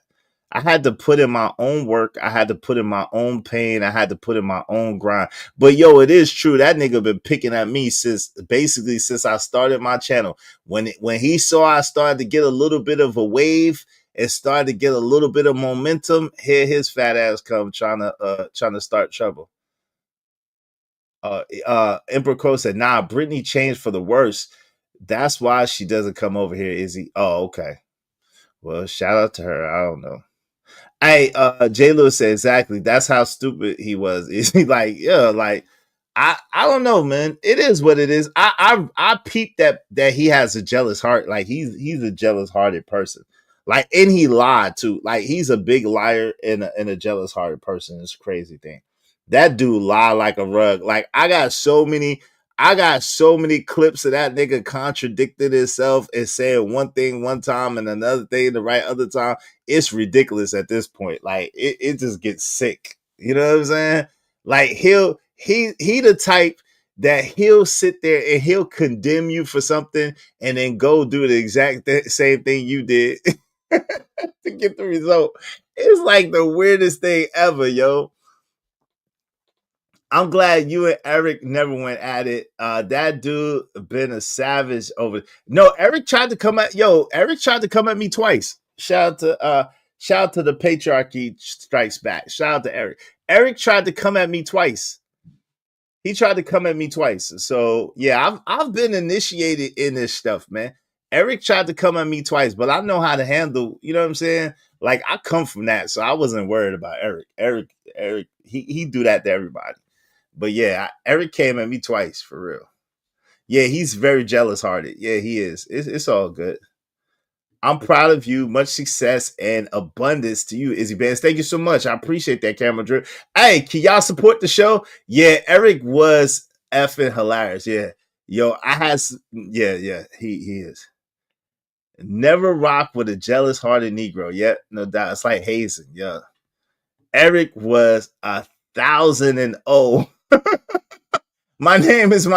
I had to put in my own work. I had to put in my own pain. I had to put in my own grind. But yo, it is true. That nigga been picking at me since I started my channel. When he saw I started to get a little bit of a wave and started to get a little bit of momentum, here his fat ass come trying to start trouble. Emperor Crow said, nah, Brittany changed for the worse. That's why she doesn't come over here, Izzy. Oh, okay. Well, shout out to her. I don't know. Hey, J. Lewis said exactly. That's how stupid he was. Is he like, yeah, like I don't know, man. It is what it is. I peeped that he has a jealous heart. Like he's a jealous hearted person. Like, and he lied too. Like he's a big liar and a jealous hearted person. It's a crazy thing. That dude lied like a rug. Like I got so many clips of that nigga contradicting himself and saying one thing one time and another thing the right other time. It's ridiculous at this point. Like it just gets sick. You know what I'm saying? Like he the type that he'll sit there and he'll condemn you for something and then go do the exact same thing you did to get the result. It's like the weirdest thing ever, yo. I'm glad you and Eric never went at it. That dude been a savage over. No, Eric tried to come at me twice. Shout out to the patriarchy strikes back. Shout out to Eric. Eric tried to come at me twice. He tried to come at me twice. So yeah, I've been initiated in this stuff, man. Eric tried to come at me twice, but I know how to handle, you know what I'm saying? Like I come from that, so I wasn't worried about Eric. Eric, he do that to everybody. But yeah, Eric came at me twice for real. Yeah, he's very jealous hearted. Yeah, he is. It's all good. I'm proud of you. Much success and abundance to you, Izzy Bands. Thank you so much. I appreciate that, Camera Drip. Hey, can y'all support the show? Yeah, Eric was effing hilarious. Yeah. Yo, yeah, he is. Never rock with a jealous hearted Negro. Yeah, no doubt. It's like hazing. Yeah. Eric was 1,000-0. My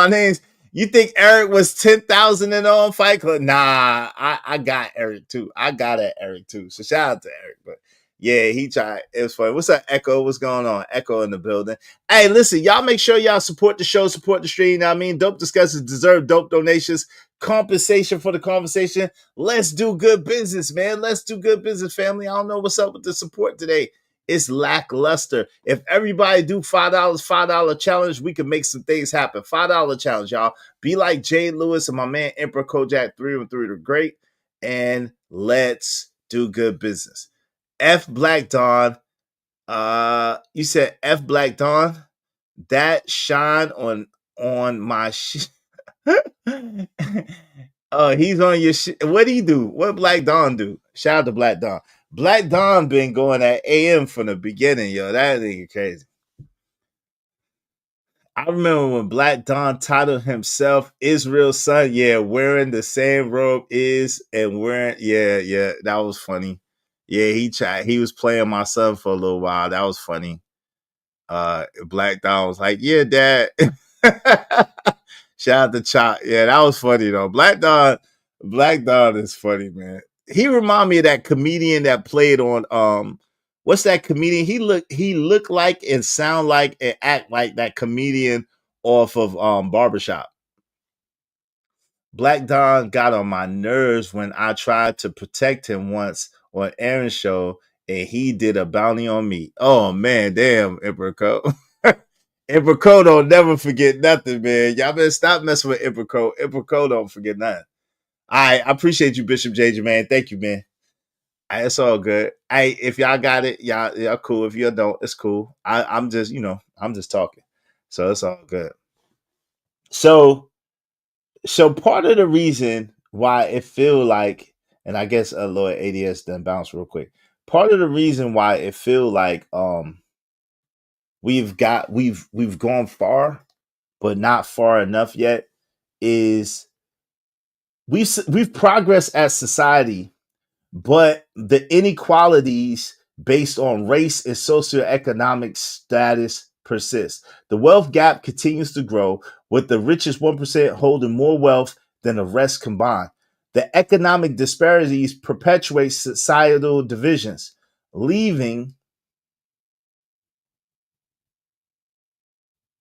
name's. You think Eric was 10,000-0 in Fight Club? Nah, I got Eric too. I got at Eric too. So shout out to Eric. But yeah, he tried. It was funny. What's up, Echo? What's going on? Echo in the building. Hey, listen, y'all make sure y'all support the show, support the stream. You know what I mean, dope discussions deserve dope donations. Compensation for the conversation. Let's do good business, man. Let's do good business, family. I don't know what's up with the support today. It's lackluster. If everybody do $5 challenge, we can make some things happen. $5 challenge, y'all. Be like Jay Lewis and my man Emperor Kojak 313 the Great, and let's do good business. F Black Dawn. You said F Black Dawn. That shine on my shit. Oh, he's on your shit. What do you do? What Black Dawn do? Shout out to Black Dawn. Black Dawn been going at AM from the beginning, yo. That nigga crazy. I remember when Black Dawn titled himself Israel's son. Yeah, wearing the same robe and wearing, yeah, that was funny. Yeah, he was playing my son for a little while. That was funny. Black Dawn was like, yeah, dad. Shout out to Chop. Yeah, that was funny though. Black Dawn is funny, man. He remind me of that comedian that played on what's that comedian? He looked like and sound like and act like that comedian off of Barbershop. Black Dawn got on my nerves when I tried to protect him once on Aaron's show and he did a bounty on me. Oh man, damn, Emperor Code. Emperor Code don't never forget nothing, man. Y'all better stop messing with Emperor Code. Emperor Code don't forget nothing. I appreciate you, Bishop JJ, man. Thank you, man. It's all good. If y'all got it, y'all cool. If you don't, it's cool. I'm just, I'm just talking. So it's all good. So part of the reason why it feel like, and I guess Lord ADS then bounce real quick. Part of the reason why it feel like we've gone far, but not far enough yet, is we've progressed as society, but the inequalities based on race and socioeconomic status persist. The wealth gap continues to grow, with the richest 1% holding more wealth than the rest combined. The economic disparities perpetuate societal divisions, leaving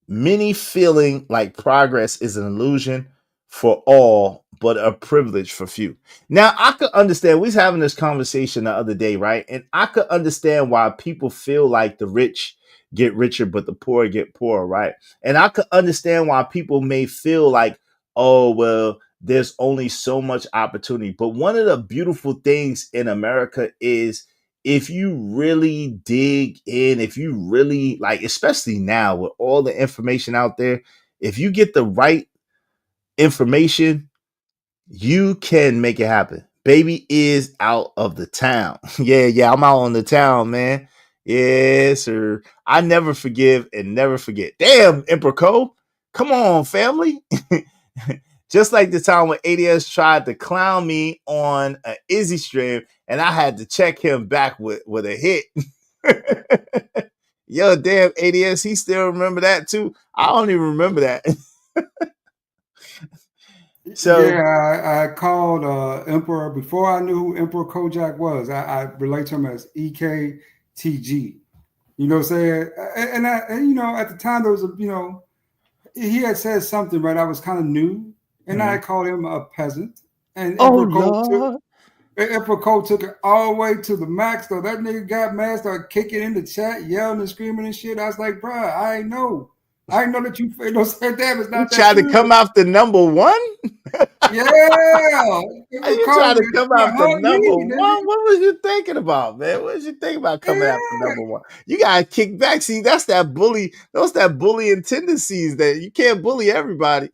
many feeling like progress is an illusion for all, but a privilege for few. Now, I could understand, we was having this conversation the other day, right? And I could understand why people feel like the rich get richer, but the poor get poorer, right? And I could understand why people may feel like, oh, well, there's only so much opportunity. But one of the beautiful things in America is if you really dig in, if you really like, especially now with all the information out there, if you get the right information, you can make it happen. Baby is out of the town. Yeah, I'm out on the town, man. Yes, sir. I never forgive and never forget. Damn, Emperor Cole. Come on, family. Just like the time when ADS tried to clown me on an Izzy stream and I had to check him back with a hit. Yo, damn, ADS, he still remember that too. I don't even remember that. So yeah, I called Emperor before I knew who Emperor Kojak was. I relate to him as EKTG. You know what I'm saying? And at the time there was he had said something, right? I was kind of new, and I called him a peasant. And Emperor Cole took it all the way to the max. So that nigga got mad, started kicking in the chat, yelling and screaming and shit. I was like, bro, I ain't know that you said that. It's not that. Tried to come after number one? Yeah. You trying to come after number one? What was you thinking about, man? What was you thinking about coming after number one? You gotta kick back. See, that's that bully. Those that bullying tendencies that you can't bully everybody.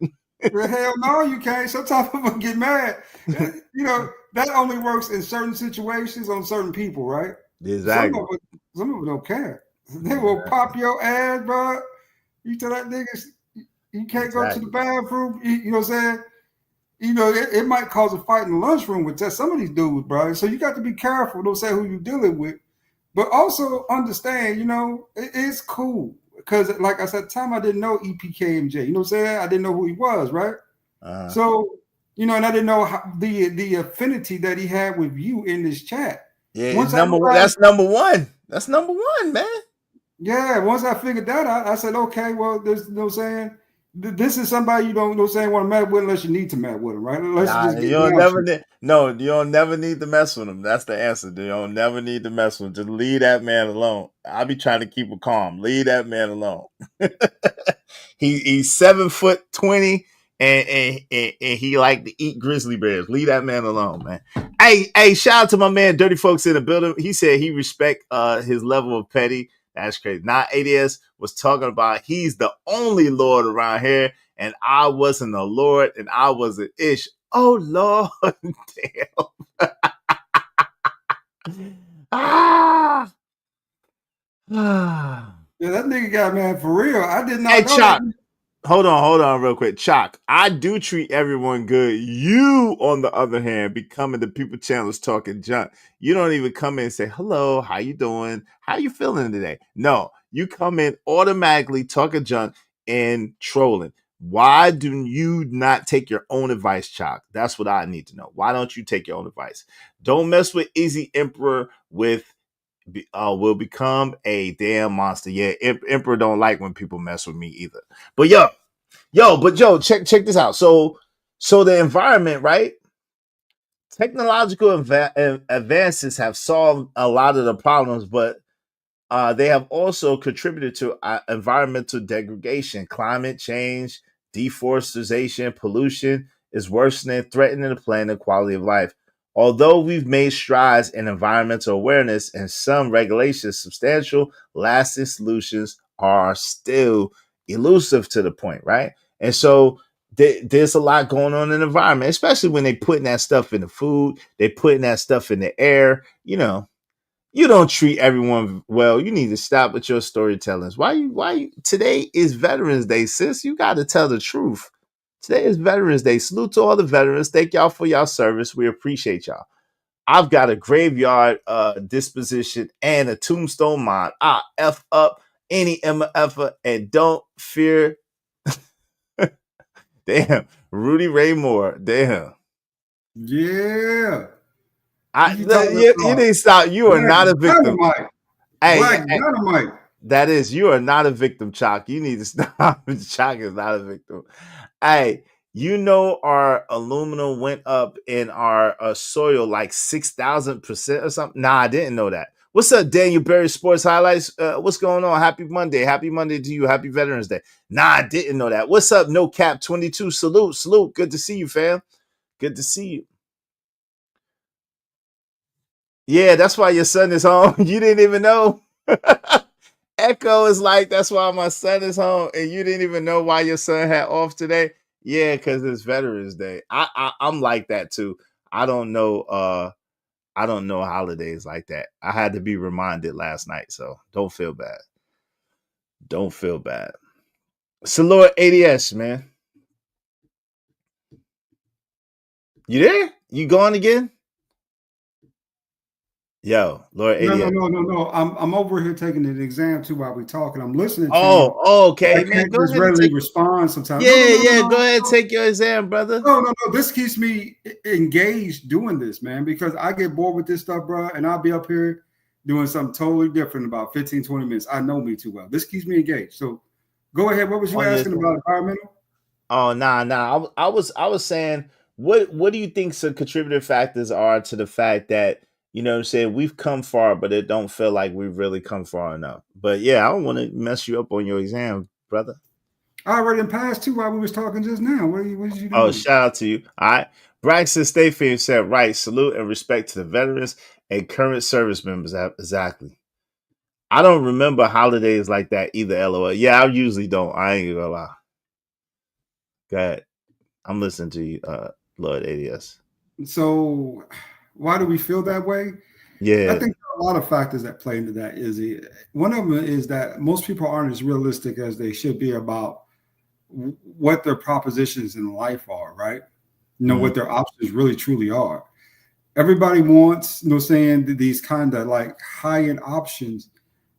Well, hell no, you can't. Sometimes people get mad. That only works in certain situations on certain people, right? Exactly. Some of them don't care. They will pop your ass, bro. You tell that nigga you can't go to the Exactly. bathroom. You know what I'm saying? It might cause a fight in the lunchroom with some of these dudes, bro. So you got to be careful. Don't say who you're dealing with, but also understand, it's cool because, like I said, at the time I didn't know EPKMJ. You know what I'm saying? I didn't know who he was, right? So and I didn't know the affinity that he had with you in this chat. Yeah, Once I number one. realized, That's number one. That's number one, man. yeah, once I figured that out, I said, okay, well, there's no saying. This is somebody you don't know saying want to mess with unless you need to mess with him, right? Let's Nah, just you get don't down never to it. need. No, you don't never need to mess with him. That's the answer. You don't never need to mess with him. Just leave that man alone. I be trying to keep him calm. Leave that man alone. He's 7'20" and he like to eat grizzly bears. Leave that man alone, man. Hey, shout out to my man Dirty Folks in the building. He said he respect his level of petty. That's crazy. Now ADS was talking about he's the only Lord around here, and I wasn't a Lord, and I was an ish. Oh Lord, damn. ah. Yeah, that nigga got mad for real. I did Hey, not know that. Chuck. Hold on, real quick. Chalk, I do treat everyone good. You, on the other hand, be coming to people channels talking junk. You don't even come in and say, hello, how you doing? How you feeling today? No, you come in automatically talking junk and trolling. Why do you not take your own advice, Chalk? That's what I need to know. Why don't you take your own advice? Don't mess with Easy Emperor will become a damn monster. Yeah, Emperor don't like when people mess with me either. But check this out. So the environment, right? Technological advances have solved a lot of the problems, but they have also contributed to environmental degradation, climate change, deforestation, pollution is worsening, threatening the planet quality of life. Although we've made strides in environmental awareness and some regulations, substantial, lasting solutions are still elusive to the point, right? And so there's a lot going on in the environment, especially when they putting that stuff in the food, they putting that stuff in the air, you don't treat everyone well. You need to stop with your storytellings. Why you today is Veterans Day, sis? You got to tell the truth. Today is Veterans Day. Salute to all the veterans. Thank y'all for y'all service. We appreciate y'all. I've got a graveyard disposition and a tombstone mod. I F up any MFer and don't fear. Damn. Rudy Ray Moore. Damn. Yeah. You talking You about didn't stop. You are Black not a victim. Dynamite. Hey, Black Dynamite. that is, you are not a victim, Chalk. You need to stop. Chalk is not a victim. Hey, our aluminum went up in our soil like 6,000% or something. Nah, I didn't know that. What's up, Daniel Berry Sports Highlights? What's going on? Happy Monday. Happy Monday to you. Happy Veterans Day. Nah, I didn't know that. What's up, No Cap 22? Salute. Good to see you, fam. Good to see you. Yeah, that's why your son is home. You didn't even know. Echo is like, that's why my son is home, and you didn't even know why your son had off today. Yeah, because it's Veterans Day. I'm like that too. I don't know. I don't know holidays like that. I had to be reminded last night, so don't feel bad. Don't feel bad. So Lord ADS, man, you there? You going again? Yo, Lord No, no, ADS. no, no, no. I'm over here taking an exam too while we talking. I'm listening to you. Okay, I man. can't Go just ahead and readily take. respond sometimes. No, no, Yeah, no, no, yeah. no, Go ahead and no. take your exam, brother. No. This keeps me engaged doing this, man, because I get bored with this stuff, bro, and I'll be up here doing something totally different in about 15, 20 minutes. I know me too well. This keeps me engaged. So go ahead. What was you On your asking about environmental? Oh, nah. I was saying, what do you think some contributing factors are to the fact that, what I'm saying, we've come far, but it don't feel like we've really come far enough. But yeah, I don't want to mess you up on your exam, brother. I already passed too while we was talking just now. What is you Oh, doing? shout out to you. All right. Braxton Stayfield said, right, salute and respect to the veterans and current service members. Exactly. I don't remember holidays like that either, LOL. Yeah, I usually don't. I ain't gonna lie. Go ahead. I'm listening to you, Lord ADS. So, why do we feel that way? Yeah. I think there are a lot of factors that play into that. One of them is that most people aren't as realistic as they should be about what their propositions in life are, right? What their options really truly are. Everybody wants, saying these kind of like high-end options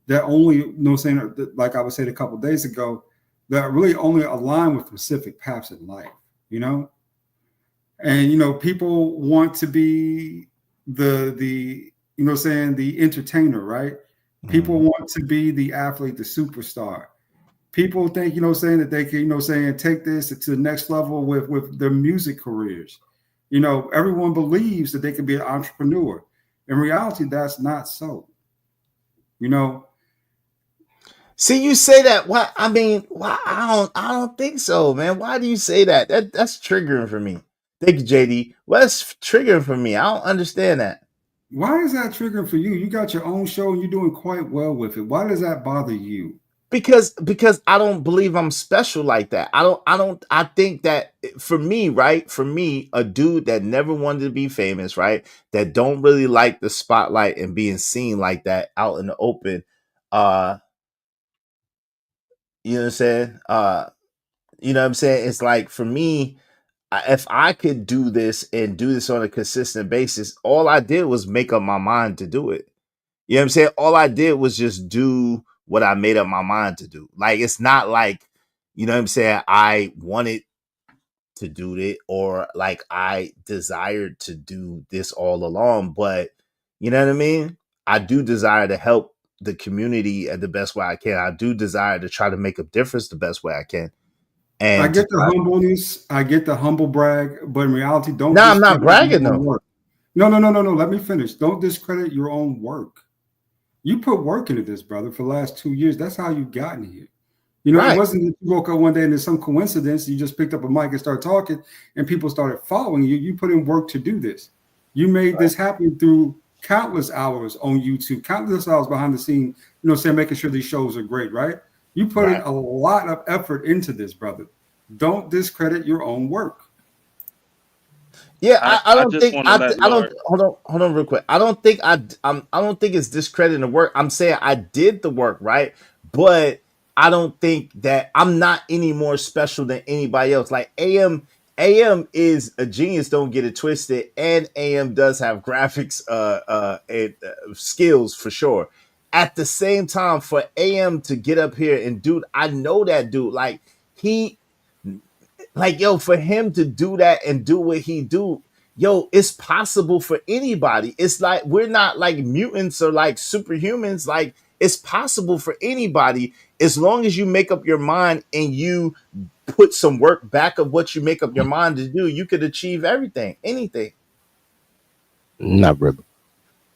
that only, saying, like I was saying a couple of days ago, that really only align with specific paths in life, And people want to be the the entertainer, right? People want to be the athlete, the superstar. People think, that they can, take this to the next level with their music careers. Everyone believes that they can be an entrepreneur. In reality, that's not so. See, you say that. Why? I mean, why? I don't think so, man. Why do you say that? That's triggering for me. Thank you, JD. What's triggering for me? I don't understand that. Why is that triggering for you? You got your own show and you're doing quite well with it. Why does that bother you? Because I don't believe I'm special like that. I think that for me, right? For me, a dude that never wanted to be famous, right? That don't really like the spotlight and being seen like that out in the open. You know what I'm saying? You know what I'm saying? It's like for me, if I could do this and do this on a consistent basis, all I did was make up my mind to do it. You know what I'm saying? All I did was just do what I made up my mind to do. Like, it's not like, you know what I'm saying, I wanted to do it or like I desired to do this all along. But you know what I mean? I do desire to help the community the best way I can. I do desire to try to make a difference the best way I can. And I get the humbleness, I get the humble brag, but in reality, don't no, I'm not discredit bragging your own though. work. No. Let me finish. Don't discredit your own work. You put work into this, brother, for the last 2 years. That's how you gotten here. Right. It wasn't that you woke up one day and there's some coincidence. You just picked up a mic and started talking, and people started following you. You put in work to do this. You made this happen through countless hours on YouTube, countless hours behind the scene, making sure these shows are great, right? You put in a lot of effort into this, brother. Don't discredit your own work. Yeah, I don't just think want to let I don't Lord. hold on real quick. I don't think I don't think it's discrediting the work. I'm saying I did the work, right? But I don't think that I'm not any more special than anybody else. Like AM is a genius, don't get it twisted, and AM does have graphics and skills for sure. At the same time, for AM to get up here and dude, I know that dude. Yo, for him to do that and do what he do, yo, it's possible for anybody. It's like we're not like mutants or like superhumans. Like it's possible for anybody as long as you make up your mind and you put some work back of what you make up your mind to do. You could achieve everything, anything. Nah, brother.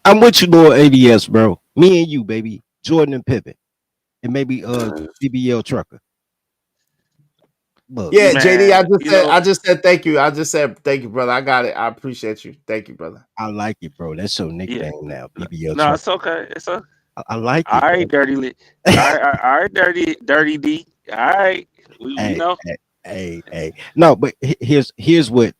I'm with you, Lord ADS, bro. Me and you, baby. Jordan and Pippen. And maybe BBL Trucker. Look, Yeah, JD, Man, I just said thank you. I just said thank you, brother. I got it. I appreciate you. Thank you, brother. I like it, bro. That's your nickname now, BBL No, Trucker. it's okay. It's okay. I like it. All right, dirty. All right, dirty D. All right, we know. Hey. No, but here's what.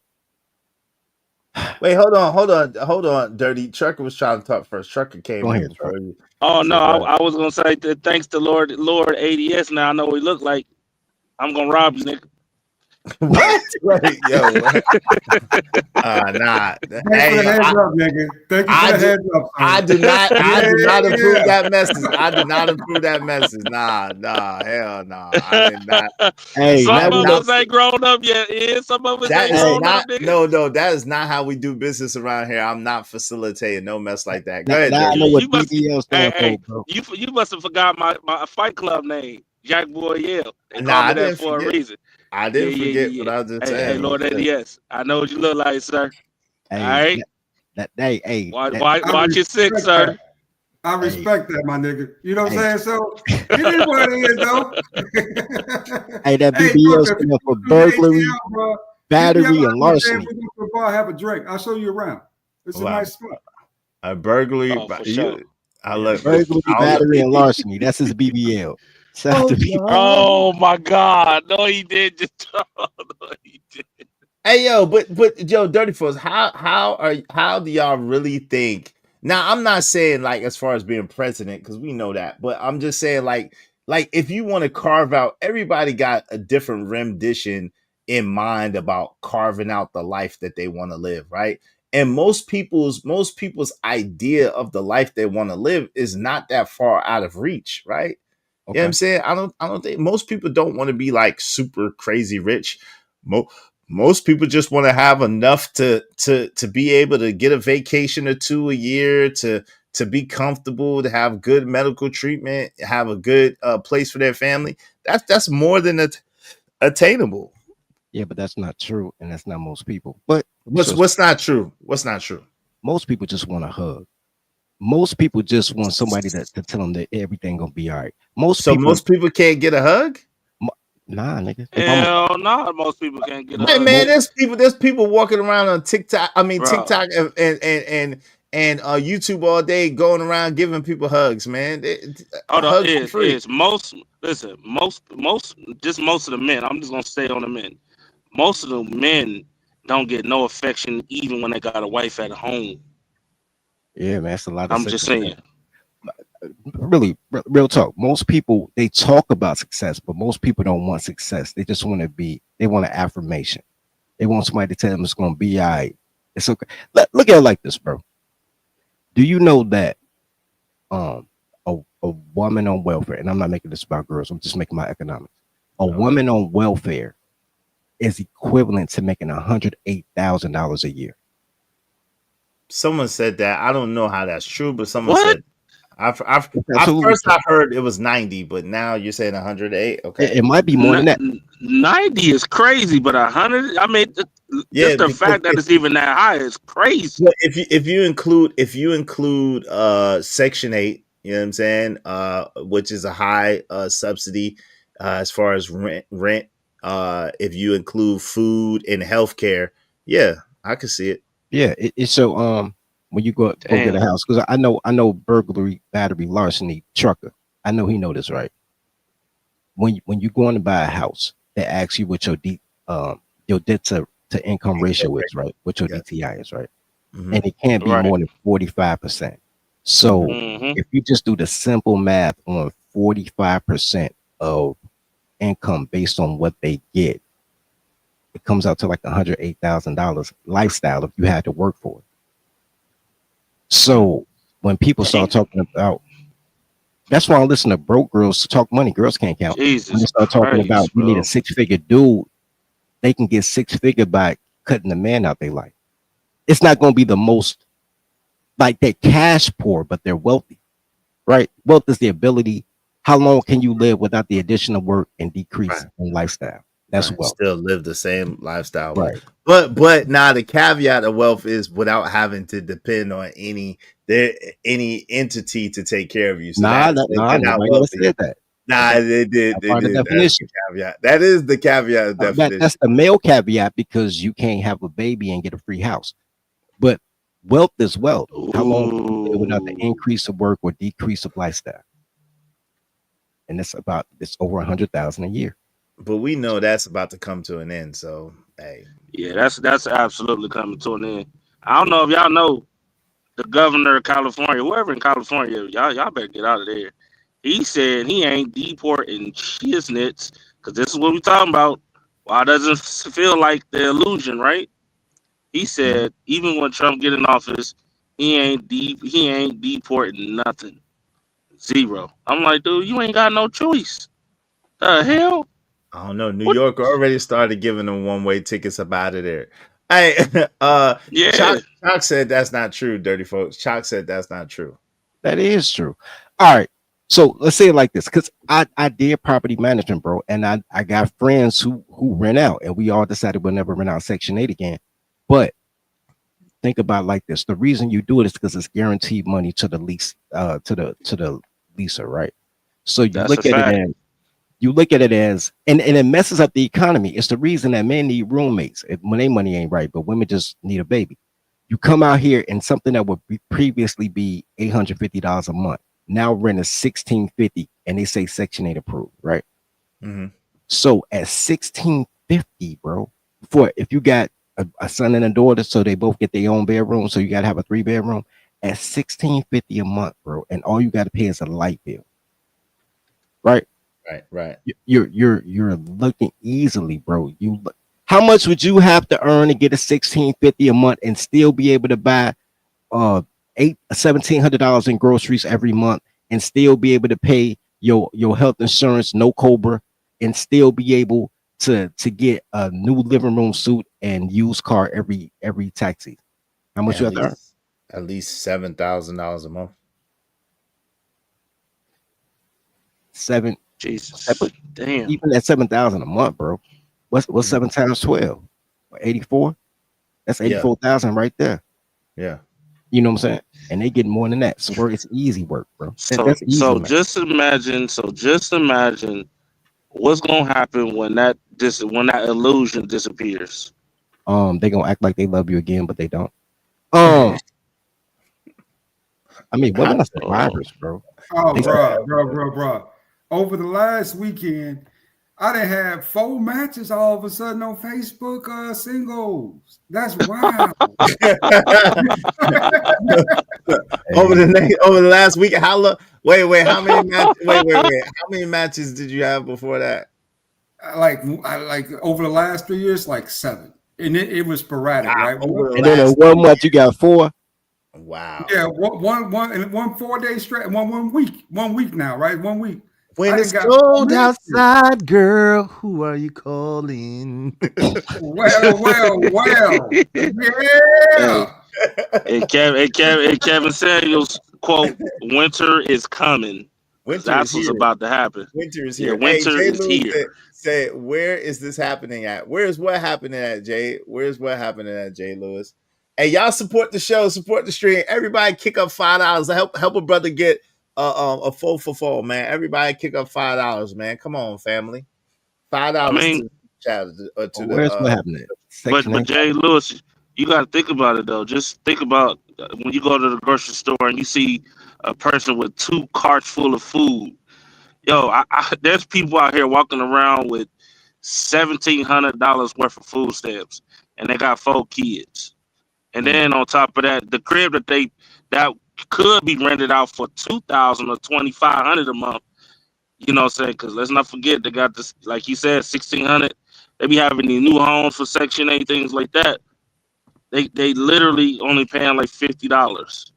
Wait, hold on. Dirty Trucker was trying to talk first. Trucker came in before you. Oh no, I was gonna say that thanks to Lord ADS. Now I know what he look like. I'm gonna rob you, nigga. What? Wait, yo. Nah. Thanks for the heads up, nigga. Thank you for the heads up. I do not approve that message. I do not approve that message. Nah, hell no. I did not. Hey, some of us ain't grown up yet. Some of us ain't grown up, nigga. No, that is not how we do business around here. I'm not facilitating no mess like that. Go ahead, now I know what BBL stands for, bro. You must have forgot my Fight Club name, Jack Boyel. They Nah, called me that for a reason. I didn't forget what I was just saying. Hey, Lord ADS, I know what you look like, sir. Hey, all right. Hey, watch your six, sir. I respect that, my nigga. You know what I'm saying? So it is what it is, though. Hey, that BBL stands for burglary, battery, and larceny. We're going to have a drink. I'll show you around. It's a nice spot. A burglary. For sure. Burglary, battery, and larceny. That's his BBL. Oh my God! No, he did. No, he did. Hey yo, but yo, Dirty Folks, how do y'all really think? Now, I'm not saying like as far as being president, because we know that, but I'm just saying like if you want to carve out, everybody got a different rendition in mind about carving out the life that they want to live, right? And most people's idea of the life they want to live is not that far out of reach, right? You know what I'm Okay. saying? I don't think most people don't want to be like super crazy rich. Most people just want to have enough to be able to get a vacation or two a year, to be comfortable, to have good medical treatment, have a good place for their family. That's more than attainable. Yeah, but that's not true, and that's not most people. But What's so what's not true? What's not true? most people just want a hug. Most people just want somebody to tell them that everything gonna be all right. Most So people, most people can't get a hug? nah, nigga. If I'm Hell no, most people can't get a Hey hug man, either, there's people walking around on TikTok. I mean bro. TikTok and YouTube all day going around giving people hugs, man. Hold on, Hugs for free. is most listen, most of the men. I'm just gonna stay on the men. Most of the men don't get no affection even when they got a wife at home. yeah, man, that's a lot of I'm just success. saying. Really, real talk. Most people they talk about success, but most people don't want success. They just want to be. They want an affirmation. They want somebody to tell them it's gonna be all right. It's okay. Look at it like this, bro. Do you know that um a woman on welfare, and I'm not making this about girls, I'm just making my economics. A Okay. woman on welfare is equivalent to making $108,000 a year. Someone said that. I don't know how that's true, but someone What? said I've It's at absolutely first true. I heard it was 90, but now you're saying 108. Okay. It might be more than that. 90 is crazy, but 100. I mean, Yeah, just the because fact that it's even that high is crazy. well, if you include section 8, you know what I'm saying, which is a high subsidy as far as rent, if you include food and healthcare, yeah, I can see it. Yeah, it's so when you go get a Damn. house, because I know burglary, battery, larceny, trucker. I know he know this, right? When you going to buy a house, they ask you what your debt to income ratio is, right? What your Yeah. DTI is, right? Hmm. And it can't be Right. more than 45%. So Mm-hmm. if you just do the simple math on 45% of income based on what they get, it comes out to like $108,000 lifestyle if you had to work for it. So when people start Damn. talking about, that's why I listen to broke girls talk money. Girls can't count. When they Jesus start talking about Christ, you need a bro. 6-figure dude, they can get 6-figure by cutting the man out their life. It's not going to be the most like they're cash poor, but they're wealthy, right? Wealth is the ability. How long can you live without the addition of work and decrease Right. in lifestyle? That's Right. wealth, Still live the same lifestyle. right? But now the caveat of wealth is without having to depend on any entity to take care of you. So they're not Nobody ever wealthy. said that. But Nah, they did. that's They part of the did. That's the definition. caveat. That is the caveat of That's definition. the male caveat because you can't have a baby and get a free house. But wealth is wealth. How long can you live without the Ooh. increase of work or decrease of lifestyle? And it's over 100,000 a year. But we know that's about to come to an end. So hey, Yeah, that's absolutely coming to an end. I don't know if y'all know the governor of California, whoever in California, y'all better get out of there. He said he ain't deporting shiznits because this is what we talking about. Why doesn't it feel like the illusion, right? He mhm. said even when Trump get in office, he ain't deporting nothing. Zero. I'm like, dude, you ain't got no choice. The hell? I don't know. New What? York already started giving them one-way tickets up out of there. Hey, Yeah. Chalk said that's not true. Dirty folks. Chalk said that's not true. That is true. All right. So let's say it like this, because I did property management, bro, and I got friends who rent out, and we all decided we'll never rent out Section 8 again. But think about it like this: the reason you do it is because it's guaranteed money to the lease, to the leaser, right? So That's a fact. you look at it as, and it messes up the economy. It's the reason that men need roommates when their money ain't right, but women just need a baby. You come out here and something that would previously be $850 a month now rent is $1,650, and they say Section 8 approved, right? Hmm. So at $1,650, bro, for if you got a son and a daughter, so they both get their own bedroom, so you got to have a 3 bedroom at $16.50 a month, bro, and all you got to pay is a light bill, right? Right. You're looking easily, bro. How much would you have to earn to get a $16.50 a month and still be able to buy $1,700 in groceries every month and still be able to pay your health insurance, no Cobra, and still be able to get a new living room suit and used car every tax season? How much you have to earn? At least $7,000 a month. Jesus. Damn. Even at 7,000 a month, bro. What's 7 times 12? 84? That's 84,000 right there. Yeah. You know what I'm saying? And they get more than that. So work, it's easy work, bro. That's easy, So man. just imagine what's gonna happen when that illusion disappears. They gonna act like they love you again, but they don't. I mean, women are survivors, bro. Oh, bro. Over the last weekend, I done had 4 matches all of a sudden on Facebook singles. That's wild. Over the last week, how long? Wait, how many matches? Wait. How many matches did you have before that? Like over the last 3 years, like 7, and it was sporadic, right? And then in 1 month you got 4. Wow. Yeah, one 4-day stretch, 1 week now, right? 1 week. When it's cold outside, girl, who are you calling? Well. Yeah. And Kevin Samuels quote, "Winter is coming." That's what's about to happen. Winter is here. Yeah, winter Jay is Lewis here. Say, where is this happening at? Where's what happening at, Jay? Where's what happening at, Jay Lewis? Hey, y'all support the show, support the stream. Everybody kick up $5. Help a brother get a 4 for 4, man. Everybody kick up $5, man. Come on, family. $5 to the chat to where's what happening? But Jay Lewis, you got to think about it though. Just think about when you go to the grocery store and you see a person with 2 carts full of food. Yo, there's people out here walking around with $1,700 worth of food stamps, and they got 4 kids. And then on top of that, the crib that could be rented out for $2,000 or $2,500 a month. You know what I'm saying? Because let's not forget, they got this, like you said, $1,600. They be having these new homes for Section 8, things like that. They literally only paying like $50, $50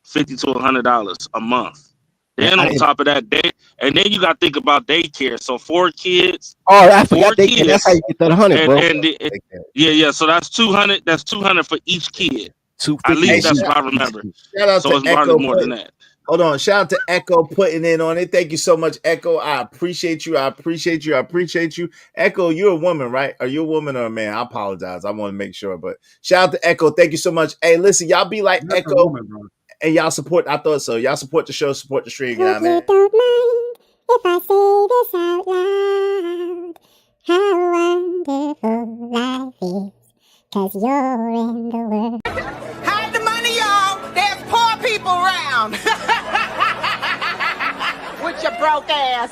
to $100 a month. Then on top of that, and then you got to think about daycare. So 4 kids. Oh, I forgot daycare. That's how you get that 100, bro. Yeah. So that's 200. That's 200 for each kid. At least that's what I remember. Shout out so to it's Echo probably more than that. Hold on. Shout out to Echo putting in on it. Thank you so much, Echo. I appreciate you. Echo, you're a woman, right? Are you a woman or a man? I apologize. I want to make sure. But shout out to Echo. Thank you so much. Hey, listen, y'all be like That's Echo. Woman, and y'all support. I thought so. Y'all support the show, support the stream. You know what I mean? Don't mind if I say this out loud. How wonderful life is, 'cause you're in the world. Hide the money, y'all. There's poor people around. With your broke ass.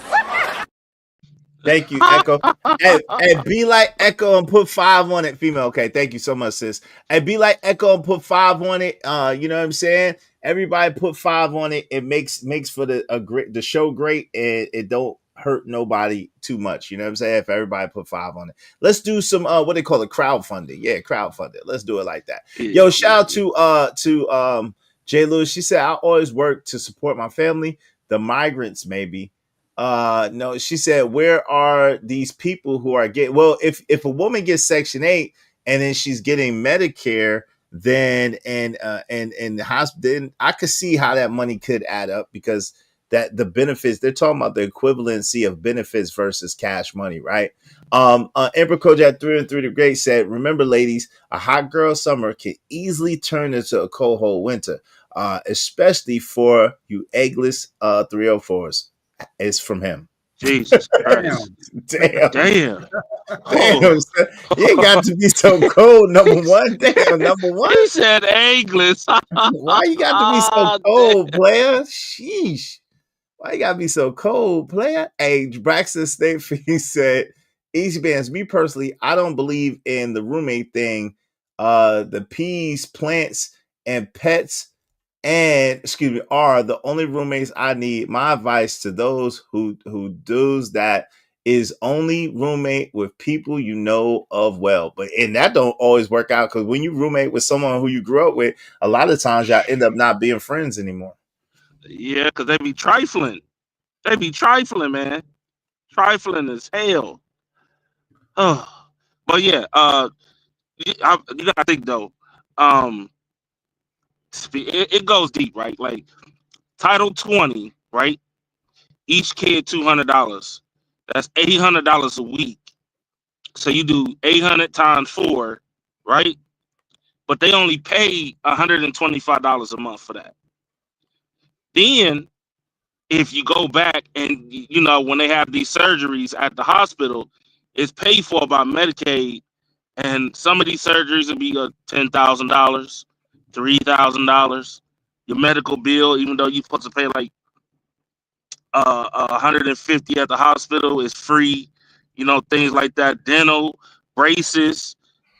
Thank you, Echo. Hey, be like Echo and put 5 on it, female. Okay, thank you so much, sis. Hey, be like Echo and put 5 on it. You know what I'm saying? Everybody put 5 on it. It makes for the show great, and it don't hurt nobody too much. You know what I'm saying? If everybody put 5 on it, let's do some what they call it, crowdfunding. Yeah, crowdfunding. Let's do it like that. Yo, shout out to Jay Lewis. She said, I always work to support my family, the migrants maybe. No, she said, where are these people who are getting, well, if a woman gets Section 8 and then she's getting Medicare, then then I could see how that money could add up, because that the benefits, they're talking about the equivalency of benefits versus cash money, right? Emperor Kojak 3 and 3 the Great said, remember, ladies, a hot girl summer can easily turn into a cold winter, especially for you eggless 304s. It's from him. Jesus Christ. Damn. You ain't got to be so cold, number one. Damn, number one. He said eggless. Why you got to be so cold, player? Sheesh. Why you gotta be so cold, player? Hey, Braxton State Fee said, Easy bands. Me personally, I don't believe in the roommate thing. The peas, plants, and pets, and are the only roommates I need. My advice to those who does that is only roommate with people you know of well. But and that don't always work out, because when you roommate with someone who you grew up with, a lot of times y'all end up not being friends anymore. Yeah, because they be trifling. They be trifling, man. Trifling as hell. Oh, but yeah, you gotta think though. Um, it goes deep, right? Like Title 20, right? Each kid $200. That's $800 a week. So you do 800 times 4, right? But they only pay $125 a month for that. Then if you go back and when they have these surgeries at the hospital, it's paid for by Medicaid, and some of these surgeries will be $10,000, $3,000. Your medical bill, even though you're supposed to pay like 150 at the hospital, is free. Things like that. Dental, braces.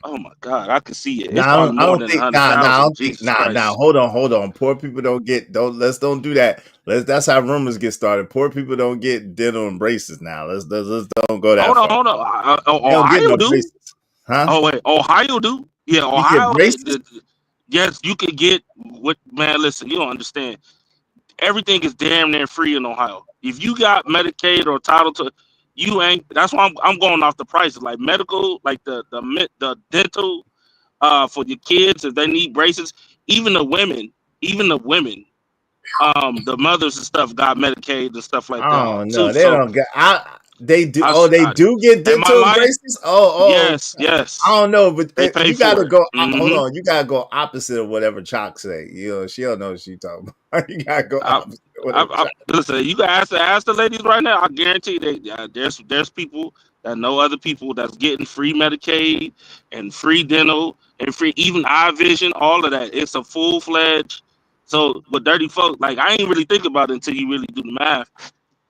Oh my God, I can see it. It's Nah, probably I more don't than think. Nah, I 100,000. don't think. Jesus Nah. Christ. Hold on. Poor people don't get. Don't do that. That's how rumors get started. Poor people don't get dental and braces now. Let's don't go that far. Hold on. They don't get Ohio no do. braces, huh? Oh wait, Ohio do. Yeah, You get Ohio. braces? Yes, you could get what, man. Listen, you don't understand. Everything is damn near free in Ohio. If you got Medicaid or Title to, you ain't. That's why I'm going off the prices, like medical, like the dental, for your kids if they need braces. Even the women, the mothers and stuff got Medicaid and stuff like that Oh too. no, they So don't get. They do. I, Oh, they I do get am I dental and lying? braces. Oh. Yes, I yes, don't know, but they pay you got to for it. go. Hold Mm-hmm. on, you got to go opposite of whatever Chalk say. She don't know what she talking about. You got to go opposite of whatever Chalk. Listen, you can ask the ladies right now. I guarantee there's people that know other people that's getting free Medicaid and free dental and free even eye vision. All of that. It's a full-fledged. So with dirty folks, like, I ain't really think about it until you really do the math.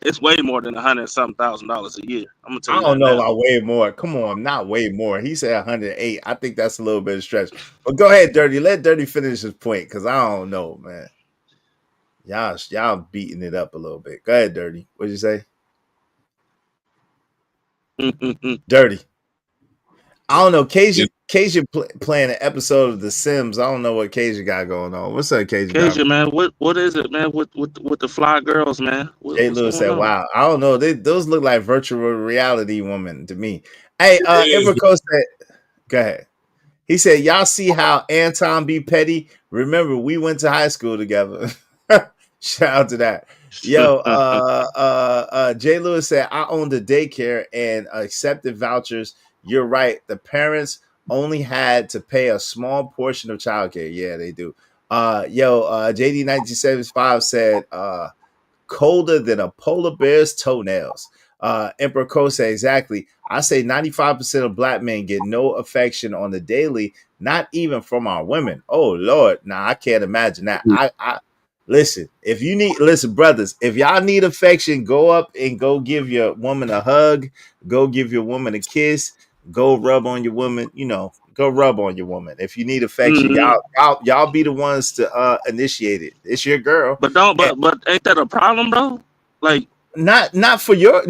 It's way more than $100,000 a year. I'm gonna tell I you don't that know now. about way more. Come on, not way more. He said 108. I think that's a little bit of stretch. But go ahead, Dirty. Let Dirty finish his point, because I don't know, man. Y'all beating it up a little bit. Go ahead, Dirty. What'd you say? Dirty. I don't know. Cajun playing an episode of The Sims. I don't know what Cajun got going on. What's up, Cajun? Cajun, man, what is it, man? With the fly girls, man? Jay What's Lewis going said, on? "Wow, I don't know. Those look like virtual reality women to me." Hey, Emrico said, "Go ahead." He said, "Y'all see how Anton be petty? Remember, we went to high school together." Shout out to that. Yo, Jay Lewis said, "I owned a daycare and accepted vouchers. You're right. The parents only had to pay a small portion of childcare. Yeah, they do." JD 1975 said, colder than a polar bear's toenails. Emperor Ko said, exactly. I say 95% of black men get no affection on the daily, not even from our women. Oh Lord, nah, I can't imagine that. I listen. If you need, listen, brothers, if y'all need affection, go up and go give your woman a hug. Go give your woman a kiss. Go rub on your woman. Go rub on your woman. If you need affection, y'all be the ones to initiate it. It's your girl. But ain't that a problem, bro? Like, not to your.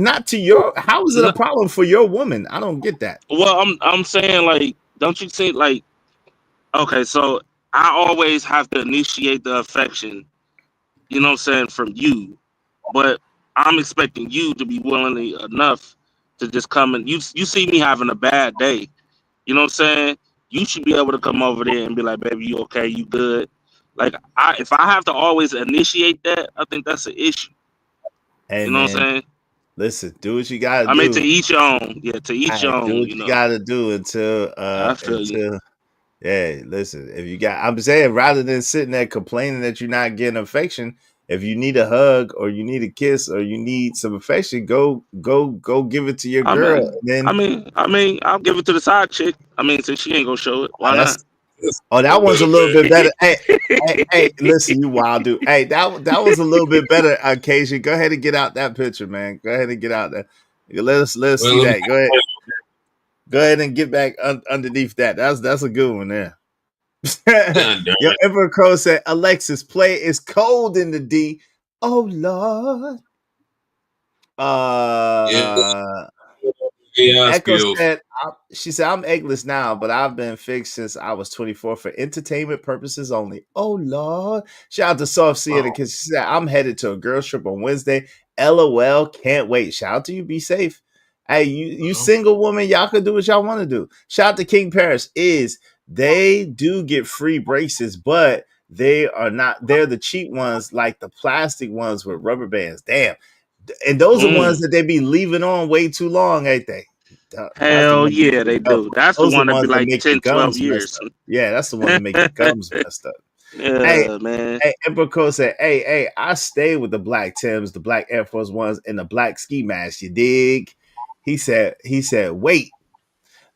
How is it a problem for your woman? I don't get that. Well, I'm saying, like, don't you think, like, okay, so I always have to initiate the affection, you know what I'm saying, from you, but I'm expecting you to be willing enough to just come and you see me having a bad day, you know what I'm saying? You should be able to come over there and be like, baby, you okay? You good? Like, if I have to always initiate that, I think that's an issue. Hey, you know man, what I'm saying? listen, do what you gotta do. I mean, to each your own. Yeah, to each your own. Do what you gotta do until I feel you. Yeah, listen. If you got, I'm saying, rather than sitting there complaining that you're not getting affection, if you need a hug or you need a kiss or you need some affection, go give it to your girl. I mean, I'll give it to the side chick. I mean, since she ain't gonna show it, why not? That one's a little bit better. Hey, listen, you wild dude. Hey, that was a little bit better occasion. Go ahead and get out that picture, man. Go ahead and get out there. Let us see that. Go ahead. Go ahead and get back underneath that. That's a good one there. Yo, Emperor Crow said, Alexis, play is cold in the D. Oh Lord. Echo said, she said, I'm eggless now, but I've been fixed since I was 24 for entertainment purposes only. Oh Lord. Shout out to Soft Theater because she said, I'm headed to a girls trip on Wednesday. LOL, can't wait. Shout out to you. Be safe. Hey, you single woman, y'all can do what y'all want to do. Shout out to King Paris. They do get free braces, but they're the cheap ones, like the plastic ones with rubber bands. Damn. And those are ones that they be leaving on way too long, ain't they? That's the Hell one that yeah, make they your do. That's the those are one the that be ones that like make your 10, 12 gums messed years. up. Yeah, that's the one that make your gums messed up. Hey, Yeah, man. Emperor Cole said, hey, I stay with the black Tims, the black Air Force Ones, and the black ski mask. You dig? He said, wait,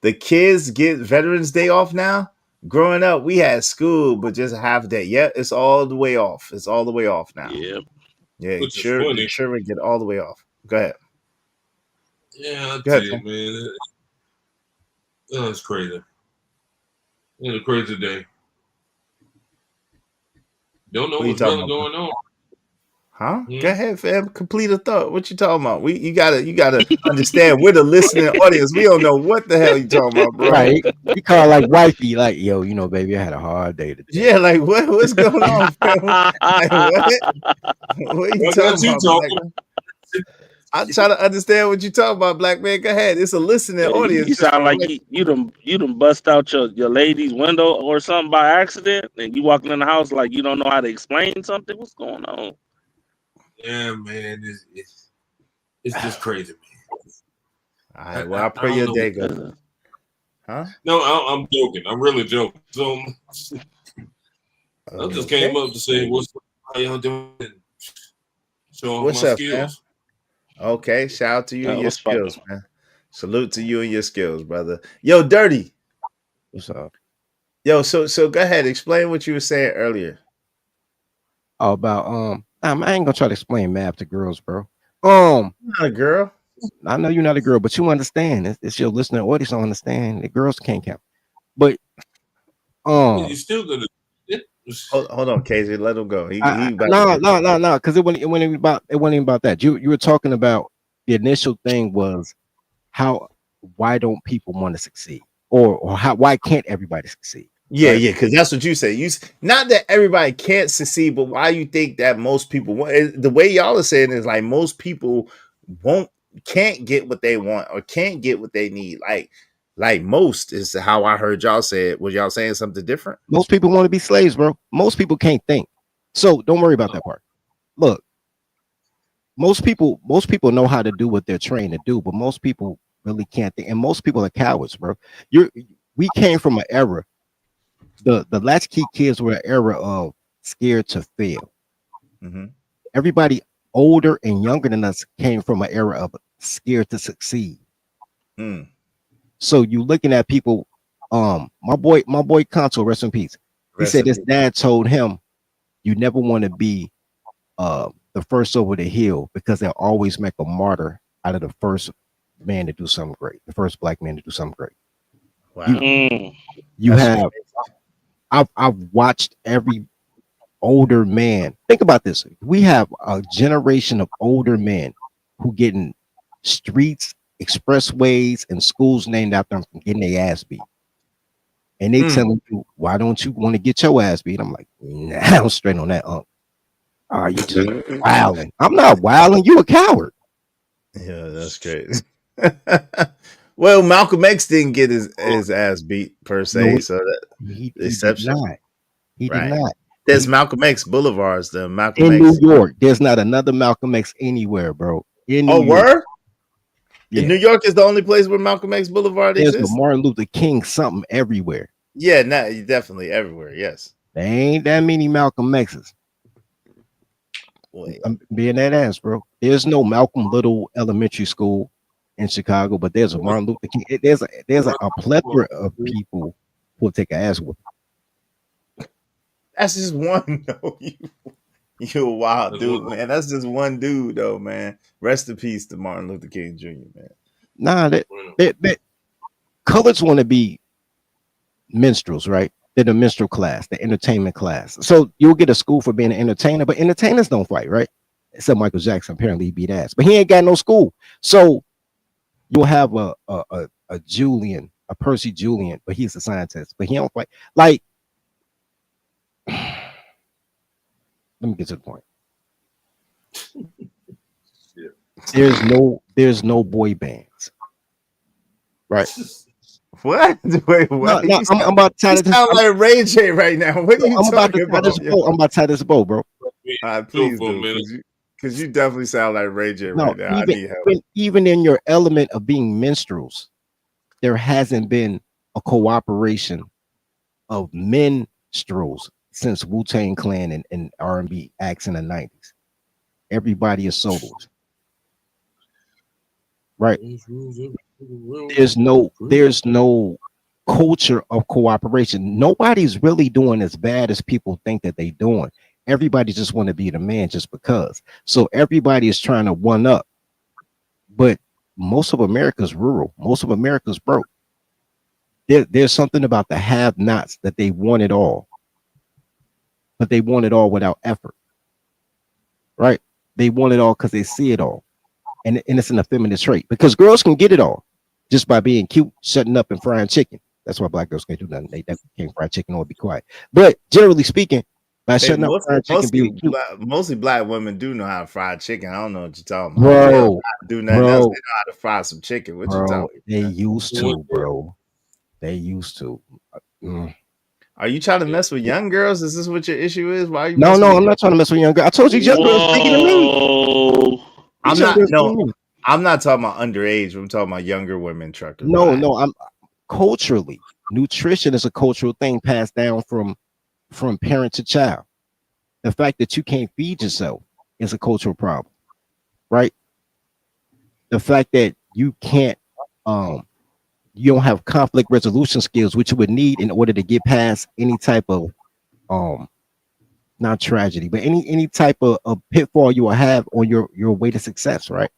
the kids get Veterans Day off now? Growing up, we had school, but just a half day. Yeah, it's all the way off. It's all the way off now. Yeah. Yeah, Which is sure, funny. sure, get all the way off. Go ahead. Yeah, I Go ahead, tell you, man. It's crazy. It's a crazy day. Don't know What you what's talking really about? going on. Huh? Go ahead, fam. Complete a thought. What you talking about? You gotta understand. We're the listening audience. We don't know what the hell you talking about, bro. Right. He called like wifey, like, yo, baby, I had a hard day today. Yeah, like what's going on, fam? Like what? What are you talking about, black man? I'm trying to understand what you talking about, black man. Go ahead. It's a listening Yeah, audience. you sound like you done bust out your lady's window or something by accident, and you walking in the house like you don't know how to explain something. What's going on? Yeah, man, it's just crazy, man. All right. Well, I pray your day goes. Huh? No, I'm joking. I'm really joking. So I just came up to say how y'all doing and show off What's my up, skills. man? Okay, shout out to you and your What's skills, poppin'? man. Salute to you and your skills, brother. Yo, Dirty. What's up? Yo, so go ahead. Explain what you were saying earlier. Oh, about I ain't gonna try to explain math to girls, bro. I'm not a girl. I know you're not a girl, but you understand. It's your listening audience don't understand. The girls can't count. But You still gonna hold on, Casey. Let him go. He no, because it wasn't even about that. You were talking about the initial thing was why don't people want to succeed, or why can't everybody succeed? Yeah, Right? yeah, because that's what you say. Not that everybody can't succeed, but why you think that most people want? The way y'all are saying is like most people can't get what they want or can't get what they need. Like most is how I heard y'all say it. Was y'all saying something different? Most people want to be slaves, bro. Most people can't think, so don't worry about that part. Look, most people know how to do what they're trained to do, but most people really can't think, and most people are cowards, bro. We came from an era. The latchkey kids were an era of scared to fail. Mm-hmm. Everybody older and younger than us came from an era of scared to succeed. Mm. So you looking at people. My boy Consul, rest in peace. He said his dad told him, "You never want to be the first over the hill because they'll always make a martyr out of the first man to do something great, the first black man to do something great." Wow. You have. I've watched every older man. Think about this. We have a generation of older men who getting streets, expressways, and schools named after them from getting their ass beat. And they telling you, why don't you want to get your ass beat? I'm like, nah, I'm straight on that. You just wilding. I'm not wilding. You a coward. Yeah, that's crazy. Well, Malcolm X didn't get his ass beat per se, No, so that he exception. did not. He Right. did not. There's Malcolm X Boulevards, the Malcolm In X. New York, there's not another Malcolm X anywhere, bro. In New York. Word? Yeah. New York is the only place where Malcolm X Boulevard There's a exists? Martin Luther King something everywhere. Yeah, definitely everywhere, yes. There ain't that many Malcolm X's. Wait. I'm being that ass, bro. There's no Malcolm Little Elementary School in Chicago, but there's a Martin Luther King. There's a plethora of people who will take an ass whooping. That's just one, though. You a wild dude, man. That's just one dude, though, man. Rest in peace to Martin Luther King Jr., man. Nah, colors want to be minstrels, right? They're the minstrel class, the entertainment class. So you'll get a school for being an entertainer, but entertainers don't fight, right? Except Michael Jackson, apparently he beat ass, but he ain't got no school. So you'll have a Julian, a Percy Julian, but he's a scientist, but he don't fight. Like, let me get to the point. There's no boy bands, right? What? Wait, what? No, I'm about to tie You this. sound like Ray J right now. What are you talking about? I'm about to tie this bow, bro. Please do, because you definitely sound like Ray J No, right now. I need help. even in your element of being minstrels, there hasn't been a cooperation of minstrels since Wu-Tang Clan and R&B acts in the 90s. Everybody is soloists. Right. There's no culture of cooperation. Nobody's really doing as bad as people think that they're doing. Everybody just want to be the man just because. So everybody is trying to one up. But most of America's rural. Most of America's broke. There's something about the have-nots that they want it all. But they want it all without effort. Right? They want it all because they see it all. And it's an effeminate trait because girls can get it all just by being cute, shutting up and frying chicken. That's why black girls can't do nothing. They can't fry chicken or be quiet. But generally speaking, by shutting up, frying chicken, being cute. Mostly black women do know how to fry chicken. I don't know what you're talking about. Bro, they don't do nothing else. They know how to fry some chicken. What you talking about? They used to, bro. They used to. Are you trying to mess with young girls? Is this what your issue is? Why are you? No, I'm not trying to mess with young girls. I told you, young girls bigger than me. I'm not talking about underage. I'm talking about younger women, trucker. No, I'm culturally. Nutrition is a cultural thing passed down from parent to child. The fact that you can't feed yourself is a cultural problem, right? The fact that you can't, you don't have conflict resolution skills, which you would need in order to get past any type of, not tragedy, but any type of pitfall you will have on your way to success, right?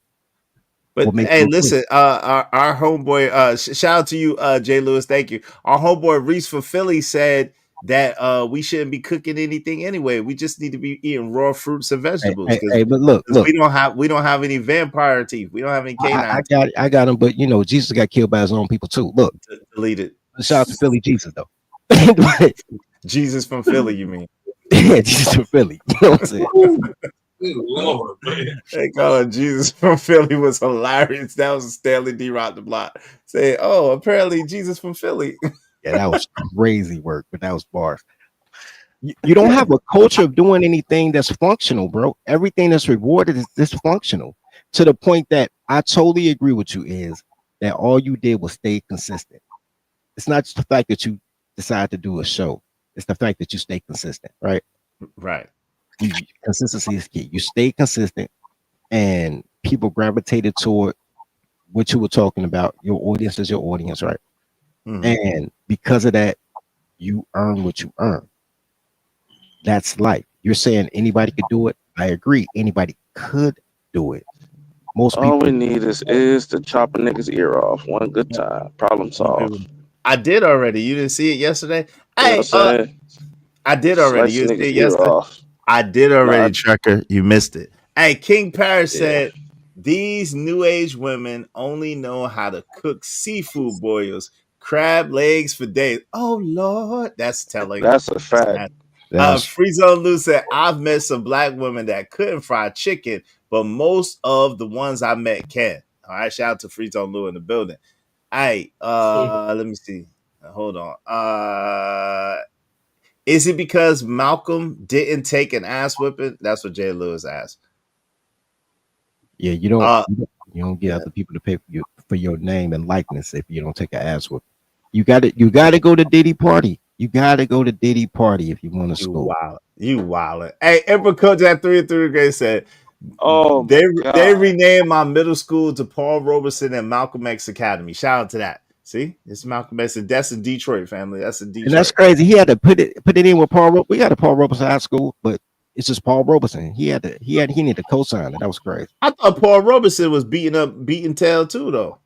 But hey, listen, our homeboy, shout out to you, Jay Lewis. Thank you. Our homeboy Reese from Philly said that we shouldn't be cooking anything anyway. We just need to be eating raw fruits and vegetables. Hey, but look, we don't have any vampire teeth. We don't have any canine. I got him, but Jesus got killed by his own people too. Look, delete it. Shout out to Philly Jesus though. Jesus from Philly, you mean? Yeah, Jesus from Philly. You know what I'm saying? Lord, man. They call it Jesus from Philly was hilarious. That was Stanley D. Rock the Block. Say, oh, apparently Jesus from Philly. Yeah, that was crazy work, but that was bars. You don't have a culture of doing anything that's functional, bro. Everything that's rewarded is dysfunctional to the point that I totally agree with you is that all you did was stay consistent. It's not just the fact that you decide to do a show. It's the fact that you stay consistent, right? Right. Consistency is key. You stay consistent and people gravitated toward what you were talking about. Your audience is your audience, right? Mm-hmm. And because of that, you earn what you earn. That's life. You're saying anybody could do it. I agree. Anybody could do it. Most people. All we need is to chop a nigga's ear off one good time. Problem solved. I did already. You didn't see it yesterday? Hey, I did already. You didn't see it yesterday? I did already, Trucker. You missed it. Hey, King Paris said, these new age women only know how to cook seafood boils, crab legs for days. Oh, Lord. That's telling. That's a fact. Free Zone Lou said, I've met some black women that couldn't fry chicken, but most of the ones I met can. All right, shout out to Free Zone Lou in the building. Hey, let me see. Hold on. Is it because Malcolm didn't take an ass whipping? That's what Jay Lewis asked. Yeah, you don't get other people to pay for your name and likeness if you don't take an ass whipping. You got to go to Diddy party. You got to go to Diddy party if you want to school. You wildin'. Hey, Emperor Coach at 3 grade said, "Oh, they renamed my middle school to Paul Robeson and Malcolm X Academy." Shout out to that. See, it's Malcolm X. That's in Detroit, family. That's in Detroit. And that's crazy. He had to put it in with Paul Robeson. We got a Paul Robeson High School, but it's just Paul Robeson. He needed to co-sign it. That was crazy. I thought Paul Robeson was beating tail too, though.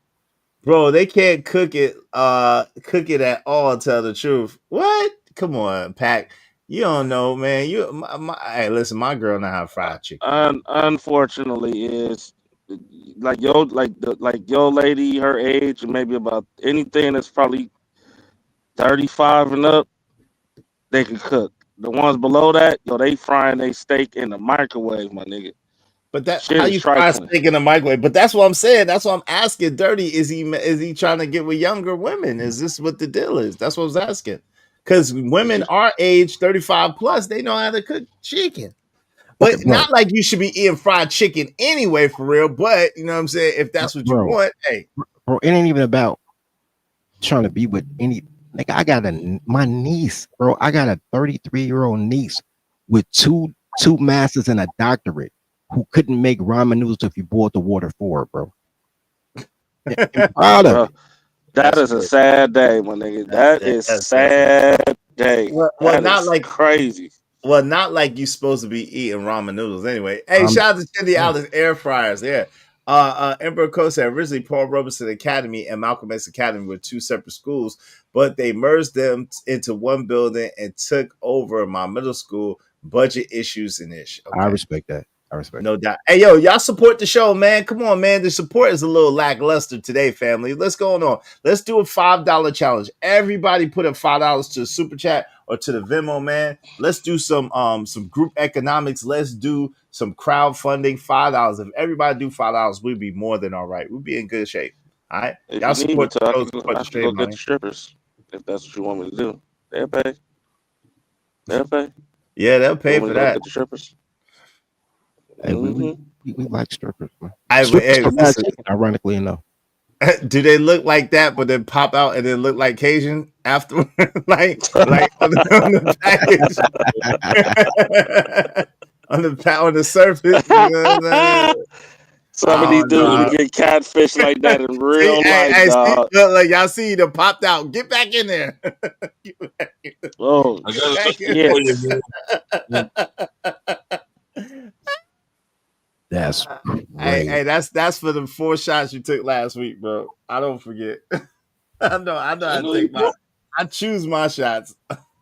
Bro, they can't cook it at all, tell the truth. What? Come on, Pac. You don't know, man. Hey, listen, my girl know how to fry chicken. Unfortunately, is like your lady, her age, maybe about anything that's probably 35 and up, they can cook. The ones below that, they frying their steak in the microwave, my nigga. But that Shit how is you fry trifling. steak in the microwave? But that's what I'm saying. That's what I'm asking. Dirty, is he trying to get with younger women? Is this what the deal is? That's what I was asking. Because women our age, 35 plus, they know how to cook chicken. But Okay, bro. not like you should be eating fried chicken anyway, for real. But you know what I'm saying? If that's what you Bro, want, hey. bro, it ain't even about trying to be with any. Like I got my niece, bro. I got a 33-year-old niece with two masters and a doctorate who couldn't make ramen noodles if you boiled the water for her, bro. Yeah, I'm proud of Bro, it. that is a sad day, my nigga. That is sad day. Well, That not is like crazy. not like you supposed to be eating ramen noodles anyway. Hey, shout out to Cindy Alice air fryers. Yeah. Emperor Co said originally Paul Robeson Academy and Malcolm X Academy were two separate schools, but they merged them into one building and took over my middle school. Budget issues and ish. Okay. I respect that. I respect No doubt. Hey, yo, y'all support the show, man. Come on, man. The support is a little lackluster today, family. Let's go on. Let's do a $5 challenge. Everybody put up $5 to the super chat or to the Venmo, man. Let's do some group economics. Let's do some crowdfunding. $5. If everybody do $5, we'd be more than all right. We'd be in good shape. All right. If Y'all you need me support to, the I show, can support the go stream, get man. the strippers. If that's what you want me to do. They'll pay. They'll pay. Yeah, they'll pay You want for me to go that. get the strippers? Hey, we like strippers, man. Hey, Strippers are bad listen. chicken, ironically enough. Do they look like that, but then pop out and then look like Cajun after, like on the package, on the surface? You know what I'm saying? Some of these dudes will get catfish like that in real life, See, dog. look, like y'all see them popped out. Get back in there. Oh, I got back a in yeah. for you, man. That's Hey, great. that's for the 4 shots you took last week, bro. I don't forget. I know I how to know you take don't. I choose my shots.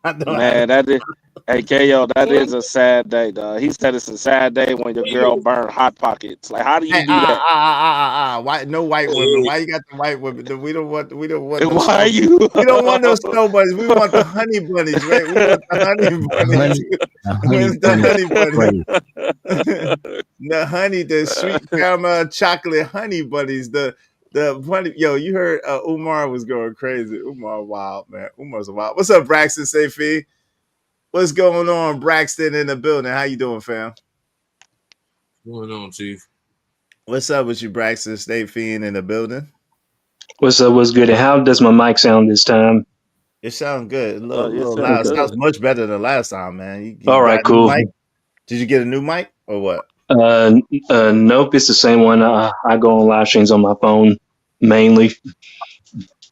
I know how Man, to. hey KO, that is a sad day, dog. He said it's a sad day when your girl burned hot pockets. Like, how do you Hey, do that? Why no white women? Why you got the white women? We don't want And no why snow. you? We don't want no snow bunnies. We want the honey bunnies, right? We want the honey bunnies. The honey Where's the bunny honey crazy. bunnies? The honey, the sweet caramel chocolate honey bunnies. The bunny. Yo, you heard Umar was going crazy. Umar wild, man. Umar's wild. What's up, Braxton Safi? What's going on, Braxton in the building? How you doing, fam? What's going on, Chief? What's up with you, Braxton State Fiend in the building? What's up? What's good? And how does my mic sound this time? It sounds good. A Oh, you little sound loud. It good. sounds much better than last time, man. You All right, got a new cool. mic? Did you get a new mic or what? Nope, it's the same one. I go on live streams on my phone mainly.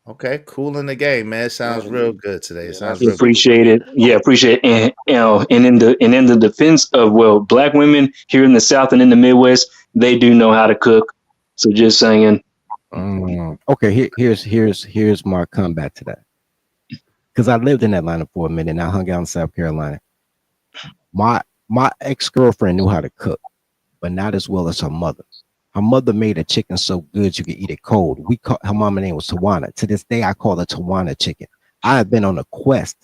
Okay, cool in the game, man. It sounds real good today. It sounds real good. Appreciate it. Yeah, appreciate it. And in the defense of black women here in the South and in the Midwest, they do know how to cook. So just saying. Okay, here's my comeback to that. Because I lived in Atlanta for a minute and I hung out in South Carolina. My ex-girlfriend knew how to cook, but not as well as her mother. Her mother made a chicken so good you could eat it cold. Her mama name was Tawana. To this day, I call her Tawana chicken. I have been on a quest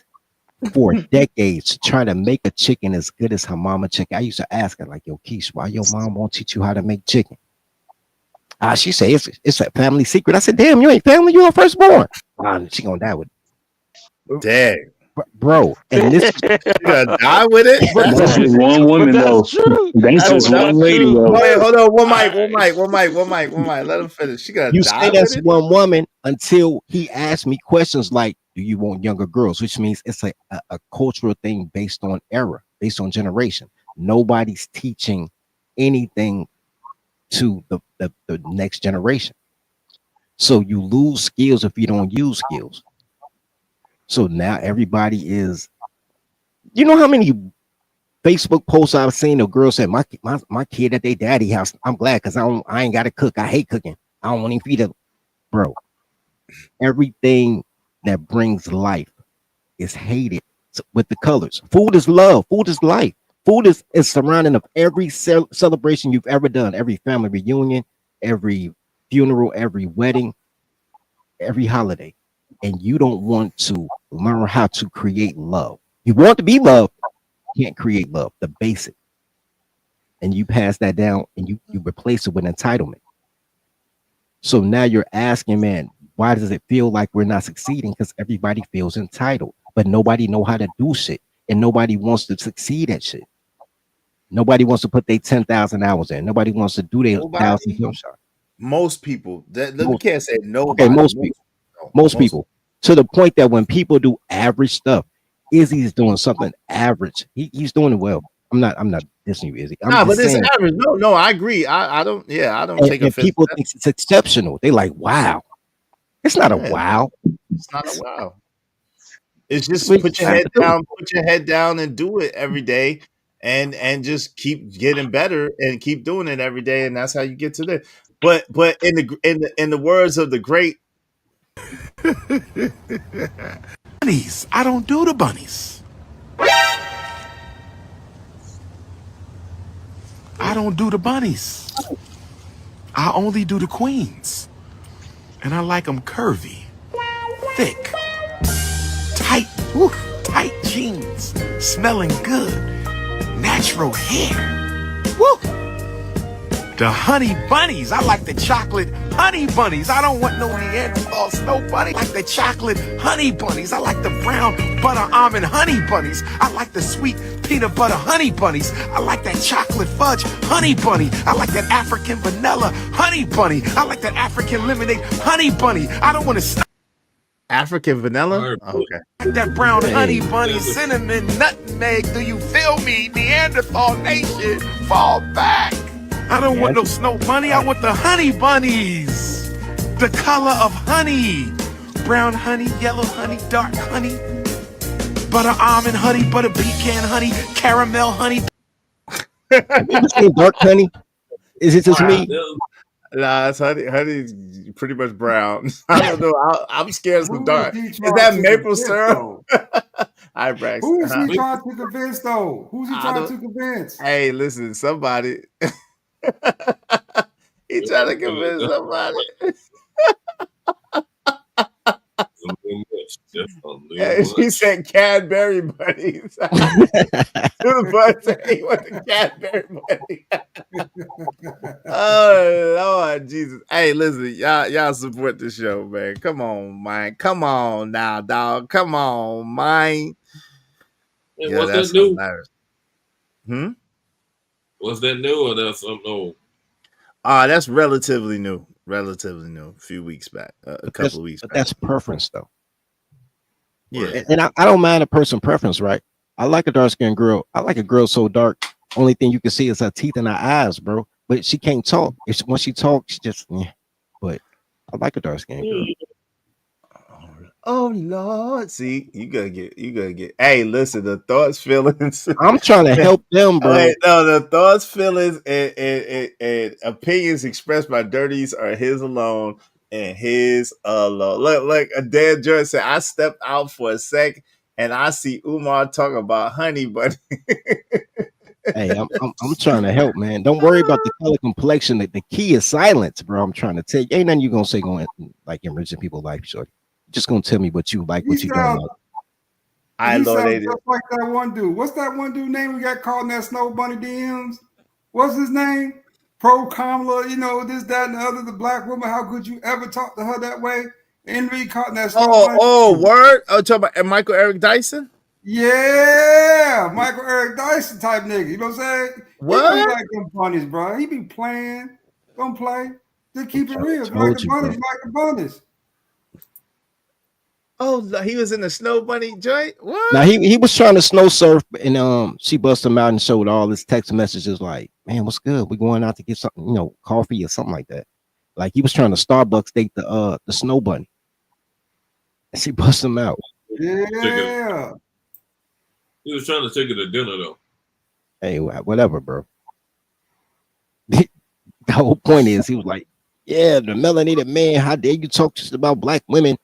for decades to try to make a chicken as good as her mama chicken. I used to ask her, like, yo, Keish, why your mom won't teach you how to make chicken? She said, it's a family secret. I said, damn, you ain't family, you're her firstborn. She gonna die with it. Dang. Bro, and this you gonna die with it? That's just one woman, though. That's just one lady, though. Wait, hold on. One mic. Let him finish. She gonna you die say that's with it? one woman until he asked me questions like, do you want younger girls? Which means it's a cultural thing based on era, based on generation. Nobody's teaching anything to the next generation. So you lose skills if you don't use skills. So now everybody is, you know how many Facebook posts I've seen of girls say, my kid at their daddy house, I'm glad because I ain't got to cook. I hate cooking. I don't want to feed them. Bro, Everything that brings life is hated with the colors. Food is love. Food is life. Food is surrounding of every celebration you've ever done, every family reunion, every funeral, every wedding, every holiday. And you don't want to learn how to create love. You want to be loved, can't create love, the basic. And you pass that down and you replace it with entitlement. So now you're asking, man, why does it feel like we're not succeeding? Because everybody feels entitled, but nobody know how to do shit, and nobody wants to succeed at shit. Nobody wants to put their 10,000 hours in. Nobody wants to do their 1,000 jump shot. Most people. We can't say nobody. Okay, most people. Most people. To the point that when people do average stuff, Izzy's doing something average. He's doing it well. I'm not dissing you, Izzy. I'm Nah, just but it's saying. average. No, I agree. I don't. Yeah, I don't take And offense. people think it's exceptional. They like, wow. It's not a wow. It's not a wow. It's just put your head down, and do it every day, and just keep getting better and keep doing it every day, and that's how you get to there. But in the words of the great, bunnies. I don't do the bunnies. I don't do the bunnies. I only do the queens. And I like them curvy, thick, tight, tight jeans, smelling good, natural hair. Woo! The honey bunnies. I like the chocolate honey bunnies. I don't want no Neanderthal snow bunny. I like the chocolate honey bunnies. I like the brown butter almond honey bunnies. I like the sweet peanut butter honey bunnies. I like that chocolate fudge honey bunny. I like that African vanilla honey bunny. I like that African lemonade honey bunny. I don't want to stop. African vanilla? Okay. That brown honey bunny, cinnamon, nutmeg. Do you feel me? Neanderthal nation, fall back. I don't want no snow bunny. I want the honey bunnies. The color of honey. Brown honey, yellow honey, dark honey. Butter almond honey, butter pecan honey, caramel honey. Have you ever seen dark honey? Is it just me? Nah, it's honey. Honey's pretty much brown. I don't know. I'm scared of some dark. Is trying that to maple convince, syrup? Hi, Braxton. Who is he trying to convince, though? Who's he trying to convince? Hey, listen, somebody. He trying to convince somebody. Hey, he said Cadbury bunnies. The bud said he want the Cadbury bunny. Oh Lord Jesus! Hey, listen, y'all support the show, man. Come on, man. Come on now, dog. Come on, man. Hey, Yeah, what's that's that new? hilarious. Was that new or that's something old? That's relatively new. Relatively new. A few weeks back. A couple of weeks back. That's preference, though. Yeah. And I don't mind a person preference, right? I like a dark skinned girl. I like a girl so dark. Only thing you can see is her teeth and her eyes, bro. But she can't talk. When she talks, she just, but I like a dark skinned girl. Oh Lord. See, you gotta get. Hey, listen, the thoughts, feelings. I'm trying to help them, bro. Wait, no, the thoughts, feelings, and opinions expressed by Dirties are his alone and his alone. Look, like a Dan Jordan said, I stepped out for a sec and I see Umar talking about honey bunny. Hey, I'm trying to help, man. Don't worry about the color complexion. The key is silence, bro. I'm trying to tell you. Ain't nothing you gonna say going like enriching people's life, shorty. Just gonna tell me what you like, what you don't like. He sounds just like that one dude. What's that one dude name we got caught in that Snow Bunny DMs? What's his name? Pro Kamala, this, that, and the other, the black woman. How could you ever talk to her that way? And be caught in that Snow Bunny. Oh, word? Oh, talking about Michael Eric Dyson? Yeah, Michael Eric Dyson type nigga. You know what I'm saying? What? He be like them bunnies, bro. He be playing. Don't play. Just keep it real. Like the bunnies, like the bunnies. Oh, he was in the Snow Bunny joint? What? Now he was trying to snow surf, and she busted him out and showed all his text messages like, man, what's good? We going out to get something, coffee or something like that. Like he was trying to Starbucks date the Snow Bunny. And she busted him out. Yeah. He was trying to take her to dinner though. Hey, whatever, bro. The whole point is he was like, Yeah, the melanated man. How dare you talk just about black women?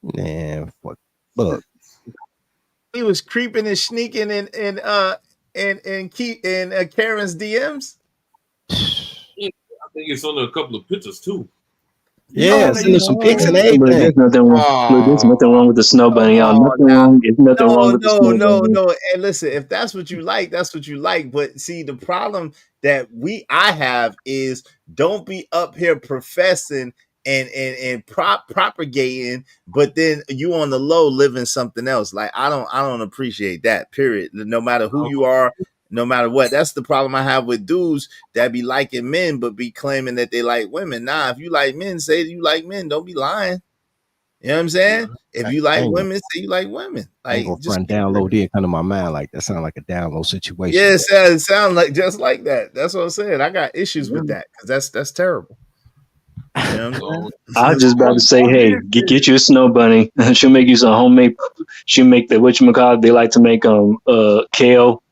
Man, fuck. Look, He was creeping and sneaking in Karen's DMs. Yeah, I think it's on a couple of pictures too. yeah, Yeah, send us some pics and Look, everything. there's nothing wrong. Look, there's nothing wrong with the snow bunny, y'all. Oh, Nothing now wrong. There's nothing wrong with the snow bunny. no. And listen, if that's what you like, that's what you like. But see, the problem that I have is don't be up here professing and propagating, but then you on the low living something else. Like I don't appreciate that. Period. No matter who you are, no matter what. That's the problem I have with dudes that be liking men, but be claiming that they like women. Nah, if you like men, say you like men. Don't be lying. You know what I'm saying? If you I like ain't gonna, women, say you like women. I ain't Like gonna just front keep it down low real. did come to my mind like that. Sound like a down low situation. Yeah, it sounds like just like that. That's what I'm saying. I got issues with that because that's terrible. You know what I'm I was saying? just about to say, hey, get you a snow bunny. She'll make you some homemade. She'll make the whatchamacallit. They like to make kale.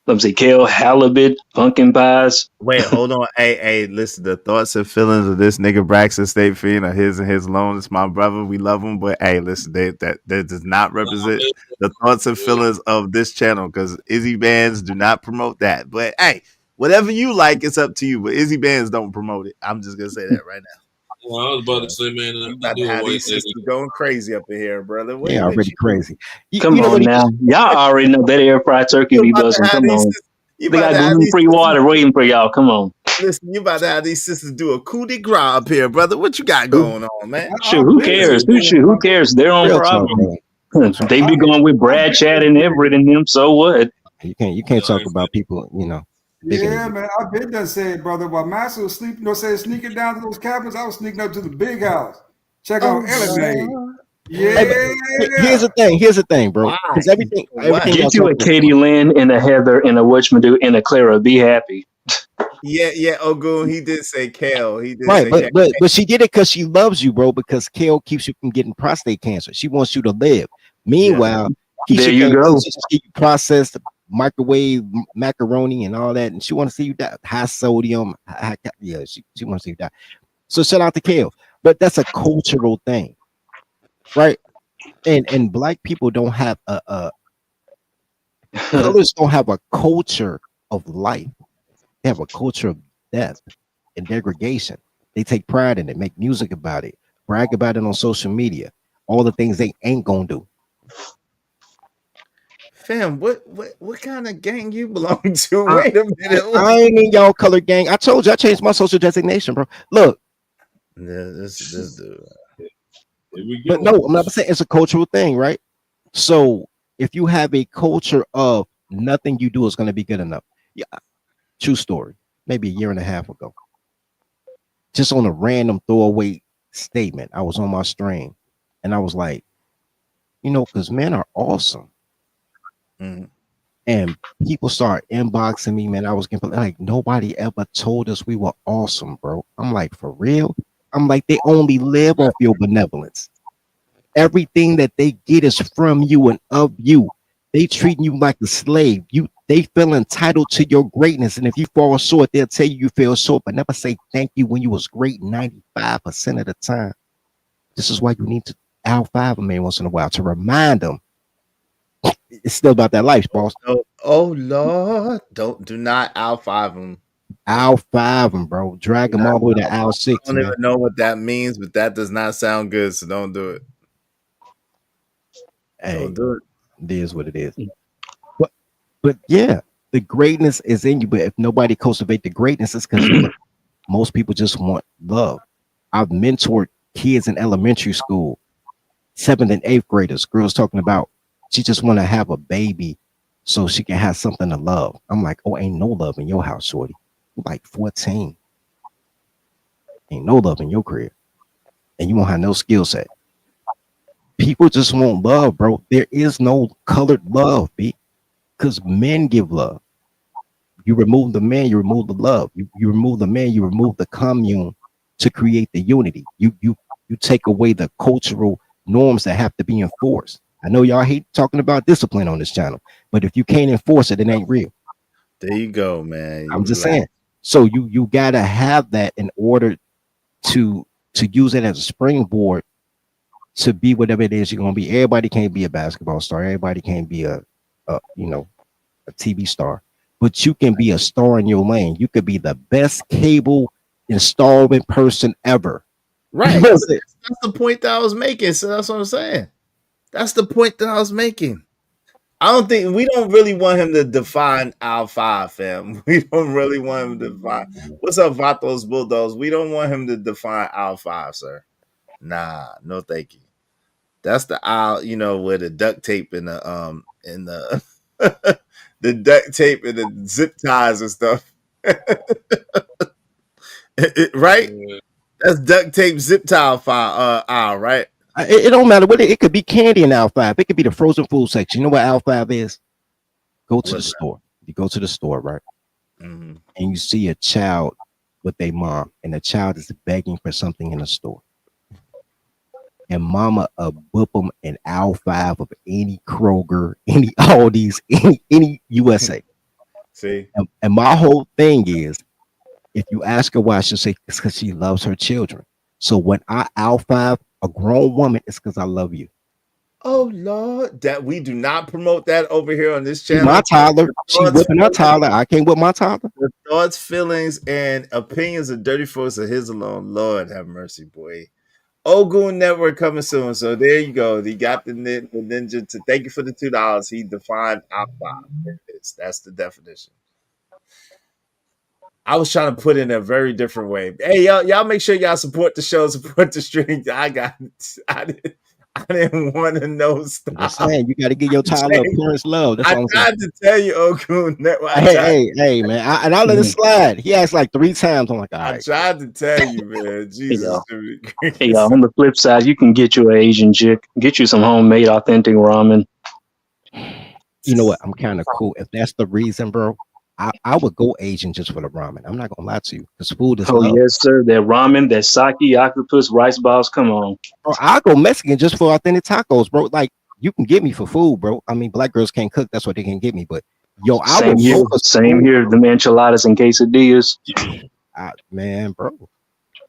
Let me say kale, halibut, pumpkin pies. Wait, hold on. Hey, listen. The thoughts and feelings of this nigga Braxton State Fiend are his and his alone. It's my brother. We love him, but hey, listen, that does not represent the thoughts and feelings of this channel because Izzy Bands do not promote that. But hey, whatever you like, it's up to you. But Izzy Bands don't promote it. I'm just gonna say that right now. Well, I was about to say, man, You I about to do a have white these lady. sisters going crazy up in here, brother. Yeah, Wait, already you crazy. Come You know what on he now, y'all already know that air fried turkey be about to busting. have Come these on, you they about got to have gluten these free sisters water waiting for y'all. Come on, listen, you about to have these sisters do a coup de grace up here, brother. What you got going on, man? shoot, who cares? Who cares? Their own real talk, problem. bro. Real talk. They be going with Brad, Chad, and Everett and them. So what? You can't talk about people, bigger than Yeah, you. man, I've been done said, brother. While Master was sleeping, sneaking down to those cabins, I was sneaking up to the big house, checking Oh on Ellie Mae. Lord. Hey, but here's Yeah. the thing. Here's the thing, bro. Why? Because everything y'all Get you a talking about. Katie Lynn and a Heather and a whatchamado and a Clara. Be happy. Yeah, Ogun, he did say Kale. He did Right, say Kale. but she did it because she loves you, bro. Because kale keeps you from getting prostate cancer. She wants you to live. Meanwhile, There Keisha you can't go. just keep you processed microwave macaroni and all that, and she want to see you die. High sodium, yeah, she wants to see you die. So shout out to Kale, but that's a cultural thing, right? And black people don't have a colors don't have a culture of life. They have a culture of death and degradation. They take pride in it, make music about it, brag about it on social media, all the things they ain't gonna do. Fam, what kind of gang you belong to? I, Wait a minute. I ain't in y'all color gang. I told you I changed my social designation, bro. Look, Yeah, this dude. Here we but go. no, I'm not saying it's a cultural thing, right? So if you have a culture of nothing you do is gonna be good enough. Yeah, true story. Maybe a year and a half ago, just on a random throwaway statement, I was on my stream and I was like, because men are awesome. Mhm. And people start inboxing me, man. I was getting like, nobody ever told us we were awesome, bro. I'm like, for real? I'm like, they only live off your benevolence. Everything that they get is from you and of you. They treating you like a slave. They feel entitled to your greatness. And if you fall short, they'll tell you fell short, but never say thank you when you was great 95% of the time. This is why you need to out five them once in a while to remind them it's still about that life, boss. Oh Lord, do not out five them. Owl five them, bro. Drag them all the way to owl I six, don't even man. know what that means, but that does not sound good. So don't do it. Don't Hey, do it. it is what it is. But yeah, the greatness is in you. But if nobody cultivate the greatness, it's because most people just want love. I've mentored kids in elementary school, 7th and 8th graders, girls talking about she just want to have a baby so she can have something to love. I'm like, oh, ain't no love in your house, shorty. You like 14. Ain't no love in your career. And you won't have no skill set. People just want love, bro. There is no colored love, B. Because men give love. You remove the man, you remove the love. You remove the man, you remove the commune to create the unity. You take away the cultural norms that have to be enforced. I know y'all hate talking about discipline on this channel, but if you can't enforce it, it ain't real. There you go, man. I'm You just relax. saying. So you gotta have that in order to use it as a springboard to be whatever it is you're gonna be. Everybody can't be a basketball star. Everybody can't be a a TV star, but you can be a star in your lane. You could be the best cable installment person ever. Right. That's the point that I was making. So that's what I'm saying. That's the point that I was making. I don't think we don't really want him to define our five, fam. We don't really want him to define. What's up, Vatos Bulldogs? We don't want him to define our five, sir. Nah, no, thank you. That's the aisle, with the duct tape and the the duct tape and the zip ties and stuff. Right? That's duct tape zip tie aisle, right? It don't matter what it could be. Candy in aisle 5. It could be the frozen food section. You know what aisle 5 is? Go to the store. You go to the store, right? Mm-hmm. And you see a child with a mom, and the child is begging for something in the store. And mama whoop them in aisle 5 of any Kroger, any Aldi's, any USA. See? And my whole thing is, if you ask her why, she'll say it's because she loves her children. So when I aisle 5 a grown woman, it's because I love you. Oh Lord, that we do not promote that over here on this channel. My toddler, she whipping her toddler. I can't whip my toddler. The thoughts, feelings, and opinions of dirty folks are his alone. Lord have mercy, boy. Ogun Network coming soon. So there you go. He got the ninja to thank you for the $2. He defined our five. There it is. That's the definition. I was trying to put it in a very different way. Hey, y'all make sure y'all support the show, support the stream. I didn't want to know stuff. I'm saying you got to give your toddler parents love. That's all I'm saying. I tried to tell you, Ogun Network. Hey, man. I let it slide. He asked like 3 times. I'm like, all right. I tried to tell you, man. Jesus. Hey, y'all, on the flip side, you can get you an Asian chick, get you some homemade authentic ramen. You know what? I'm kind of cool. If that's the reason, bro, I would go Asian just for the ramen. I'm not gonna lie to you, because food is love. Yes, sir. That ramen, that sake, octopus, rice balls. Come on, bro. I'll go Mexican just for authentic tacos, bro. Like you can get me for food, bro. I mean, black girls can't cook. That's what they can get me. But yo, same here. Same here. The enchiladas and quesadillas. Man, bro.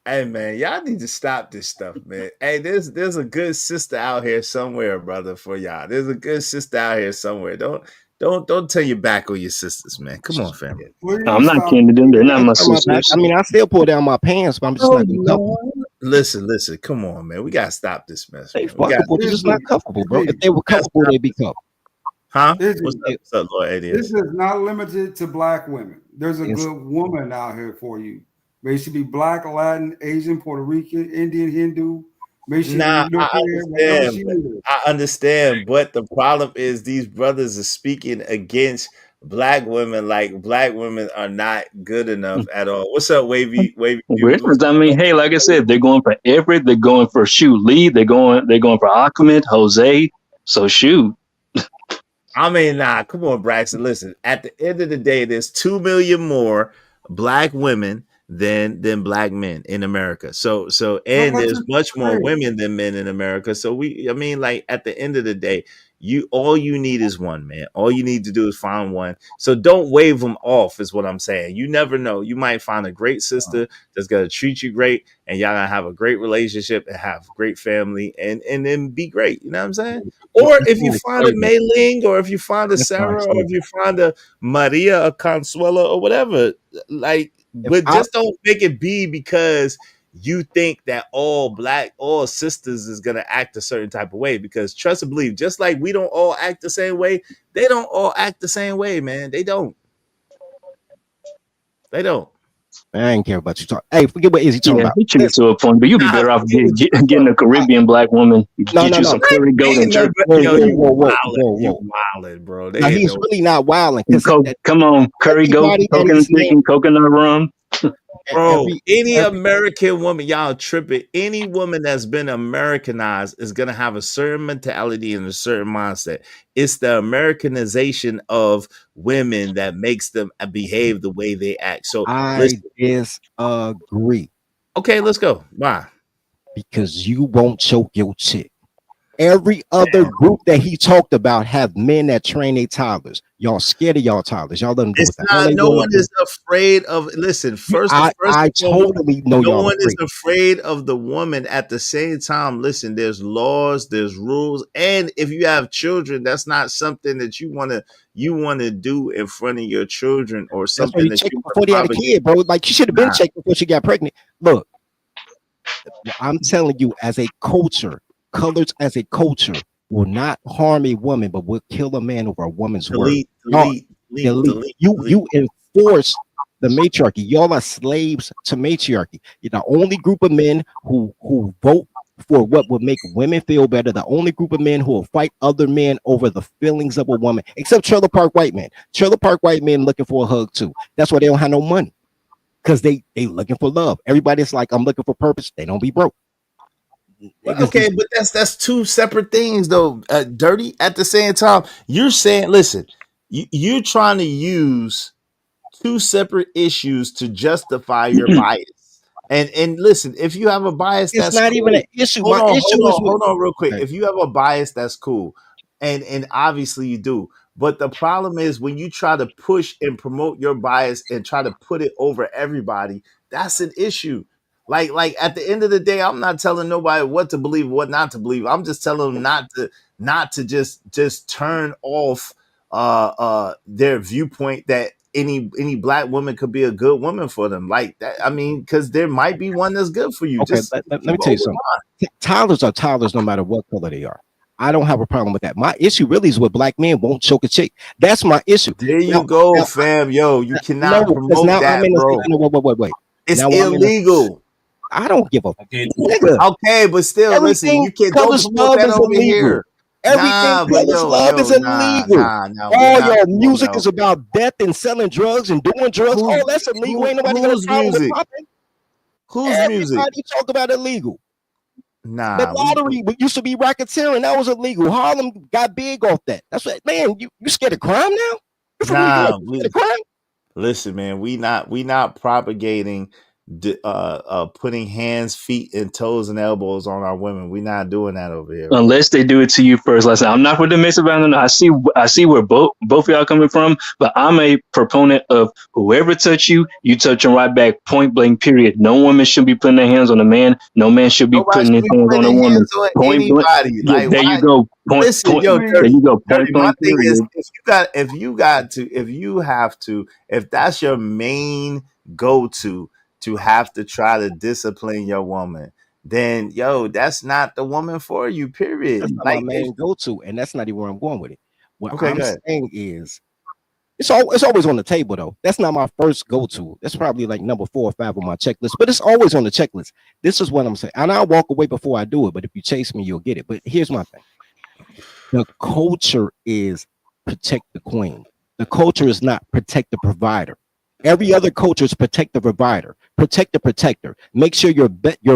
Hey man, y'all need to stop this stuff, man. Hey, there's a good sister out here somewhere, brother, for y'all. There's a good sister out here somewhere. Don't turn your back on your sisters, man. Come on, fam. I'm not kidding them. They're not my sisters. I mean, I still pull down my pants, but I'm just not comfortable. Listen. Come on, man. We gotta stop this mess. They fuckable, they're just not comfortable, bro. If they were comfortable, they'd be comfortable. Huh? What's up, Lord ADS? This is not limited to black women. There's a good woman out here for you. May she be black, Latin, Asian, Puerto Rican, Indian, Hindu. I understand, but the problem is these brothers are speaking against black women like black women are not good enough at all. What's up, Wavy? I mean, hey, like I said, they're going for Everett, they're going for Lee, they're going for Ahmed, Jose. So shoot. I mean, come on, Braxton. Listen, at the end of the day, there's 2 million more black women than black men in America. So there's much more women than men in America. So at the end of the day, all you need is one, man. All you need to do is find one. So don't wave them off is what I'm saying. You never know. You might find a great sister that's gonna treat you great, and y'all gonna have a great relationship and have a great family and then be great. You know what I'm saying? Or if you find a Mei Ling, or if you find a Sarah, or if you find a Maria, a Consuela, or whatever, but just don't make it be because you think that all sisters is gonna act a certain type of way. Because trust and believe, just like we don't all act the same way, they don't all act the same way, man. They don't. I ain't care about you. Hey, forget what Izzy talking about. He took it to a point, but you'd be better off getting a Caribbean black woman. Get you some curry goat and turkey. You wilding, bro. No, he's really not wilding. Come on, curry goat, coconut rum. Bro, any American woman, y'all tripping. Any woman that's been Americanized is gonna have a certain mentality and a certain mindset. It's the Americanization of women that makes them behave the way they act. So I disagree. Okay, let's go. Why? Because you won't choke your chick. Every other group that he talked about have men that train their toddlers. Y'all scared of y'all toddlers. Y'all let them do It's what the hell not. they No one want to is do. afraid of. Listen, first I and foremost, totally know no y'all one is afraid. afraid of the woman. At the same time, listen, there's laws, there's rules, and if you have children, that's not something that you want to do in front of your children or That's why something you that check you it want before to they had a propagate. kid, bro. Like she should have been Nah, checked before she got pregnant. Look, I'm telling you, as a culture, colors as a culture will not harm a woman, but will kill a man over a woman's word. delete, Y'all delete, delete, delete. delete, You delete. you enforce the matriarchy. Y'all are slaves to matriarchy. You're the only group of men who vote for what would make women feel better. The only group of men who will fight other men over the feelings of a woman, except Trailer Park White men. Trailer Park White men looking for a hug too. That's why they don't have no money. Because they looking for love. Everybody's like, I'm looking for purpose. They don't be broke. Okay, but that's two separate things though. Dirty. At the same time, you're saying, listen, you're trying to use two separate issues to justify your bias. And listen, if you have a bias, It's that's not even an cool. issue. Hold My on, issue hold is on, with hold on, real quick. okay. If you have a bias, that's cool, and obviously you do. But the problem is when you try to push and promote your bias and try to put it over everybody, that's an issue. Like at the end of the day, I'm not telling nobody what to believe, what not to believe. I'm just telling them not to just turn off their viewpoint that any black woman could be a good woman for them. Like that, I mean, because there might be one that's good for you. Okay, Just let keep me an tell you open something. mind. Toddlers are toddlers no matter what color they are. I don't have a problem with that. My issue really is with black men won't choke a chick. That's my issue. There you Now, go, now fam. Yo, you no, cannot because promote now I'm that, in a bro. no, wait. It's Now I'm in a illegal. I don't give a nigga. Okay, but still, listen, Everything you can't don't colors promote love that is over illegal. here. Everything Nah, but colors yo, love is yo, nah, illegal. nah, nah. We All not your promoting that music is over here. about death and selling drugs and doing drugs. Who's All that's illegal. Ain't nobody got a whose problem with music? popping. Whose music? Everybody talk about illegal. The Nah, lottery used to be racketeering. That was illegal. Harlem got big off that. That's what, man, you scared of crime now? You from New York? nah. You scared of crime? Listen, man, we not propagating putting hands, feet, and toes and elbows on our women. We not doing that over here, bro. Unless they do it to you first. Like I said, I'm not for the mix around. I see where both of y'all coming from, but I'm a proponent of whoever touch you, you touch them right back, point blank. Period. No woman should be putting their hands on a man. No man should be Nobody putting should his be hands on putting a their woman. hands on Point blank. anybody. Yeah, Like, there why? you go. Listen, Point. yo, There dirty, you go. Point dirty. My blank. thing is, Period. if that's your main go to have to try to discipline your woman, then yo, that's not the woman for you. Period. That's not my Like, if, main go-to, and that's not even where I'm going with it. What okay, I'm go ahead. saying is it's always on the table though. That's not my first go-to. That's probably like number 4 or 5 on my checklist, but it's always on the checklist. This is what I'm saying. And I'll walk away before I do it, but if you chase me, you'll get it. But here's my thing. The culture is protect the queen. The culture is not protect the provider. Every other culture is protect the provider, protect the protector. Make sure your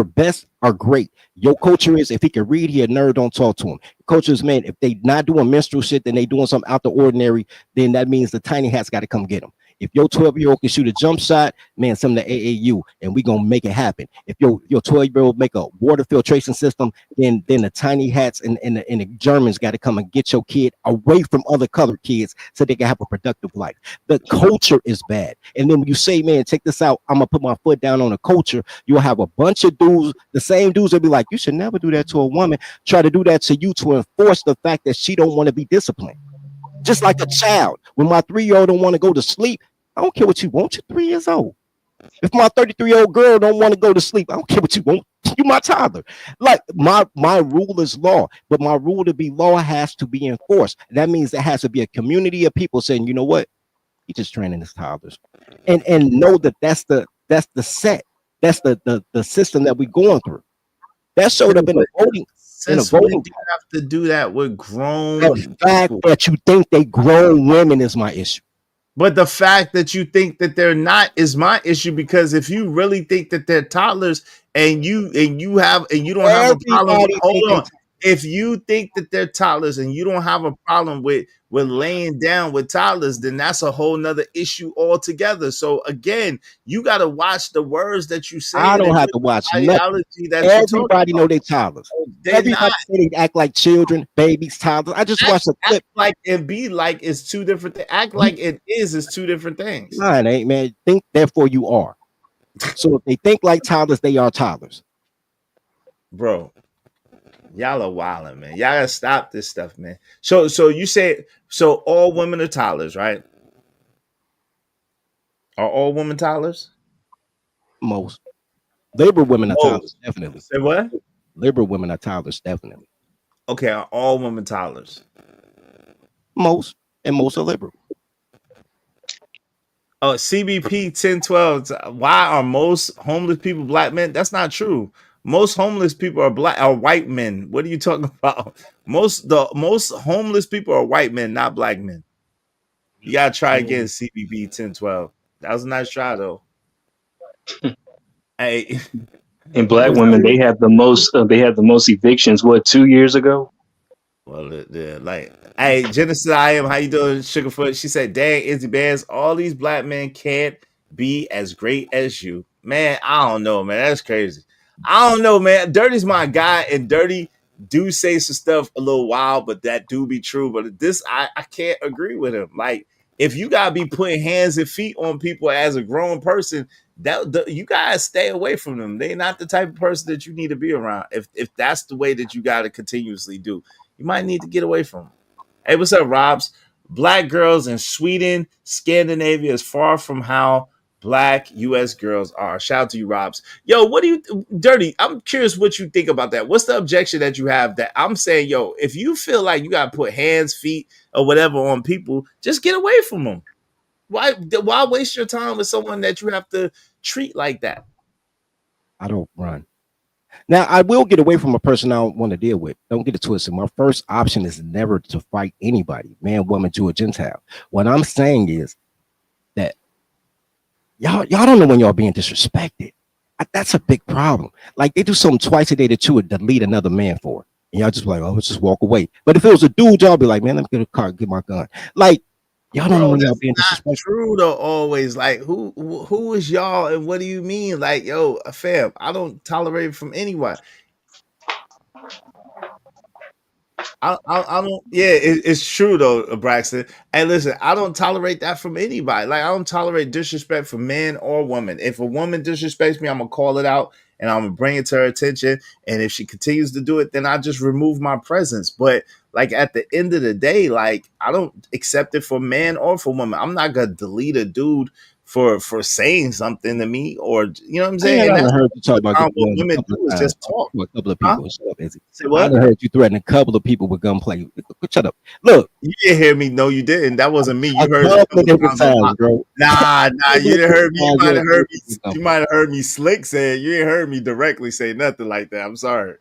best are great. Your culture is if he can read, he a nerd, don't talk to him. Culture is, man, if they not doing menstrual shit, then they doing something out the ordinary, then that means the tiny hat's got to come get them. If your 12-year-old can shoot a jump shot, man, send them to AAU and we gonna make it happen. If your 12-year-old make a water filtration system, then the tiny hats and the Germans got to come and get your kid away from other colored kids so they can have a productive life. The culture is bad. And then when you say, man, check this out, I'm gonna put my foot down on the culture, you'll have a bunch of dudes, the same dudes will be like, you should never do that to a woman, try to do that to you to enforce the fact that she don't want to be disciplined. Just like a child. When my 3-year-old don't want to go to sleep, I don't care what you want, you're 3 years old. If my 33-year-old girl don't want to go to sleep, I don't care what you want. You my toddler. Like my rule is law, but my rule to be law has to be enforced. That means there has to be a community of people saying, you know what, he just training his toddlers, and know that that's the set, that's the system that we're going through. That showed up in the voting. Since when do you have to do that with grown The fact people? that you think they grown women is my issue. But the fact that you think that they're not is my issue, because if you really think that they're toddlers and you don't have a problem, Everybody hold think on. if you think that they're toddlers and you don't have a problem with laying down with toddlers, then that's a whole nother issue altogether. So again, you got to watch the words that you say I and don't have to the watch nothing. ideology that you're talking Everybody know about. they toddlers. They're not. Everybody say they act like children, babies, toddlers. I just watched a Act clip. like and be like is two different things. Act like it is two different things. Mine ain't, man. Think, therefore you are. So if they think like toddlers, they are toddlers. Bro, y'all are wilding, man. Y'all gotta stop this stuff, man. So you say so all women are toddlers, right? Are all women toddlers? Most labor women are toddlers, Most. definitely. Say what? Labor women are toddlers, definitely. Okay, are all women toddlers? Most, and most are liberal. Oh, CBP 1012. Why are most homeless people black men? That's not true. Most homeless people are white men. What are you talking about? Most homeless people are white men, not black men. You gotta try again, CBP 1012. That was a nice try though. Hey, And black women, they have the most. They have the most evictions. What, 2 years ago? well, like, hey, Genesis, I am. How you doing, Sugarfoot? She said, "Dang, Izzy Bears, all these black men can't be as great as you, man. I don't know, man. That's crazy. I don't know, man. Dirty's my guy, and Dirty do say some stuff a little wild, but that do be true. But this, I can't agree with him. Like, if you gotta be putting hands and feet on people as a grown person, you guys stay away from them. They're not the type of person that you need to be around. If that's the way that you got to continuously do, you might need to get away from them. Hey, what's up, Robs? Black girls in Sweden, Scandinavia is far from how black US girls are. Shout out to you, Robs. Yo, what do you, Dirty? I'm curious what you think about that. What's the objection that you have that I'm saying, yo, if you feel like you got to put hands, feet, or whatever on people, just get away from them. Why waste your time with someone that you have to treat like that? I don't run. Now, I will get away from a person I don't want to deal with. Don't get it twisted. My first option is never to fight anybody, man, woman, Jew, or Gentile. What I'm saying is that y'all don't know when y'all being disrespected. That's a big problem. Like, they do something twice a day that you would delete another man for. And y'all just be like, oh, let's just walk away. But if it was a dude, y'all be like, man, let me get a car, get my gun. Like, y'all don't know when y'all being disrespectful. True though, always. Like, who is y'all and what do you mean? Like, yo, fam, I don't tolerate it from anyone. I don't. Yeah, it's true though, Braxton. And listen, I don't tolerate that from anybody. Like, I don't tolerate disrespect from men or women. If a woman disrespects me, I'm gonna call it out and I'm gonna bring it to her attention. And if she continues to do it, then I just remove my presence. But like at the end of the day, like I don't accept it for man or for woman. I'm not gonna delete a dude for saying something to me, or you know what I'm saying. And I that's heard you talk about what getting women a couple do of is times just talk. to a couple of Huh? people. Shut up, Izzy. Say what? I heard you threaten a couple of people with gunplay. Shut up. Look, You didn't hear me. No, you didn't. That wasn't me. You a heard it a couple of couple different times on my. times, bro. Nah, you didn't heard me. You might have heard me. You Gunplay. might have heard me slick say it. You didn't heard me directly say nothing like that. I'm sorry,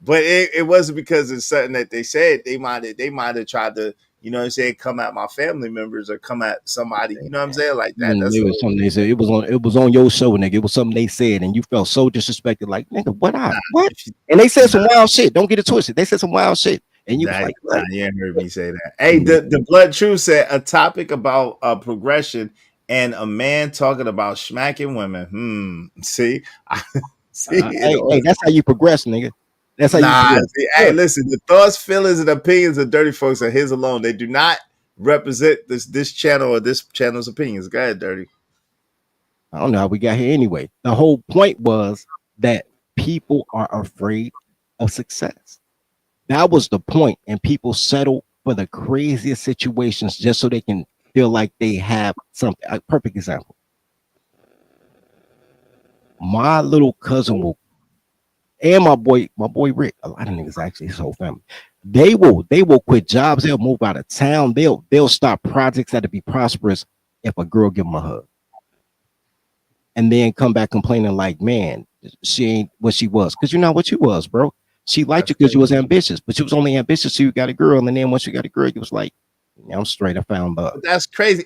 but it wasn't because it's something that they said. They might have tried to, you know what I'm saying, come at my family members or come at somebody. You know what I'm saying, like that. That's It was something they said. It was on your show, nigga. It was something they said, and you felt so disrespected. Like, nigga, what? And they said some wild shit. Don't get it twisted. They said some wild shit, and you was like, what? you ain't heard me say that. Hey, the Blood Truth said a topic about progression and a man talking about smacking women. See, see, Hey, that's how you progress, nigga. That's how you progress. see, hey, listen, the thoughts, feelings, and opinions of Dirty Folks are his alone. They do not represent this channel or this channel's opinions. Go ahead, Dirty. I don't know how we got here anyway. The whole point was that people are afraid of success. That was the point, and people settle for the craziest situations just so they can feel like they have something. A perfect example. My little cousin will, and my boy Rick, a lot of niggas actually, his whole family, they will quit jobs, they'll move out of town, they'll stop projects that'll be prosperous if a girl give them a hug. And then come back complaining like, man, she ain't what she was. Because you're not what you was, bro. She liked you because you was ambitious, but you was only ambitious so you got a girl. And then once you got a girl, you was like, yeah, I'm straight. I found love. That's crazy.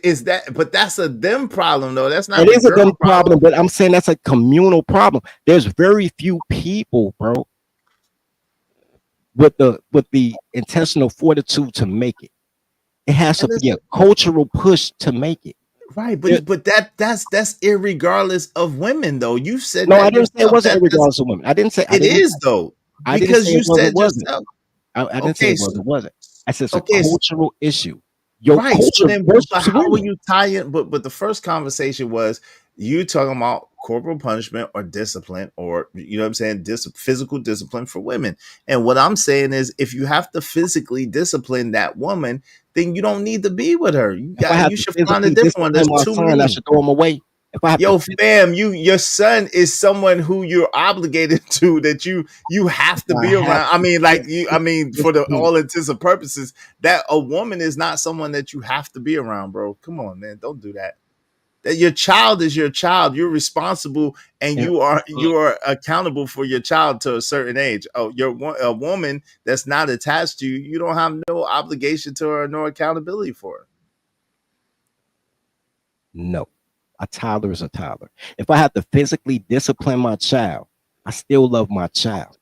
But that's a them problem though. That's not. It is a them problem, but I'm saying that's a communal problem. There's very few people, bro. with the intentional fortitude to make it. It has to And be a listen, cultural push to make it. right, There- but that's irregardless of women though. You said no, I that didn't say it yourself. wasn't regardless of women. I didn't say I It didn't is though, I didn't say because it you was or said wasn't. yourself. I didn't say Okay, it was or wasn't. I said it's a okay, cultural issue. Your right. So culture then, but worships how will women. you tie it? But the first conversation was you talking about corporal punishment or discipline, or you know what I'm saying, physical discipline for women. And what I'm saying is, if you have to physically discipline that woman, then you don't need to be with her. If I have You to should find a physically different one. discipline There's my too son, I many. should throw him away. If I have to Yo, fam, your son is someone who you're obligated to, that you have to I be have around. I mean, to like I mean, for the discipline. all intents and purposes, that a woman is not someone that you have to be around, bro. Come on, man, don't do that. That your child is your child. You're responsible, and And you are accountable for your child to a certain age. Oh, a woman that's not attached to you. You don't have no obligation to her, no accountability for her. no, a toddler is a toddler. If I have to physically discipline my child, I still love my child.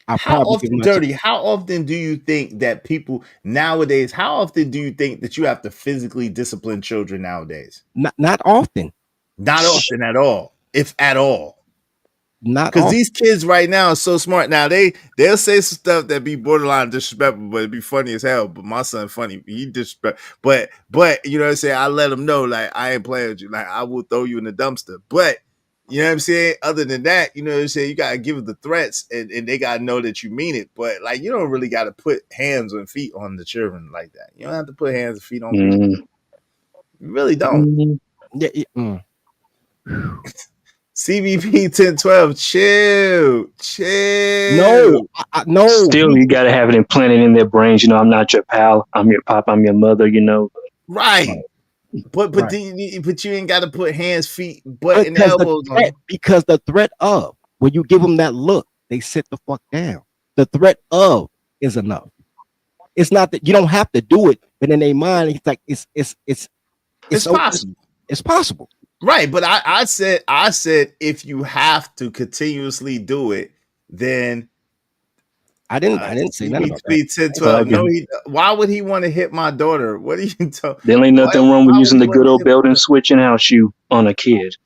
I How probably give often, my child Dirty? How often do you think that people nowadays? How often do you think that you have to physically discipline children nowadays? not often. Not often at all, if at all. Not Because often. these kids right now are so smart. Now they'll say some stuff that be borderline disrespectful, but it'd be funny as hell. But my son funny, he disrespect. But you know what I'm saying. I let him know like I ain't playing with you. Like I will throw you in the dumpster. But you know what I'm saying. Other than that, you know what I'm saying. You gotta give them the threats, and they gotta know that you mean it. But like you don't really gotta put hands and feet on the children like that. You don't have to put hands and feet on people. Mm. You really don't. Mm. Yeah, CBP 1012, no, chill. no. Still, you got to have it implanted in their brains. You know, I'm not your pal. I'm your pop. I'm your mother. You know. Right. But Right. but you ain't got to put hands, feet, butt, and elbows on them. Because the threat of when you give them that look, they sit the fuck down. The threat of is enough. It's not that you don't have to do it, but in their mind, it's like it's It's possible. It's possible. Right. But I said if you have to continuously do it, then I didn't say nothing about that. CBP 1012. No, why would he want to hit my daughter? What are you talking? There ain't nothing wrong with Why would using he the wanna good old hit belt and switch and house shoe on a kid.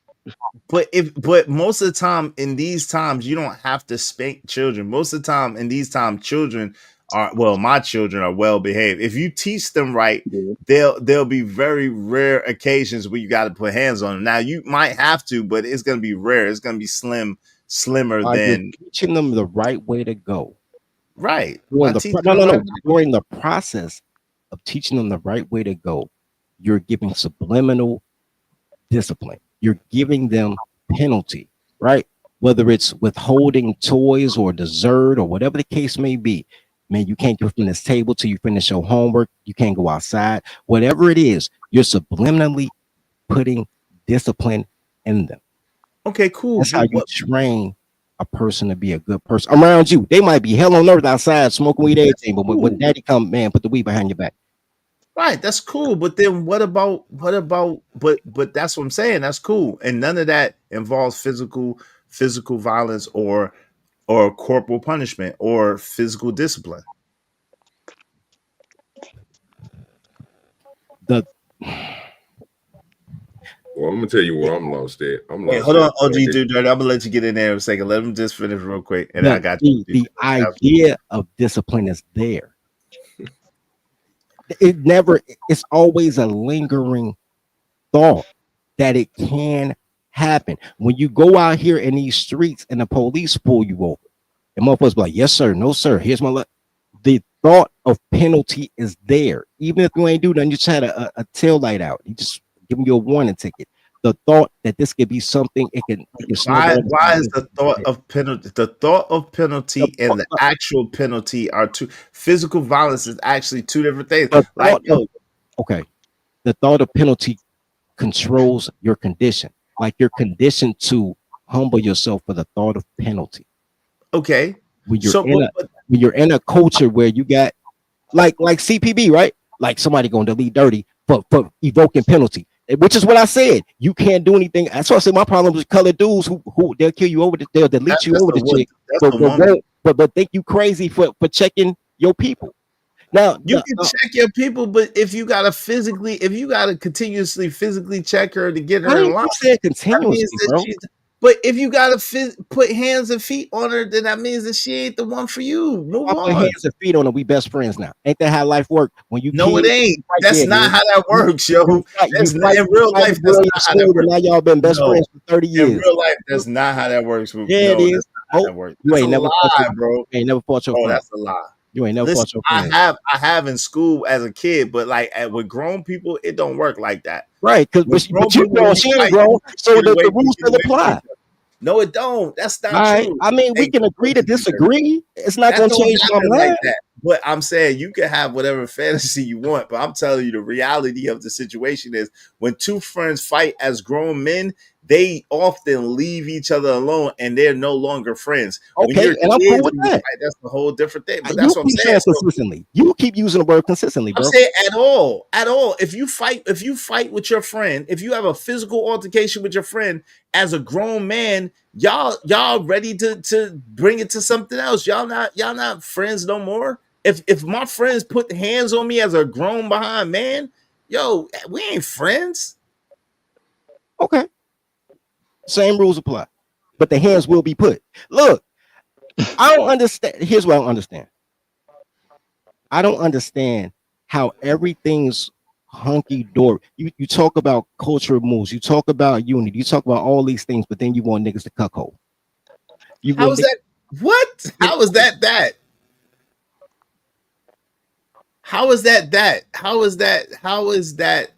But most of the time in these times you don't have to spank children. Most of the time in these times children are my children are well behaved. If you teach them right, there'll be very rare occasions where you got to put hands on them. Now you might have to, but it's going to be rare. It's going to be slimmer Are you than teaching them the right way to go? right. No. During the process of teaching them the right way to go, you're giving subliminal discipline. You're giving them penalty, right? Whether it's withholding toys or dessert or whatever the case may be. Man, you can't get from this table till you finish your homework. You can't go outside. Whatever it is, you're subliminally putting discipline in them. Okay, cool. That's how you train a person to be a good person around you. They might be hell on earth outside smoking weed, everything, but when daddy come, man, put the weed behind your back. Right, that's cool. But then what about but that's what I'm saying. That's cool. And none of that involves physical violence or corporal punishment or physical discipline. Well, I'm gonna tell you where I'm lost at. Wait, hold on, OG dude. I'm gonna let you get in there in a second. Let him just finish real quick, and I got you. The idea of discipline is there. It's always a lingering thought that it can happen. When you go out here in these streets and the police pull you over, and motherfuckers be like, yes, sir, no, sir, here's my the thought of penalty is there. Even if you ain't do nothing, you just had a tail light out. You just give you a warning ticket. The thought that this could be something it can why is the thought of penalty and the actual penalty are two? Physical violence is actually two different things. Okay, the thought of penalty controls your condition. Like you're conditioned to humble yourself for the thought of penalty. Okay, when you're in a culture where you got like CPB, right? Like somebody gonna delete dirty for evoking penalty. Which is what I said. You can't do anything. That's why I said my problem is colored dudes who they'll kill you over. They'll delete you over the chick, but think you crazy for checking your people. Now you can check your people, but if you gotta continuously physically check her to get I her in ain't line, saying that means continuously, that bro. she's. But if you gotta put hands and feet on her, then that means that she ain't the one for you. Move I put on. hands and feet on her. We best friends now. Ain't that how life work? When you No, it kids, ain't. right That's there, not man. how that works, yo. You That's not, fight, in you real fight life. a That's girl in not how that school, and works. now y'all been best No, friends for 30 in years. real life, that's not how that works. Yeah, it No, is. that's not how Oh, that works. you That's a ain't never fought lie, your, bro. you ain't never fought your Oh, friend. that's a lie. You ain't never Listen, fought your friend. I have in school as a kid, but like with grown people, it don't work like that. Right, because With grown but you people, when grown, you she ain't fight, grown, so get the away, rules get still away from apply. each other. No, it don't. That's All not right. true. I mean, we Hey, can agree to disagree. It's not that gonna don't change my happen like mind. that. But I'm saying you can have whatever fantasy you want, but I'm telling you the reality of the situation is when two friends fight as grown men, they often leave each other alone and they're no longer friends. When Okay, you're and I'm cool kids with and you that. fight, that's a whole different thing. But You that's what I'm keep saying. saying So consistently. You keep using the word consistently, I'm bro. saying at all. If you fight with your friend, if you have a physical altercation with your friend as a grown man, y'all ready to bring it to something else. Y'all not friends no more. If my friends put hands on me as a grown behind man, yo, we ain't friends. Okay. Same rules apply. But the hands will be put. Look, I don't understand. Here's what I don't understand. I don't understand how everything's hunky dory. You talk about cultural moves, you talk about unity, you talk about all these things, but then you want niggas to cuckold. You How want is that? What? How is that? How is that? How is that? How is that?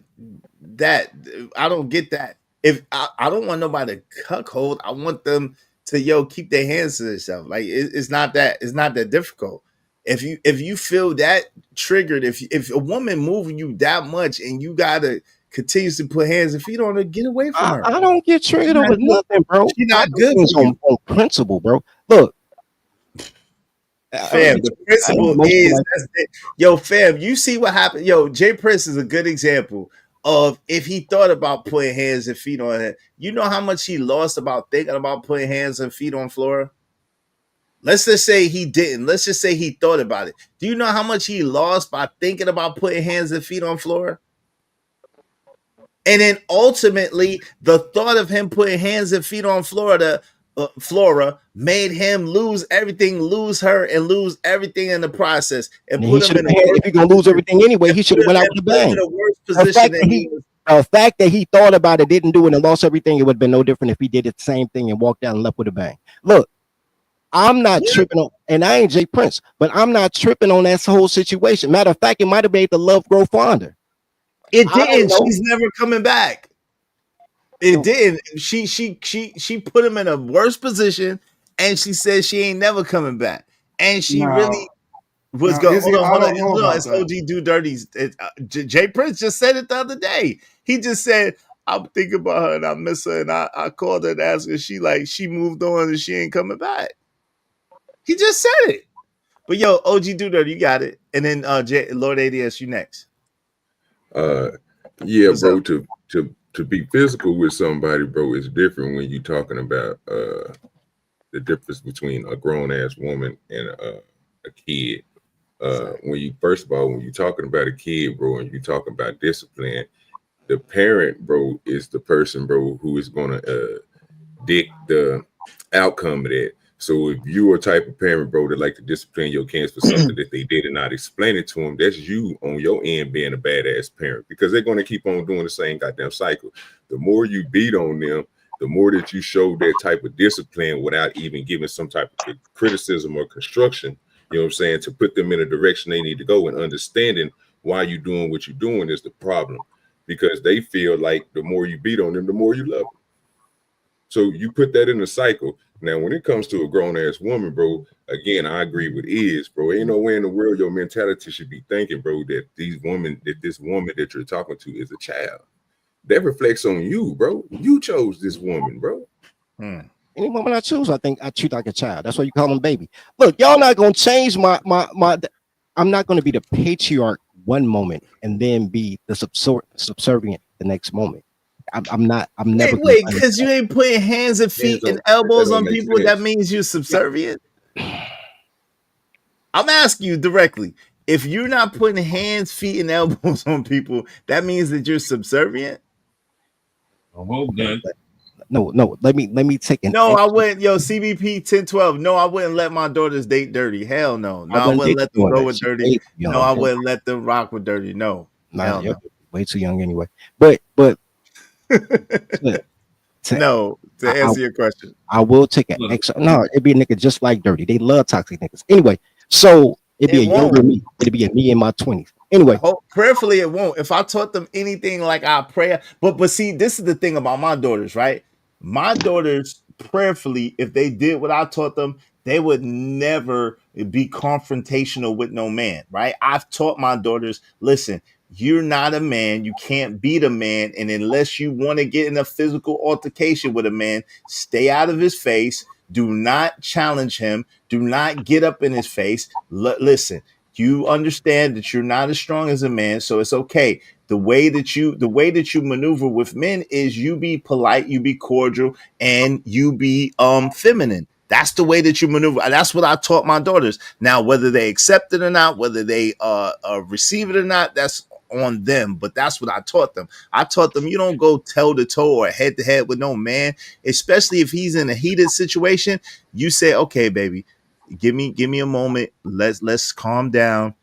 That I don't get that. If I don't want nobody to cuckold, I want them to keep their hands to themselves. Like it's not that difficult. If you feel that triggered, if a woman moving you that much and you gotta continuously put hands and feet on her, get away from her. I don't get She's triggered not over good. nothing, bro. She's I not do good things for you. on principle, bro. Look, I don't Fam, get the I ain't principle emotional is like that's it. Yo, fam, you see what happened. Yo, Jay Prince is a good example of if he thought about putting hands and feet on her. You know how much he lost about thinking about putting hands and feet on Flora? Let's just say he didn't. Let's just say he thought about it. Do you know how much he lost by thinking about putting hands and feet on Flora? And then ultimately, the thought of him putting hands and feet on Flora made him lose everything, lose her, and lose everything in the process, and and he put him should in a have had, worse if you're gonna lose position. everything anyway, he should have went out with a Put him in bang. a worse The position fact than that he was. he thought about it, didn't do it, and lost everything, it would have been no different if he did the same thing and walked out and left with a bang. Look, I'm not tripping on, and I ain't Jay Prince, but I'm not tripping on that whole situation. Matter of fact, it might have made the love grow fonder. It I don't didn't. know. She's never coming back. It didn't. She put him in a worse position, and she said she ain't never coming back. And she really Now, was now going. Izzy, I Hold on, don't know hold on. about It's that. OG Do Dirty. Jay Prince just said it the other day. He just said, "I'm thinking about her and I miss her." And I called her and asked her. She moved on and she ain't coming back. He just said it. But yo, OG Do Dirty, you got it. And then Lord ADS, you next. Yeah, What's bro. up? To be physical with somebody, bro, is different when you talking about the difference between a grown ass woman and a kid. When you first of all, when you're talking about a kid, bro, and you talking about discipline, the parent, bro, is the person, bro, who is gonna dict the outcome of that. So if you are a type of parent, bro, that like to discipline your kids for something that they did and not explain it to them, that's you on your end being a badass parent, because they're going to keep on doing the same goddamn cycle. The more you beat on them, the more that you show that type of discipline without even giving some type of criticism or construction, you know what I'm saying, to put them in a direction they need to go, and understanding why you're doing what you're doing is the problem, because they feel like the more you beat on them, the more you love them. So you put that in a cycle. Now, when it comes to a grown ass woman, bro, again, I agree with bro. Ain't no way in the world your mentality should be thinking, bro, that this woman that you're talking to is a child. That reflects on you, bro. You chose this woman, bro. Any woman I choose, I think I treat like a child. That's why you call them baby. Look, y'all not gonna change my. I'm not gonna be the patriarch one moment and then be the subservient the next moment. I'm not. I'm never. Wait, because you ain't putting hands and feet and That elbows don't on make people, that sense. means you subservient? I'm asking you directly. If you're not putting hands, feet, and elbows on people, that means that you're subservient. Okay, no. Let me take an No, I extra. wouldn't. Yo, CBP 1012. No, I wouldn't let my daughters date dirty. Hell no. I No, I wouldn't wouldn't date let you them doing go that. with She dirty. way too No, young. I wouldn't let them rock with dirty. No. Nah, Hell you're no. way too young anyway. But to, to No, to I answer your question. I will take an extra. No, it'd be a nigga just like dirty. They love toxic niggas. Anyway, so it'd be It a younger won't. me. It'd be a me in my 20s. Anyway, Prayerfully, it won't. If I taught them anything like I pray, but see, this is the thing about my daughters, right? My daughters, prayerfully, if they did what I taught them, they would never be confrontational with no man, right? I've taught my daughters, listen, you're not a man, you can't beat a man, and unless you want to get in a physical altercation with a man, stay out of his face. Do not challenge him. Do not get up in his face. Listen, you understand that you're not as strong as a man, so it's okay. The way that you maneuver with men is you be polite, you be cordial, and you be feminine. That's the way that you maneuver. That's what I taught my daughters. Now, whether they accept it or not, whether they receive it or not, that's on them. But that's what I taught them. I taught them you don't go toe to toe or head to head with no man, especially if he's in a heated situation. You say, okay, baby, give me a moment. Let's calm down.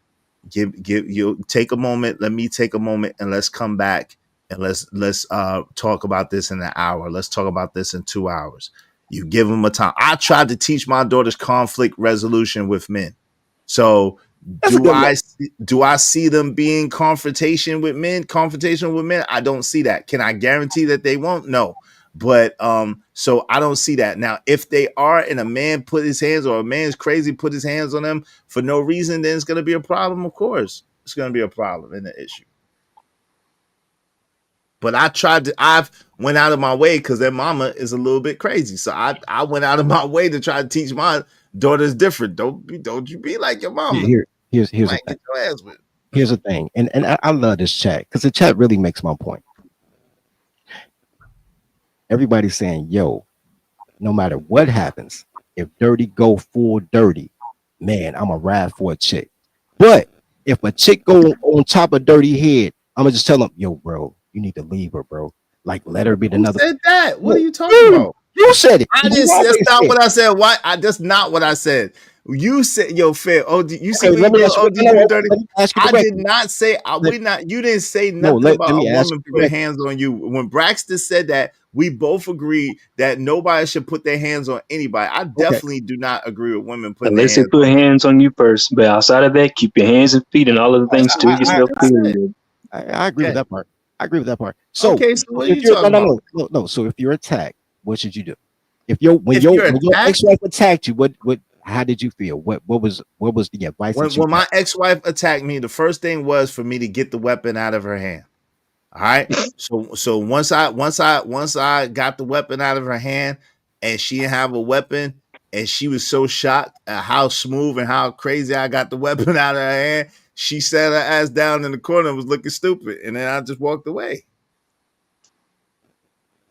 Give you take a moment. Let me take a moment and let's come back and let's talk about this in an hour. Let's talk about this in 2 hours. You give them a time. I tried to teach my daughters conflict resolution with men. So do I see them being confrontation with men? Confrontation with men? I don't see that. Can I guarantee that they won't? No. But so I don't see that. Now, if they are and a man put his hands or a man's crazy put his hands on them for no reason, then it's gonna be a problem, of course. It's gonna be a problem and an issue. But I've went out of my way because their mama is a little bit crazy. So I went out of my way to try to teach my daughters different. Don't you be like your mama. here's You the might thing. get your ass with. Here's the thing, and I love this chat because the chat really makes my point. Everybody's saying, "Yo, no matter what happens, if dirty go full dirty, man, I'm a ride for a chick. But if a chick go on top of dirty head, I'm gonna just tell them, yo, bro, you need to leave her, bro. Like, let her be Who another. said that? What No, are you talking about? You said it. I You just that's always not said. what I said. Why? That's not what I said. You said, yo, fair. Oh, you see Okay, what you let me did? ask you. Oh, did you dirty? Let me ask you I did directly. not say. Let, We not. You didn't say no, nothing let about me a ask woman you putting directly. hands on you. When Braxton said that, we both agreed that nobody should put their hands on anybody. I Okay, definitely do not agree with women putting their Unless they hands put on me. hands on you first. But outside of that, keep your hands and feet and all of the things to I yourself. just said. Period. I agree with Okay. that part. I agree with that part. So Okay. So what are if you you're no, talking no, about? no, no, no. So if you're attacked, what should you do? If your when If your you're when your attacked. ex-wife attacked you, what how did you feel? What was the advice that When you when got? my ex-wife attacked me, the first thing was for me to get the weapon out of her hand. All right. So once I got the weapon out of her hand and she didn't have a weapon and she was so shocked at how smooth and how crazy I got the weapon out of her hand, she sat her ass down in the corner and was looking stupid. And then I just walked away.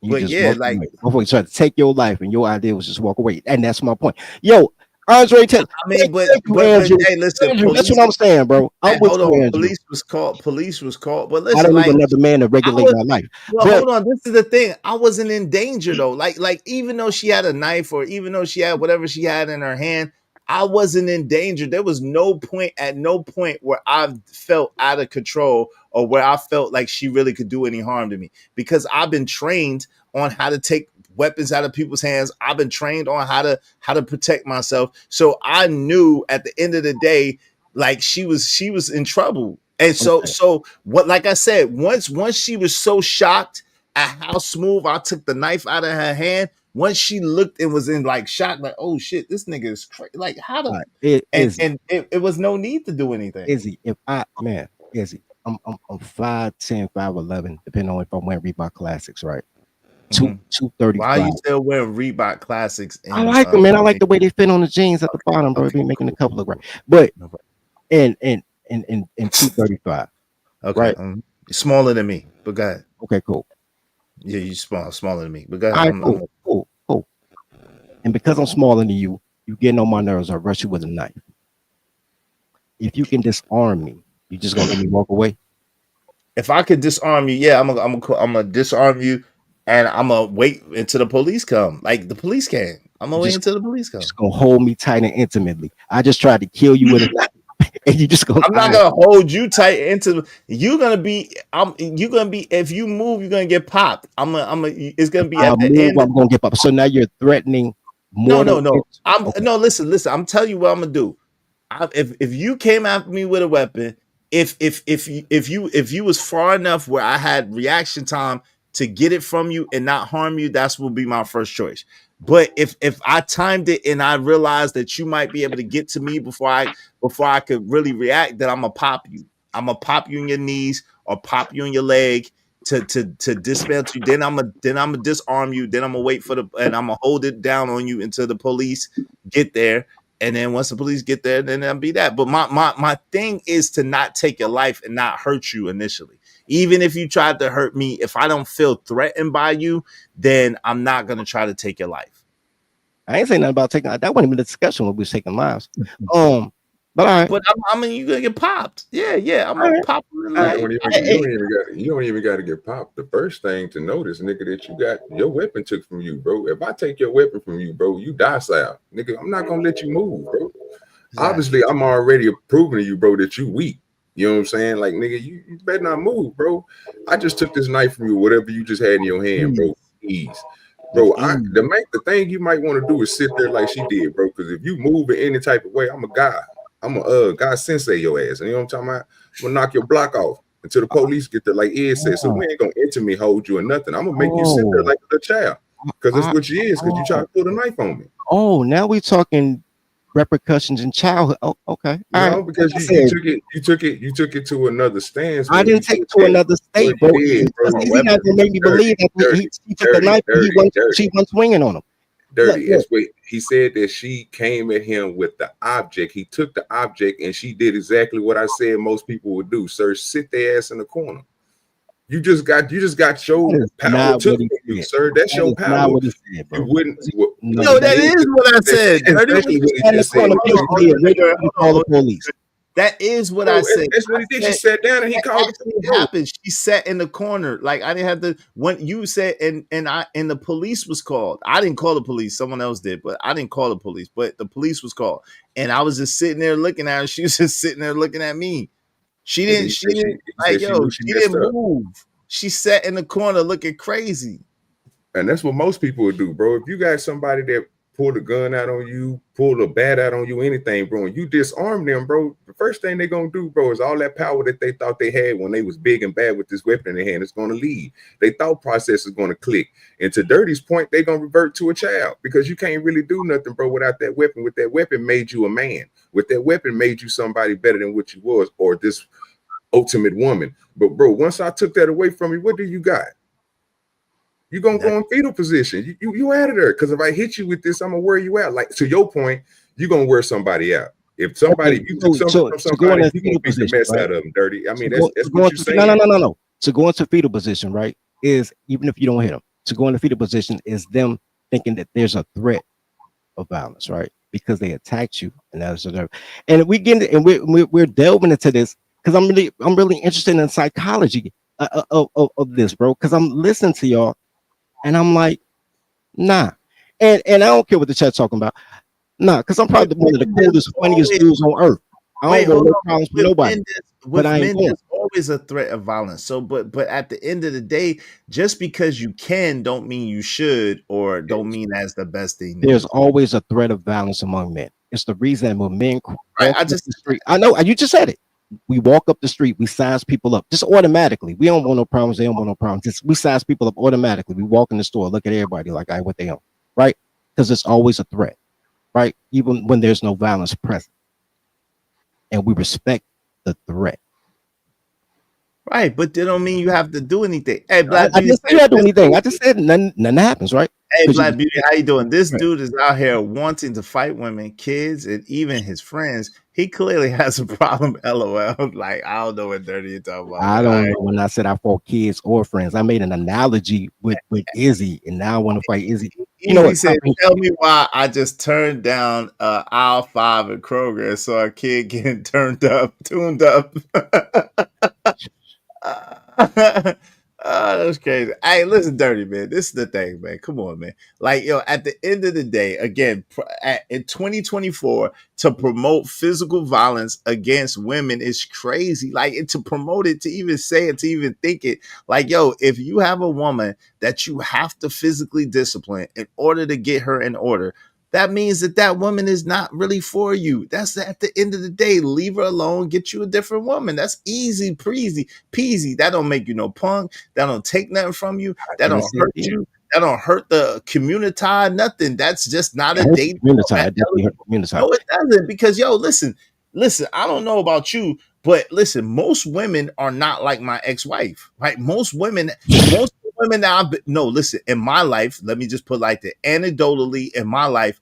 You But just yeah, walked like away. Motherfucker tried to take your life, and your idea was just walk away. And that's my point. Yo, Andre, I mean, but thank you, but but Andrew. hey, listen, Andrew, that's police. what I'm saying, bro. Hey, I'm with hold you, on. Andrew. Police was called. But I listen, don't need like another man to I regulate was my life. well, But hold on. This is the thing. I wasn't in danger though. Like even though she had a knife or even though she had whatever she had in her hand, I wasn't in danger. There was no point where I felt out of control or where I felt like she really could do any harm to me because I've been trained on how to take weapons out of people's hands. I've been trained on how to protect myself. So I knew at the end of the day, like she was in trouble. And so okay, so what like I said, once she was so shocked at how smooth I took the knife out of her hand, once she looked and was in like shock, like, oh shit, this nigga is crazy. Like how the all right. and it was no need to do anything. Izzy, if I man, Izzy, I'm 5'10", 5'11", depending on if I'm wearing Reebok Classics, right? Mhm. Why are 235. you still wearing Reebok classics I in like them, man. I like the way they fit on the jeans at the bottom, bro. It okay, be making the cool, couple cool, look right. cool. But No problem. in 235, Okay. right? You're smaller than me, but go ahead. Okay, cool. Yeah, you smaller than me. But go ahead. All right, I'm cool. And because I'm smaller than you, you getting on my nerves. I rush you with a knife. If you can disarm me, you just gonna let me walk away? If I could disarm you, yeah, I'm gonna disarm you, and I'm gonna wait until the police come. Like the police can. I'm gonna You wait just until the police come. just gonna hold me tight and intimately. I just tried to kill you with a knife, and you just gonna. I'm not gonna hold you tight into. You're gonna be. You're gonna be. If you move, you're gonna get popped. It's gonna be I'll at the move. end. I'm gonna get popped. So now you're threatening No, no, mortal. no. Okay. No. Listen. I'm telling you what I'm gonna do. If you came after me with a weapon, if you was far enough where I had reaction time to get it from you and not harm you, that's will be my first choice. But if I timed it and I realized that you might be able to get to me before I could really react, then I'm gonna pop you. I'm gonna pop you in your knees or pop you in your leg to dismantle you. Then I'm gonna disarm you. Then I'm gonna wait for and I'm gonna hold it down on you until the police get there. And then once the police get there, then that'll be that. But my thing is to not take your life and not hurt you initially. Even if you tried to hurt me, if I don't feel threatened by you, then I'm not gonna try to take your life. I ain't saying nothing about taking. That wasn't even a discussion when we was taking lives. But all right. But I mean, you're gonna get popped. Yeah. I'm All gonna right. pop you in the All leg. You don't even got to get popped. The first thing to notice, nigga, that you got your weapon took from you, bro. If I take your weapon from you, bro, you docile, nigga. I'm not gonna let you move, bro. Exactly. Obviously, I'm already proving to you, bro, that you weak. You know what I'm saying? Like, nigga, you better not move, bro. I just took this knife from you, whatever you just had in your hand, bro. Ease. Bro, the thing you might want to do is sit there like she did, bro. Because if you move in any type of way, I'm a guy. I'm a guy sensei your ass. And you know what I'm talking about? I'm gonna knock your block off until the police get there, like Ed said. So we ain't gonna intimate hold you or nothing. I'm gonna make you sit there like a child. Because that's what you is, because you try to put a knife on me. Oh, now we talking repercussions in childhood. Oh, okay. You All know, right. because you took it to another stance. I didn't take it to another state, bro. He's not gonna make me believe that he took a knife and she went swinging on him. Dirty. That's what he said, that she came at him with the object. He took the object and she did exactly what I said most people would do. Sir, sit their ass in the corner. You just got your power took from you, sir. That's your power. Not what he said, bro. You wouldn't. No, that is what I said. Exactly what he just said. Call the police. That is what I said. That's what he did. She sat down and he called it. Happened. She sat in the corner. Like I didn't have to. When you said and the police was called. I didn't call the police. Someone else did, but I didn't call the police. But the police was called, and I was just sitting there looking at her. She was just sitting there looking at me. She didn't. She didn't move. She sat in the corner looking crazy. And that's what most people would do, bro. If you got somebody that pulled a gun out on you, pulled a bat out on you, anything, bro, and you disarm them, bro, the first thing they're gonna do, bro, is all that power that they thought they had when they was big and bad with this weapon in their hand is gonna leave. They thought process is gonna click. And to Dirty's point, they're gonna revert to a child because you can't really do nothing, bro, without that weapon. With that weapon made you a man. With that weapon made you somebody better than what you was, or this ultimate woman. But bro, once I took that away from you, what do you got? You're gonna go in fetal position. You out of there. Because if I hit you with this, I'm gonna wear you out. Like, to your point, you're gonna wear somebody out. If somebody, you took something from somebody, you gonna beat the mess out of them, Dirty. I mean, that's what you're saying. No. To go into fetal position, right, is even if you don't hit them, to go into fetal position is them thinking that there's a threat of violence, right? Because they attacked you, and that's and we get and we're delving into this because I'm really interested in psychology of this, bro. Because I'm listening to y'all. And I'm like, nah. And I don't care what the chat's talking about. Nah, because I'm probably one of the coolest, funniest dudes on earth. I don't want no problems with nobody. With men, there's always a threat of violence. So, but at the end of the day, just because you can don't mean you should, or don't mean that's the best thing. There's always a threat of violence among men. It's the reason that when men the street, I know you just said it. We walk up the street, we size people up just automatically. We don't want no problems, they don't want no problems. Just we size people up automatically. We walk in the store, look at everybody like, I what they own, right? Because it's always a threat, right? Even when there's no violence present. And we respect the threat. Right, but that don't mean you have to do anything. Hey, Black I didn't say you have to do anything. I just said nothing happens, right? Hey, Black Beauty, how you doing? This dude is out here wanting to fight women, kids, and even his friends. He clearly has a problem. LOL. Like, I don't know what Dirty you're talking about. I don't know when I said I fought kids or friends. I made an analogy with Izzy, and now I want to fight Izzy. You know Easy what? said, "Tell me why I just turned down aisle 5 at Kroger and saw a kid getting tuned up." That's crazy. Hey, listen, Dirty man. This is the thing, man. Come on, man. Like, yo, at the end of the day, again, in 2024, to promote physical violence against women is crazy. Like, to promote it, to even say it, to even think it. Like, yo, if you have a woman that you have to physically discipline in order to get her in order, that means that woman is not really for you. That's at the end of the day. Leave her alone. Get you a different woman. That's easy, peasy. That don't make you no punk. That don't take nothing from you. That don't hurt you. That don't hurt the community. Nothing. That's just not a date. No, it doesn't. Because yo, listen. I don't know about you, but listen. Most women are not like my ex-wife, right? Most women now. No, listen. In my life, let me just put like that. Anecdotally, in my life,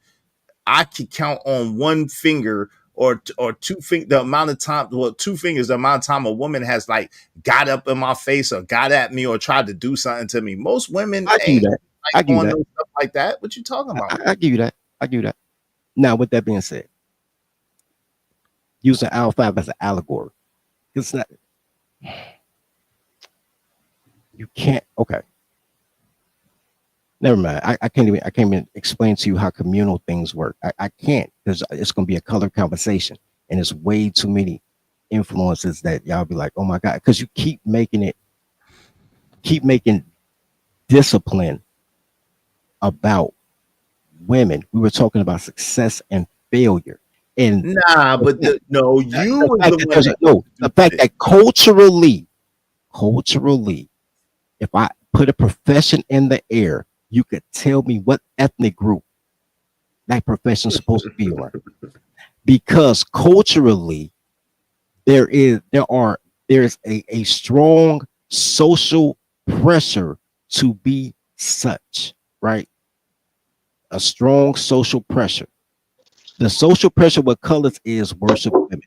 I could count on one finger or two fingers the amount of time. Well, 2 fingers the amount of time a woman has like got up in my face or got at me or tried to do something to me. Most women ain't like on no stuff like that. What you talking about? I give you that. I give you that. Now, with that being said, using aisle 5 as an allegory, it's not. You can't. Okay. Never mind. I can't even explain to you how communal things work. I can't, because it's going to be a color conversation, and it's way too many influences that y'all be like, oh my God, because you keep making discipline about women. We were talking about success and failure. And but the fact that culturally, if I put a profession in the air, you could tell me what ethnic group that profession is supposed to be on. Because culturally, there is a strong social pressure to be such, right? A strong social pressure. The social pressure with colors is worship women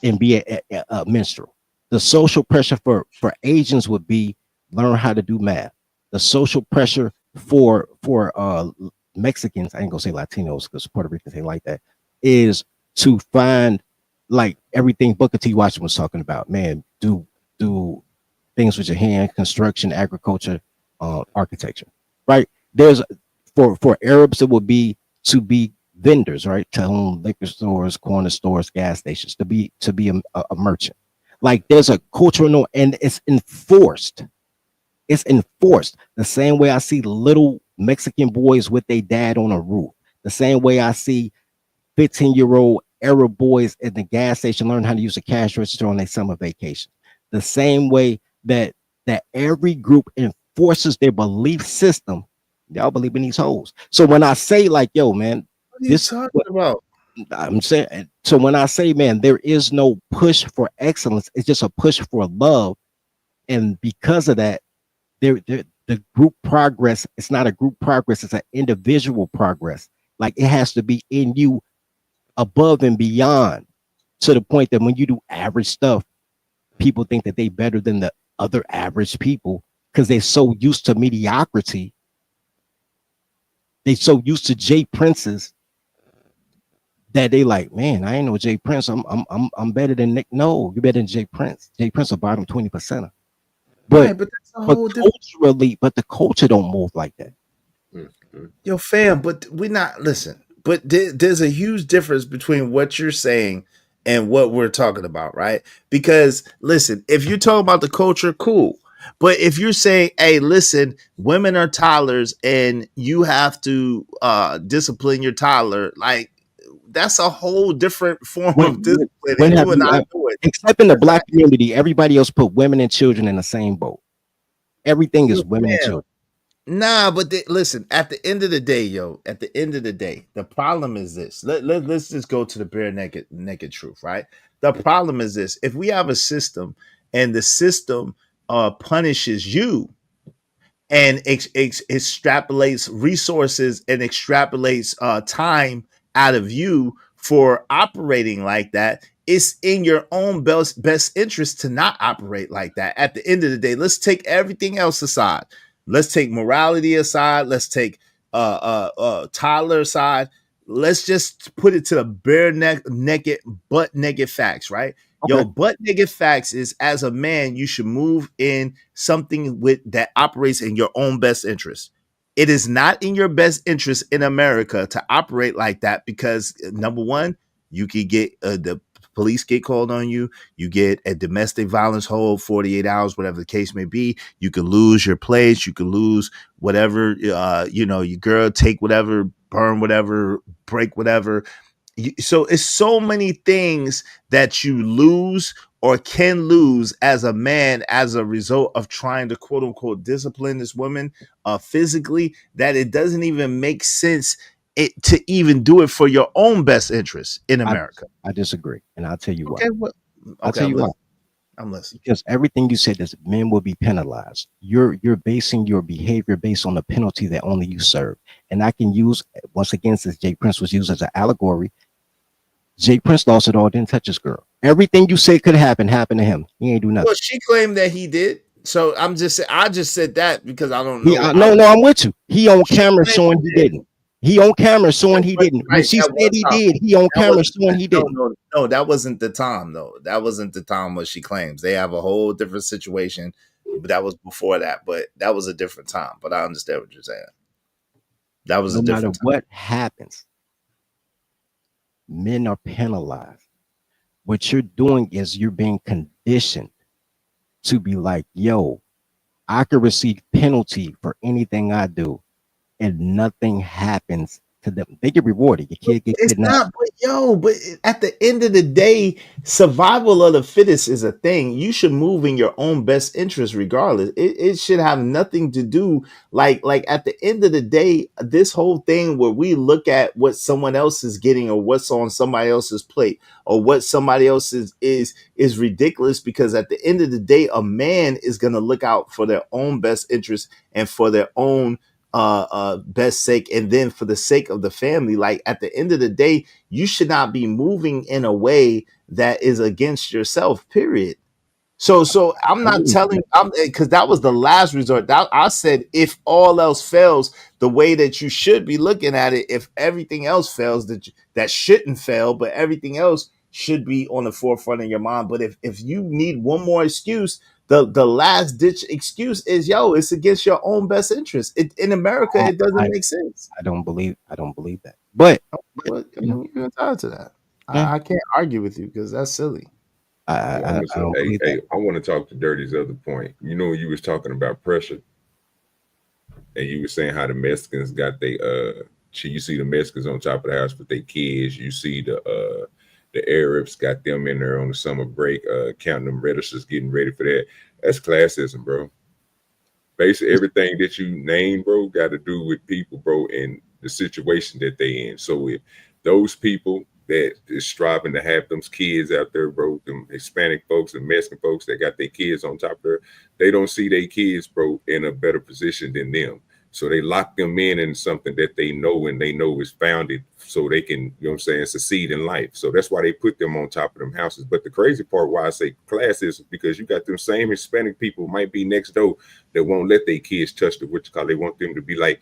and be a minstrel. The social pressure for Asians would be learn how to do math. The social pressure for Mexicans, I ain't gonna say Latinos because Puerto Ricans ain't like that, is to find like everything Booker T. Washington was talking about. Man, do things with your hand, construction, agriculture, architecture, right? There's for Arabs, it would be to be vendors, right? To own liquor stores, corner stores, gas stations, to be a merchant. Like there's a cultural norm, and it's enforced. It's enforced the same way I see little Mexican boys with their dad on a roof. The same way I see 15-year-old Arab boys at the gas station learn how to use a cash register on their summer vacation. The same way that every group enforces their belief system. Y'all believe in these hoes. So when I say like, yo, man, what are you talking about? I'm saying, so when I say, man, there is no push for excellence, it's just a push for love. And because of that, the group progress, it's not a group progress, it's an individual progress. Like it has to be in you above and beyond, to the point that when you do average stuff, people think that they better than the other average people because they're so used to mediocrity. They so used to Jay Prince's that they like, man, I ain't no Jay Prince. I'm better than Nick. No, you're better than Jay Prince. Jay Prince a bottom 20%. But right, but that's a whole culturally, but the culture don't move like that. Yo, fam, but we're not listen. But there's a huge difference between what you're saying and what we're talking about, right? Because listen, if you're talking about the culture, cool. But if you're saying, hey, listen, women are toddlers and you have to discipline your toddler, like that's a whole different form of discipline. When have you, except in the black community, everybody else put women and children in the same boat. Everything is women and children. Nah, but listen, at the end of the day, the problem is this. Let's just go to the bare naked truth, right? The problem is this. If we have a system and the system punishes you and extrapolates resources and extrapolates time out of you for operating like that, it's in your own best interest to not operate like that. At the end of the day, let's take everything else aside. Let's take morality aside. Let's take Tyler side, let's just put it to the butt naked facts, right? Yo, Okay. butt naked facts is, as a man, you should move in something with that operates in your own best interest. It is not in your best interest in America to operate like that because number one, you could get the police get called on you. You get a domestic violence hold 48 hours, whatever the case may be. You could lose your place. You could lose whatever, your girl, take whatever, burn whatever, break whatever. So it's so many things that you lose or can lose as a man as a result of trying to quote unquote discipline this woman physically, that it doesn't even make sense to even do it for your own best interest in America. I disagree, and I'll tell you why. Okay, I'll tell you why. I'm listening. Because everything you said is men will be penalized. You're basing your behavior based on the penalty that only you serve. And I can use, once again, since Jay Prince was used as an allegory, Jay Prince lost it all, didn't touch his girl. Everything you say could happen happened to him. He ain't do nothing. Well, she claimed that he did. So I just said that because I don't know. No, I'm with you. He on camera showing he didn't. He on camera showing he didn't. When she said he did, he on camera showing he didn't. No, that wasn't the time, though. That wasn't the time what she claims. They have a whole different situation. But that was before that. But that was a different time. But I understand what you're saying. That was a different time. No matter what happens, men are penalized. What you're doing is you're being conditioned to be like, yo, I could receive penalty for anything I do, and nothing happens to them. They get rewarded. Your kid gets kidnapped. But at the end of the day, survival of the fittest is a thing. You should move in your own best interest regardless. It should have nothing to do like at the end of the day, this whole thing where we look at what someone else is getting or what's on somebody else's plate or what somebody else is ridiculous, because at the end of the day, a man is going to look out for their own best interest and for their own best sake, and then for the sake of the family. Like at the end of the day, you should not be moving in a way that is against yourself, period. So I'm not telling, because that was the last resort. That I said, if all else fails, the way that you should be looking at it, if everything else fails, that shouldn't fail, but everything else should be on the forefront of your mind. But if you need one more excuse, the last ditch excuse is, yo, it's against your own best interest. In America, it doesn't make sense. I don't believe that. But you're entitled to that. I can't argue with you because that's silly. I want to talk to Dirty's other point. You know, you was talking about pressure, and you were saying how the Mexicans got you see the Mexicans on top of the house with their kids. You see the Arabs got them in there on the summer break, counting them registers, getting ready for that. That's classism, bro. Basically, everything that you name, bro, got to do with people, bro, and the situation that they in. So if those people that is striving to have them kids out there, bro, them Hispanic folks and Mexican folks that got their kids on top there, they don't see their kids, bro, in a better position than them. So they lock them in something that they know and they know is founded so they can, you know what I'm saying, succeed in life. So that's why they put them on top of them houses. But the crazy part why I say class is because you got them same Hispanic people might be next door that won't let their kids touch they want them to be like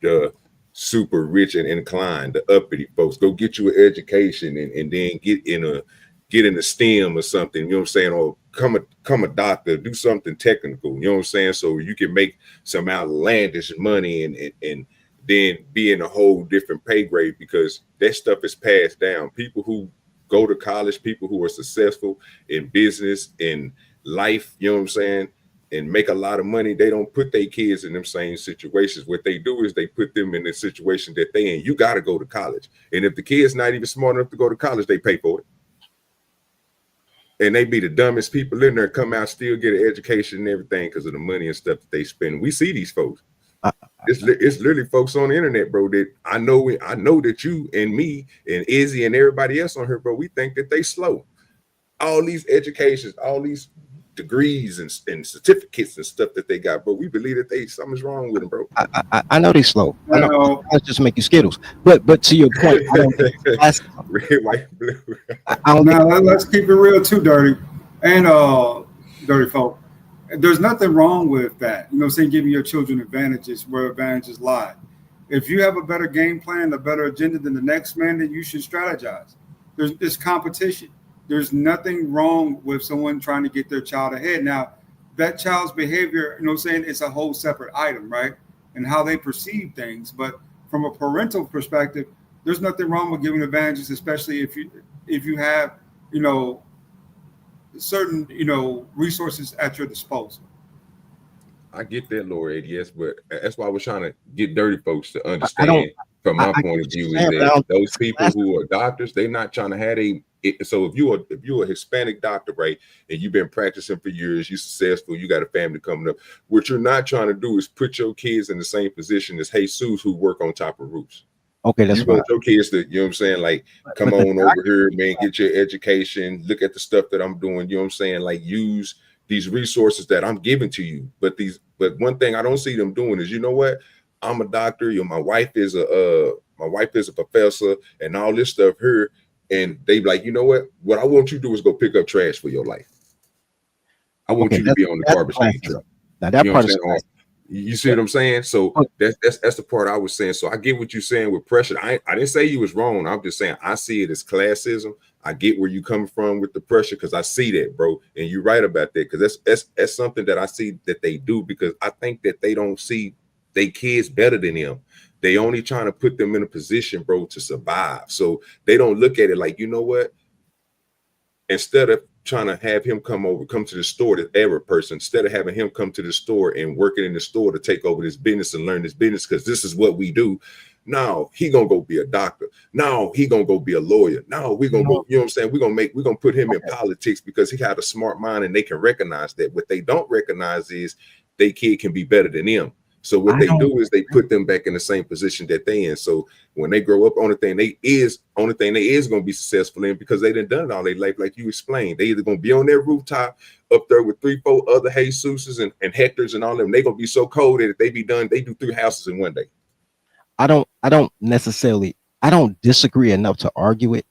the super rich and inclined, the uppity folks. Go get you an education and then get in a STEM or something, you know what I'm saying, or come a doctor, do something technical, you know what I'm saying, so you can make some outlandish money and then be in a whole different pay grade, because that stuff is passed down. People who go to college, people who are successful in business, in life, you know what I'm saying, and make a lot of money, they don't put their kids in them same situations. What they do is they put them in the situation that they in. You got to go to college. And if the kid's not even smart enough to go to college, they pay for it. And they be the dumbest people in there, come out, still get an education and everything because of the money and stuff that they spend. We see these folks. It's literally folks on the internet, bro, that I know that you and me and Izzy and everybody else on here, bro, we think that they slow. All these educations, all these degrees and certificates and stuff that they got, but we believe that something's wrong with them, bro. I know they slow. I know. Let's just make you Skittles. But to your point, I don't think that's red, white, blue. Let's keep it real too, Dirty and Dirty folk. There's nothing wrong with that. You know what I'm saying? Giving your children advantages where advantages lie. If you have a better game plan, a better agenda than the next man, then you should strategize. There's competition. There's nothing wrong with someone trying to get their child ahead. Now, that child's behavior, you know what I'm saying, it's a whole separate item, right? And how they perceive things. But from a parental perspective, there's nothing wrong with giving advantages, especially if you have, you know, certain, you know, resources at your disposal. I get that, Lord, yes, but that's why I was trying to get dirty folks to I don't. understand from my I point get of what you're view is saying, but I that don't think those it's people classism. who are doctors, they're not trying to have so if you're a Hispanic doctor, right, and you've been practicing for years, you're successful, you got a family coming up, what you're not trying to do is put your kids in the same position as Jesus who work on top of roofs. Okay, that's You fine. want your kids to, you know what I'm saying, like, come But the on over doctor, here, man, get your education, look at the stuff that I'm doing, you know what I'm saying, like, use these resources that I'm giving to you. But one thing I don't see them doing is, you know what, I'm a doctor, you know, my wife is a professor and all this stuff here, and they like, you know what I want you to do is go pick up trash for your life. I want okay, you to be on the that's garbage can classism. truck. Now You that know what part I'm is saying? classism. You see what I'm saying? So that's the part I was saying. So I get what you're saying with pressure. I didn't say you was wrong. I'm just saying I see it as classism. I get where you come from with the pressure because I see that, bro. And you're right about that because that's something that I see that they do because I think that they don't see their kids better than them. They only trying to put them in a position, bro, to survive. So they don't look at it like, you know what? Instead of trying to have him come to the store, the every person, instead of having him come to the store and working in the store to take over this business and learn this business, because this is what we do. Now he gonna go be a doctor. Now he gonna go be a lawyer. Now we gonna go, you know what I'm saying? We're gonna put him in politics because he had a smart mind and they can recognize that. What they don't recognize is they kid can be better than them. So what they do is they put them back in the same position that they in. So when they grow up, only thing they is going to be successful in because they done it all their life, like you explained. They either going to be on their rooftop up there with 3-4 other Jesuses and Hectors and all them. They going to be so cold that if they be done, they do 3 houses in one day. I don't necessarily. I don't disagree enough to argue it,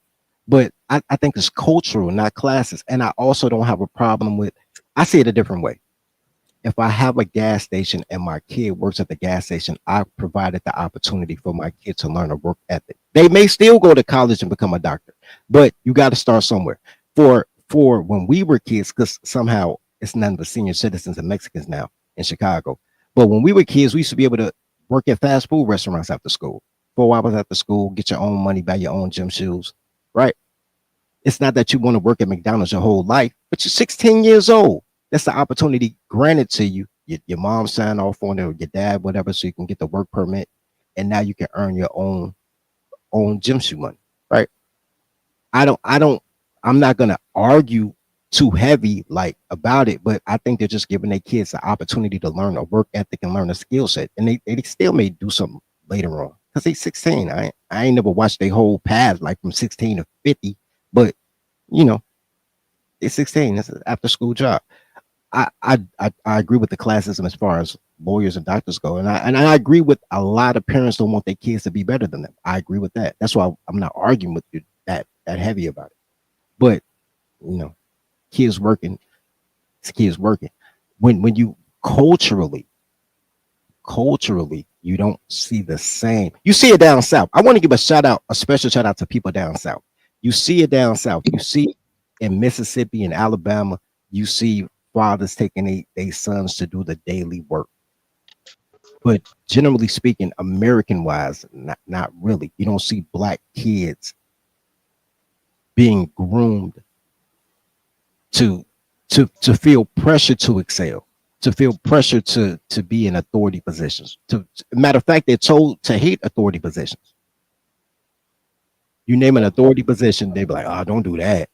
but I think it's cultural, not classes. And I also don't have a problem with. I see it a different way. If I have a gas station and my kid works at the gas station, I provided the opportunity for my kid to learn a work ethic. They may still go to college and become a doctor, but you got to start somewhere. For when we were kids, because somehow it's none but senior citizens and Mexicans now in Chicago. But when we were kids, we used to be able to work at fast food restaurants after school. 4 hours after school, get your own money, buy your own gym shoes, right? It's not that you want to work at McDonald's your whole life, but you're 16 years old. That's the opportunity granted to you. Your mom signed off on it or your dad, whatever, so you can get the work permit. And now you can earn your own gym shoe money, right? I'm not gonna argue too heavy like about it, but I think they're just giving their kids the opportunity to learn a work ethic and learn a skill set. And they still may do something later on because they 16. I ain't never watched their whole path like from 16 to 50, but you know, they're 16. It's an after school job. I agree with the classism as far as lawyers and doctors go, and I agree with a lot of parents don't want their kids to be better than them. I agree with that. That's why I'm not arguing with you that heavy about it. But you know, kids working, it's kids working. When you culturally, you don't see the same. You see it down south. I want to give a special shout out to people down south. You see it down south. You see in Mississippi and Alabama. You see fathers taking their sons to do the daily work. But generally speaking, American wise, not really. You don't see black kids being groomed to feel pressure to excel, to feel pressure to be in authority positions. Matter of fact, they're told to hate authority positions. You name an authority position, they be like, "Oh, don't do that.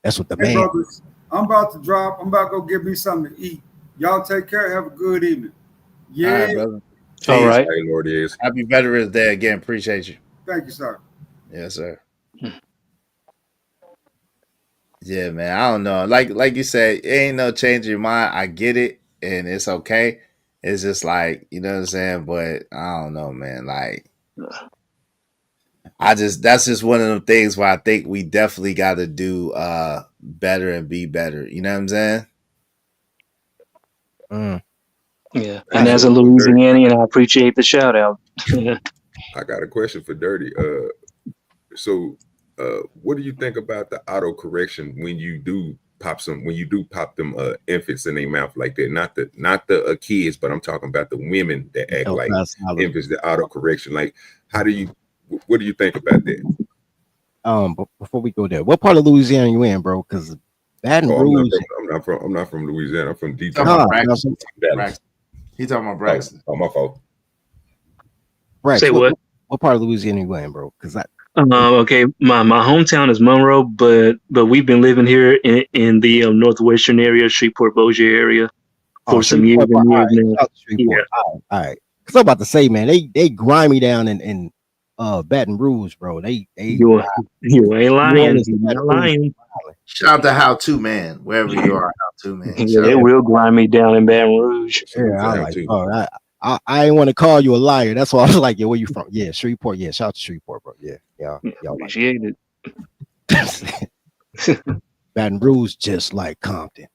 That's what the Hey, man." brothers, I'm about to drop. I'm about to go get me something to eat. Y'all take care. Have a good evening. All Yeah. right, brother. All Peace. right. Hey, Lord is. Happy Veterans Day again. Appreciate you. Thank you, sir. Yes, sir. Yeah, man. I don't know. Like you said, it ain't no change in your mind. I get it, and it's okay. It's just like, you know what I'm saying? But I don't know, man. Like, that's just one of them things where I think we definitely got to do better and be better. You know what I'm saying? Mm. Yeah, and as a Louisianian, I appreciate the shout out. I got a question for Dirty. So what do you think about the auto correction when you do pop them infants in their mouth like that? Not the kids, but I'm talking about the women that act like infants. The auto correction, like what do you think about that? But before we go there, what part of Louisiana you in, bro? Because Baton Rouge. I'm not from Louisiana. I'm from He's Detroit. talking about Braxton. Oh, my fault. Brax, Say what? What part of Louisiana you in, bro? Because okay, my hometown is Monroe, but we've been living here in the northwestern area, Shreveport, Bossier area, for some years and years now. Yeah. All right. Because I'm about to say, man, they grind me down in Baton Rouge, bro. You ain't lying. You're not lying. Shout out to How To Man, wherever you are, How To Man. Yeah, they will grind me down in Baton Rouge. Yeah, I like. Oh, I ain't want to call you a liar. That's why I was like, yeah, where you from? Yeah, Shreveport. Yeah, shout out to Shreveport, bro. Yeah, y'all appreciate it. Baton Rouge, just like Compton.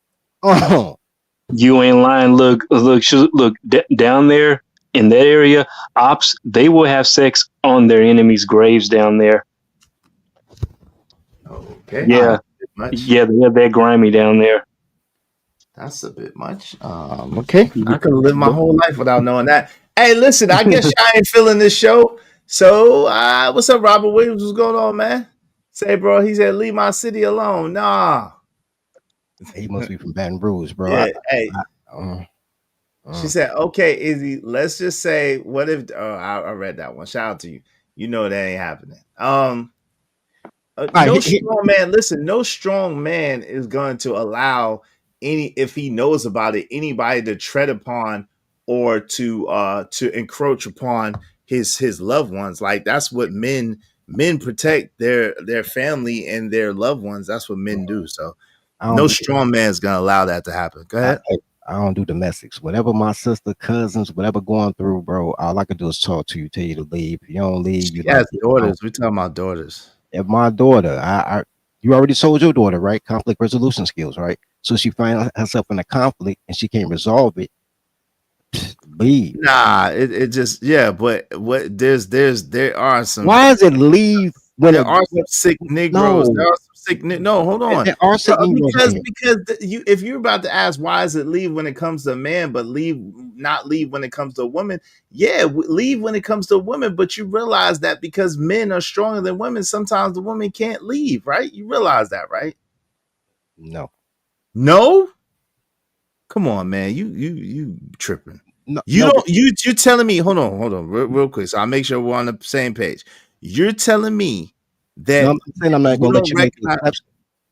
Oh, you ain't lying. Look, down there in that area, ops, they will have sex on their enemies' graves down there. Okay. Yeah, they're grimy down there. That's a bit much. Okay. I could live my whole life without knowing that. Hey, listen, I guess y'all ain't feeling this show. So, what's up, Robert Williams? What's going on, man? Say, bro, he said, leave my city alone. Nah. He must be from Baton Rouge, bro. Yeah, she said, okay, Izzy, let's just say, what if, I read that one. Shout out to you. You know that ain't happening. No strong man, listen, no strong man is going to allow if he knows about it, anybody to tread upon or to encroach upon his loved ones. Like that's what men protect their family and their loved ones. That's what men do. So no strong man is gonna allow that to happen. Go ahead. I don't do domestics. Whatever my sister, cousins, whatever going through, bro, all I can do is talk to you, tell you to leave. If you don't leave, you have daughters. We're talking about daughters. If my daughter, you already told your daughter, right? Conflict resolution skills, right? So she finds herself in a conflict and she can't resolve it. Leave. Nah, it just but what there are some. Why does it leave when there are some sick Negroes? There are some sick. No, hold on. There are sick Negroes because if you're about to ask why does it leave when it comes to a man, but not leave when it comes to a woman? Yeah, leave when it comes to a woman, but you realize that because men are stronger than women, sometimes the woman can't leave, right? You realize that, right? No. Come on, man. You tripping. No, you're telling me, hold on, real quick. So I'll make sure we're on the same page. You're telling me that I'm saying I'm not gonna let you make the exception.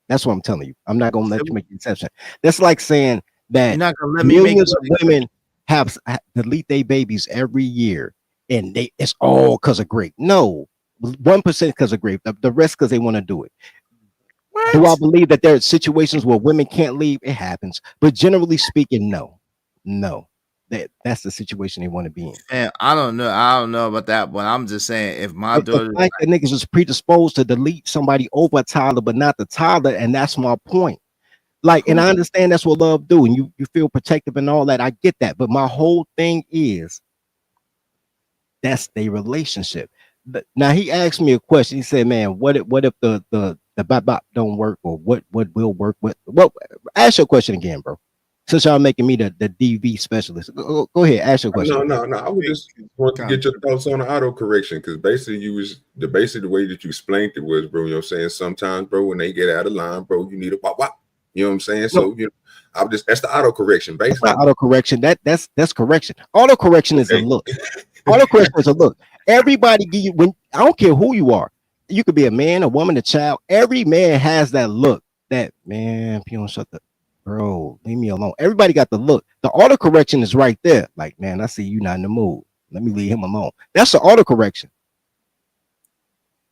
That's what I'm telling you. I'm not gonna let you make the exception. That's like saying that you're not gonna let millions of women have delete their babies every year, and it's all because of grape. No, 1% because of grape. The rest because they want to do it. What? Do I believe that there are situations where women can't leave? It happens, but generally speaking, no. That's the situation they want to be in. And I don't know about that, but I'm just saying if my daughter, like the niggas was predisposed to delete somebody over a toddler, but not the toddler, and that's my point. Like, and I understand that's what love do, and you feel protective and all that. I get that, but my whole thing is that's their relationship. Now he asked me a question. He said, "Man, what if the bop don't work, or what will work? Well, ask your question again, bro. Since y'all making me the DV specialist, go ahead, ask your question. No. I would just want to get your thoughts on the auto correction, because basically the way that you explained it was, bro. You know what I'm saying? Sometimes, bro, when they get out of line, bro, you need a wop wop. You know what I'm saying? So that's the auto correction, basically. Auto correction. That's correction. Auto correction is a look. Auto correction is a look. Everybody give you I don't care who you are. You could be a man, a woman, a child. Every man has that look. That man, if you don't shut the bro, leave me alone. Everybody got the look. The auto correction is right there. Like, man, I see you not in the mood. Let me leave him alone. That's the auto correction.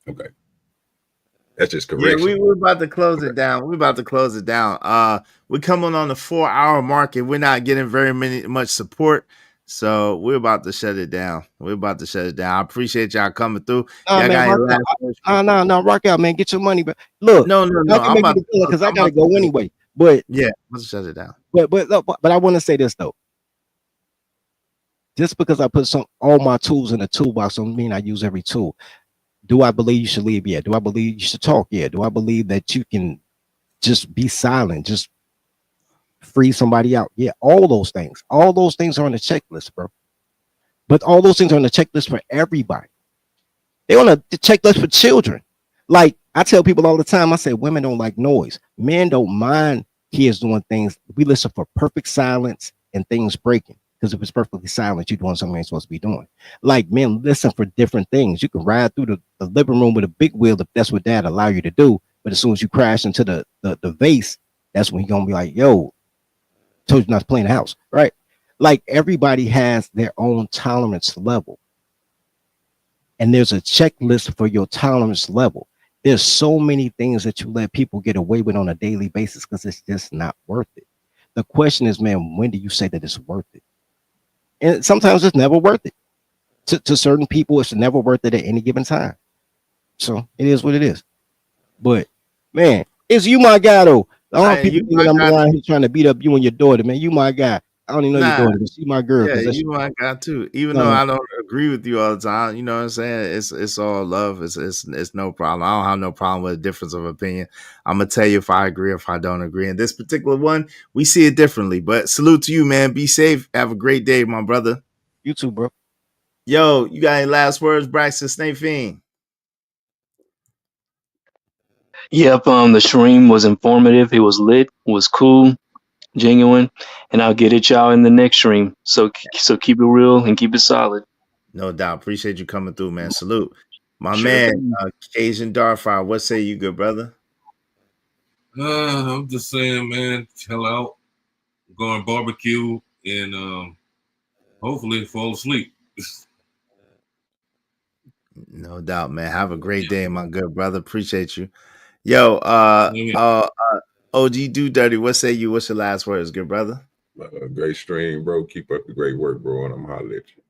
Okay. That's just correction. Yeah, we're about to close it down. We're coming on the 4-hour mark and we're not getting much support. So we're about to shut it down. I appreciate y'all coming through. No, rock out, man. Get your money back. Look, no. Because I gotta go anyway. But yeah, let's shut it down. But I want to say this though. Just because I put all my tools in the toolbox don't mean I use every tool. Do I believe you should leave? Yeah. Do I believe you should talk? Yeah. Do I believe that you can just be silent, just free somebody out? Yeah. All those things are on the checklist, bro. But all those things are on the checklist for everybody. They're on the checklist for children. Like I tell people all the time, I say women don't like noise. Men don't mind kids doing things. We listen for perfect silence and things breaking. Because if it's perfectly silent, you're doing something you ain't supposed to be doing. Like men listen for different things. You can ride through the living room with a big wheel if that's what dad allow you to do. But as soon as you crash into the vase, that's when you're gonna be like, yo, told you not to play in the house, right? Like everybody has their own tolerance level. And there's a checklist for your tolerance level. There's so many things that you let people get away with on a daily basis because it's just not worth it. The question is, man, when do you say that it's worth it? And sometimes it's never worth it. To certain people, it's never worth it at any given time. So it is what it is. But man, it's you my guy though. I don't want people thinking I'm around here trying to beat up you and your daughter, man. You my guy. I don't even know your daughter, but she my girl. Yeah, you my guy too. Even though I don't agree with you all the time, you know what I'm saying? It's all love. It's no problem. I don't have no problem with a difference of opinion. I'm gonna tell you if I agree or if I don't agree. In this particular one, we see it differently. But salute to you, man. Be safe. Have a great day, my brother. You too, bro. Yo, you got any last words, Braxton Snake Fiend? Yep, the stream was informative. It was lit, was cool, genuine, and I'll get at y'all in the next stream. So keep it real and keep it solid. No doubt. Appreciate you coming through, man. Salute. My Sure man, Cajun Darfire, what say you, good brother? I'm just saying, man, chill out, go on barbecue, and hopefully fall asleep. No doubt, man. Have a great day, my good brother. Appreciate you. Yo, OG Do Dirty, what say you? What's your last words, good brother? Great stream, bro. Keep up the great work, bro, and I'm holler at you.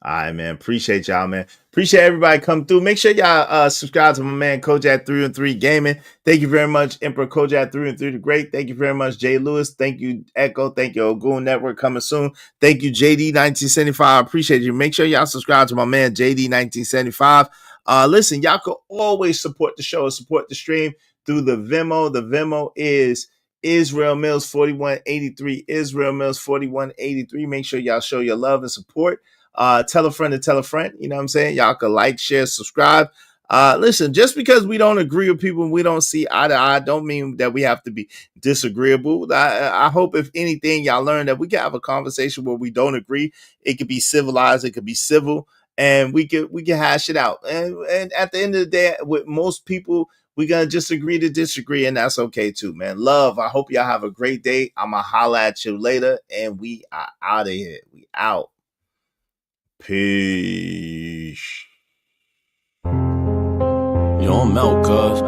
All right, man. Appreciate y'all, man. Appreciate everybody come through. Make sure y'all subscribe to my man Kojak 313 Gaming. Thank you very much, Emperor Kojak 313 the Great. Thank you very much, Jay Lewis. Thank you, Echo. Thank you, Ogun Network coming soon. Thank you, JD 1975. I appreciate you. Make sure y'all subscribe to my man JD 1975. Listen, y'all can always support the show, support the stream through the Venmo. The Venmo is Israel Mills 4183. Israel Mills 4183. Make sure y'all show your love and support. Tell a friend to tell a friend. You know what I'm saying? Y'all can like, share, subscribe. Listen, just because we don't agree with people and we don't see eye to eye, don't mean that we have to be disagreeable. I hope, if anything, y'all learn that we can have a conversation where we don't agree. It could be civilized, it could be civil, and we can hash it out. And at the end of the day, with most people, we're gonna just agree to disagree, and that's okay too, man. Love. I hope y'all have a great day. I'ma holla at you later, and we are out of here. We out. Peace. Yo, I'm out, cuz.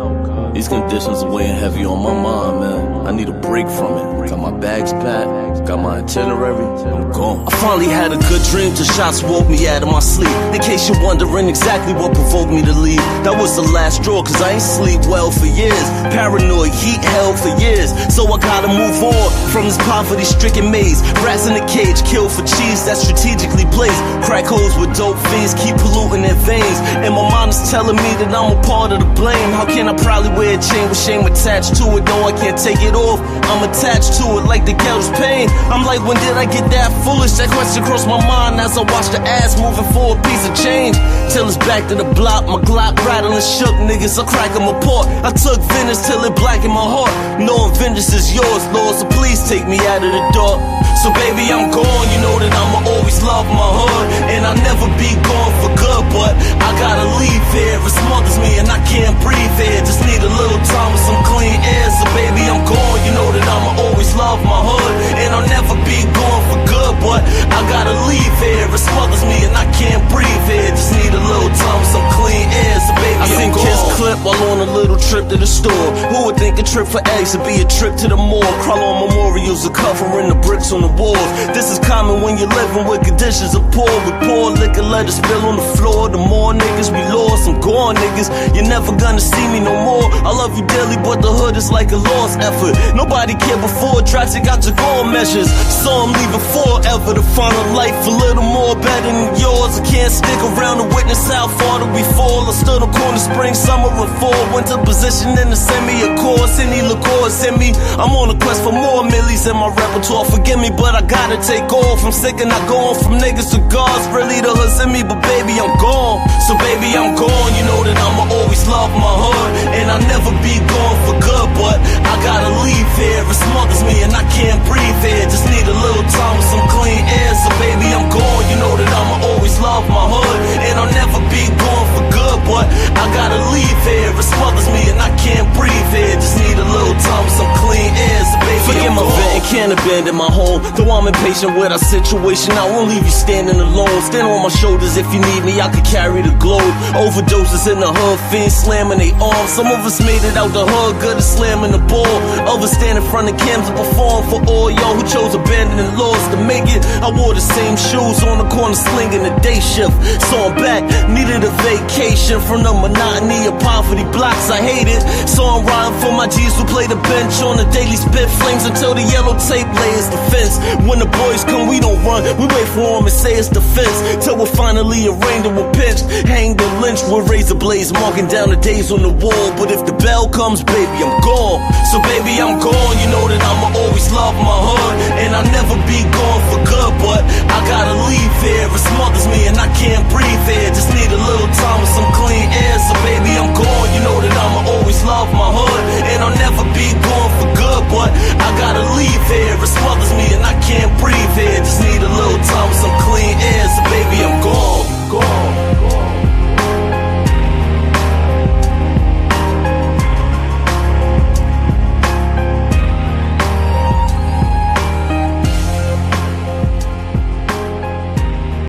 These conditions are weighing heavy on my mind, man. I need a break from it. Got my bags packed, got my itinerary, I'm gone. I finally had a good dream till shots woke me out of my sleep. In case you're wondering exactly what provoked me to leave, that was the last straw, cause I ain't sleep well for years. Paranoid, heat hell for years. So I gotta move on from this poverty-stricken maze. Rats in a cage, killed for cheese that's strategically placed. Crack holes with dope fiends, keep polluting their veins. And my mind is telling me that I'm a part of the blame. How can I proudly wear a chain with shame attached to it? No, I can't take it off, I'm attached to it like the ghetto's pain. I'm like, when did I get that foolish? That question crossed my mind as I watched the ass moving for a piece of change. Till it's back to the block, my Glock rattling shook niggas, I crack them apart. I took vengeance till it blackened my heart. Knowing vengeance is yours, Lord, so please take me out of the dark. So baby, I'm gone, you know that I'ma always love my hood, and I'll never be gone for good, but I gotta leave here. It smothers me and I can't breathe here. Just need a little time with some clean air. So baby, I'm gone, you know that I'ma always love my hood, and I'll never be gone for good, but I gotta leave here. It smothers me and I can't breathe here. Just need a little time with some clean air. So baby, I seen kids clip while on a little trip to the store. Who would think a a trip for eggs, it'd be a trip to the mall. Crawl on memorials and covering the bricks on the walls. This is common when you're living with conditions of poor. With poor liquor, let it spill on the floor. The more niggas we lost, I'm gone niggas. You're never gonna see me no more. I love you dearly, but the hood is like a lost effort. Nobody cared before, Draxic got your goal measures. Saw him leaving forever to find a life a little more better than yours. I can't stick around to witness how far do we fall. I stood on corner spring, summer and fall. Went to position in the semi, of course, any liqueur send me. I'm on a quest for more millies in my repertoire. Forgive me, but I gotta take off. I'm sick and not going from niggas to gods. Really the hood's in me, but baby, I'm gone. So baby, I'm gone. You know that I'ma always love my hood, and I'll never be gone for good. But I gotta leave here. It smothers me and I can't breathe here. Just need a little time with some clean air. So baby, I'm gone. You know that I'ma always love my hood, and I'll never be gone for good. But I gotta leave here. It smothers me and I can't breathe here. Just need a little time with some clean air. So baby, forget my vent, can't abandon my home. Though I'm impatient with our situation, I won't leave you standing alone. Stand on my shoulders if you need me, I could carry the globe. Overdoses in the hood, fiends slamming they arms. Some of us made it out the hood, good at slamming the ball. Others stand in front of cams to perform for all y'all who chose abandoning laws to make it. I wore the same shoes on the corner slinging the day shift. So I'm back, needed a vacation from the monotony of poverty blocks. I hate it, so I'm riding for my G's who play the bench on the daily spit flames until the yellow tape layers the fence. When the boys come, we don't run, we wait for them and say it's defense. Till we're finally arraigned and we're pinched, hanged and lynched with razor blades marking down the days on the wall. But if the bell comes, baby, I'm gone. So baby, I'm gone. You know that I'ma always love my hood, and I'll never be gone for good. But I gotta leave here. It smothers me and I can't breathe here. Just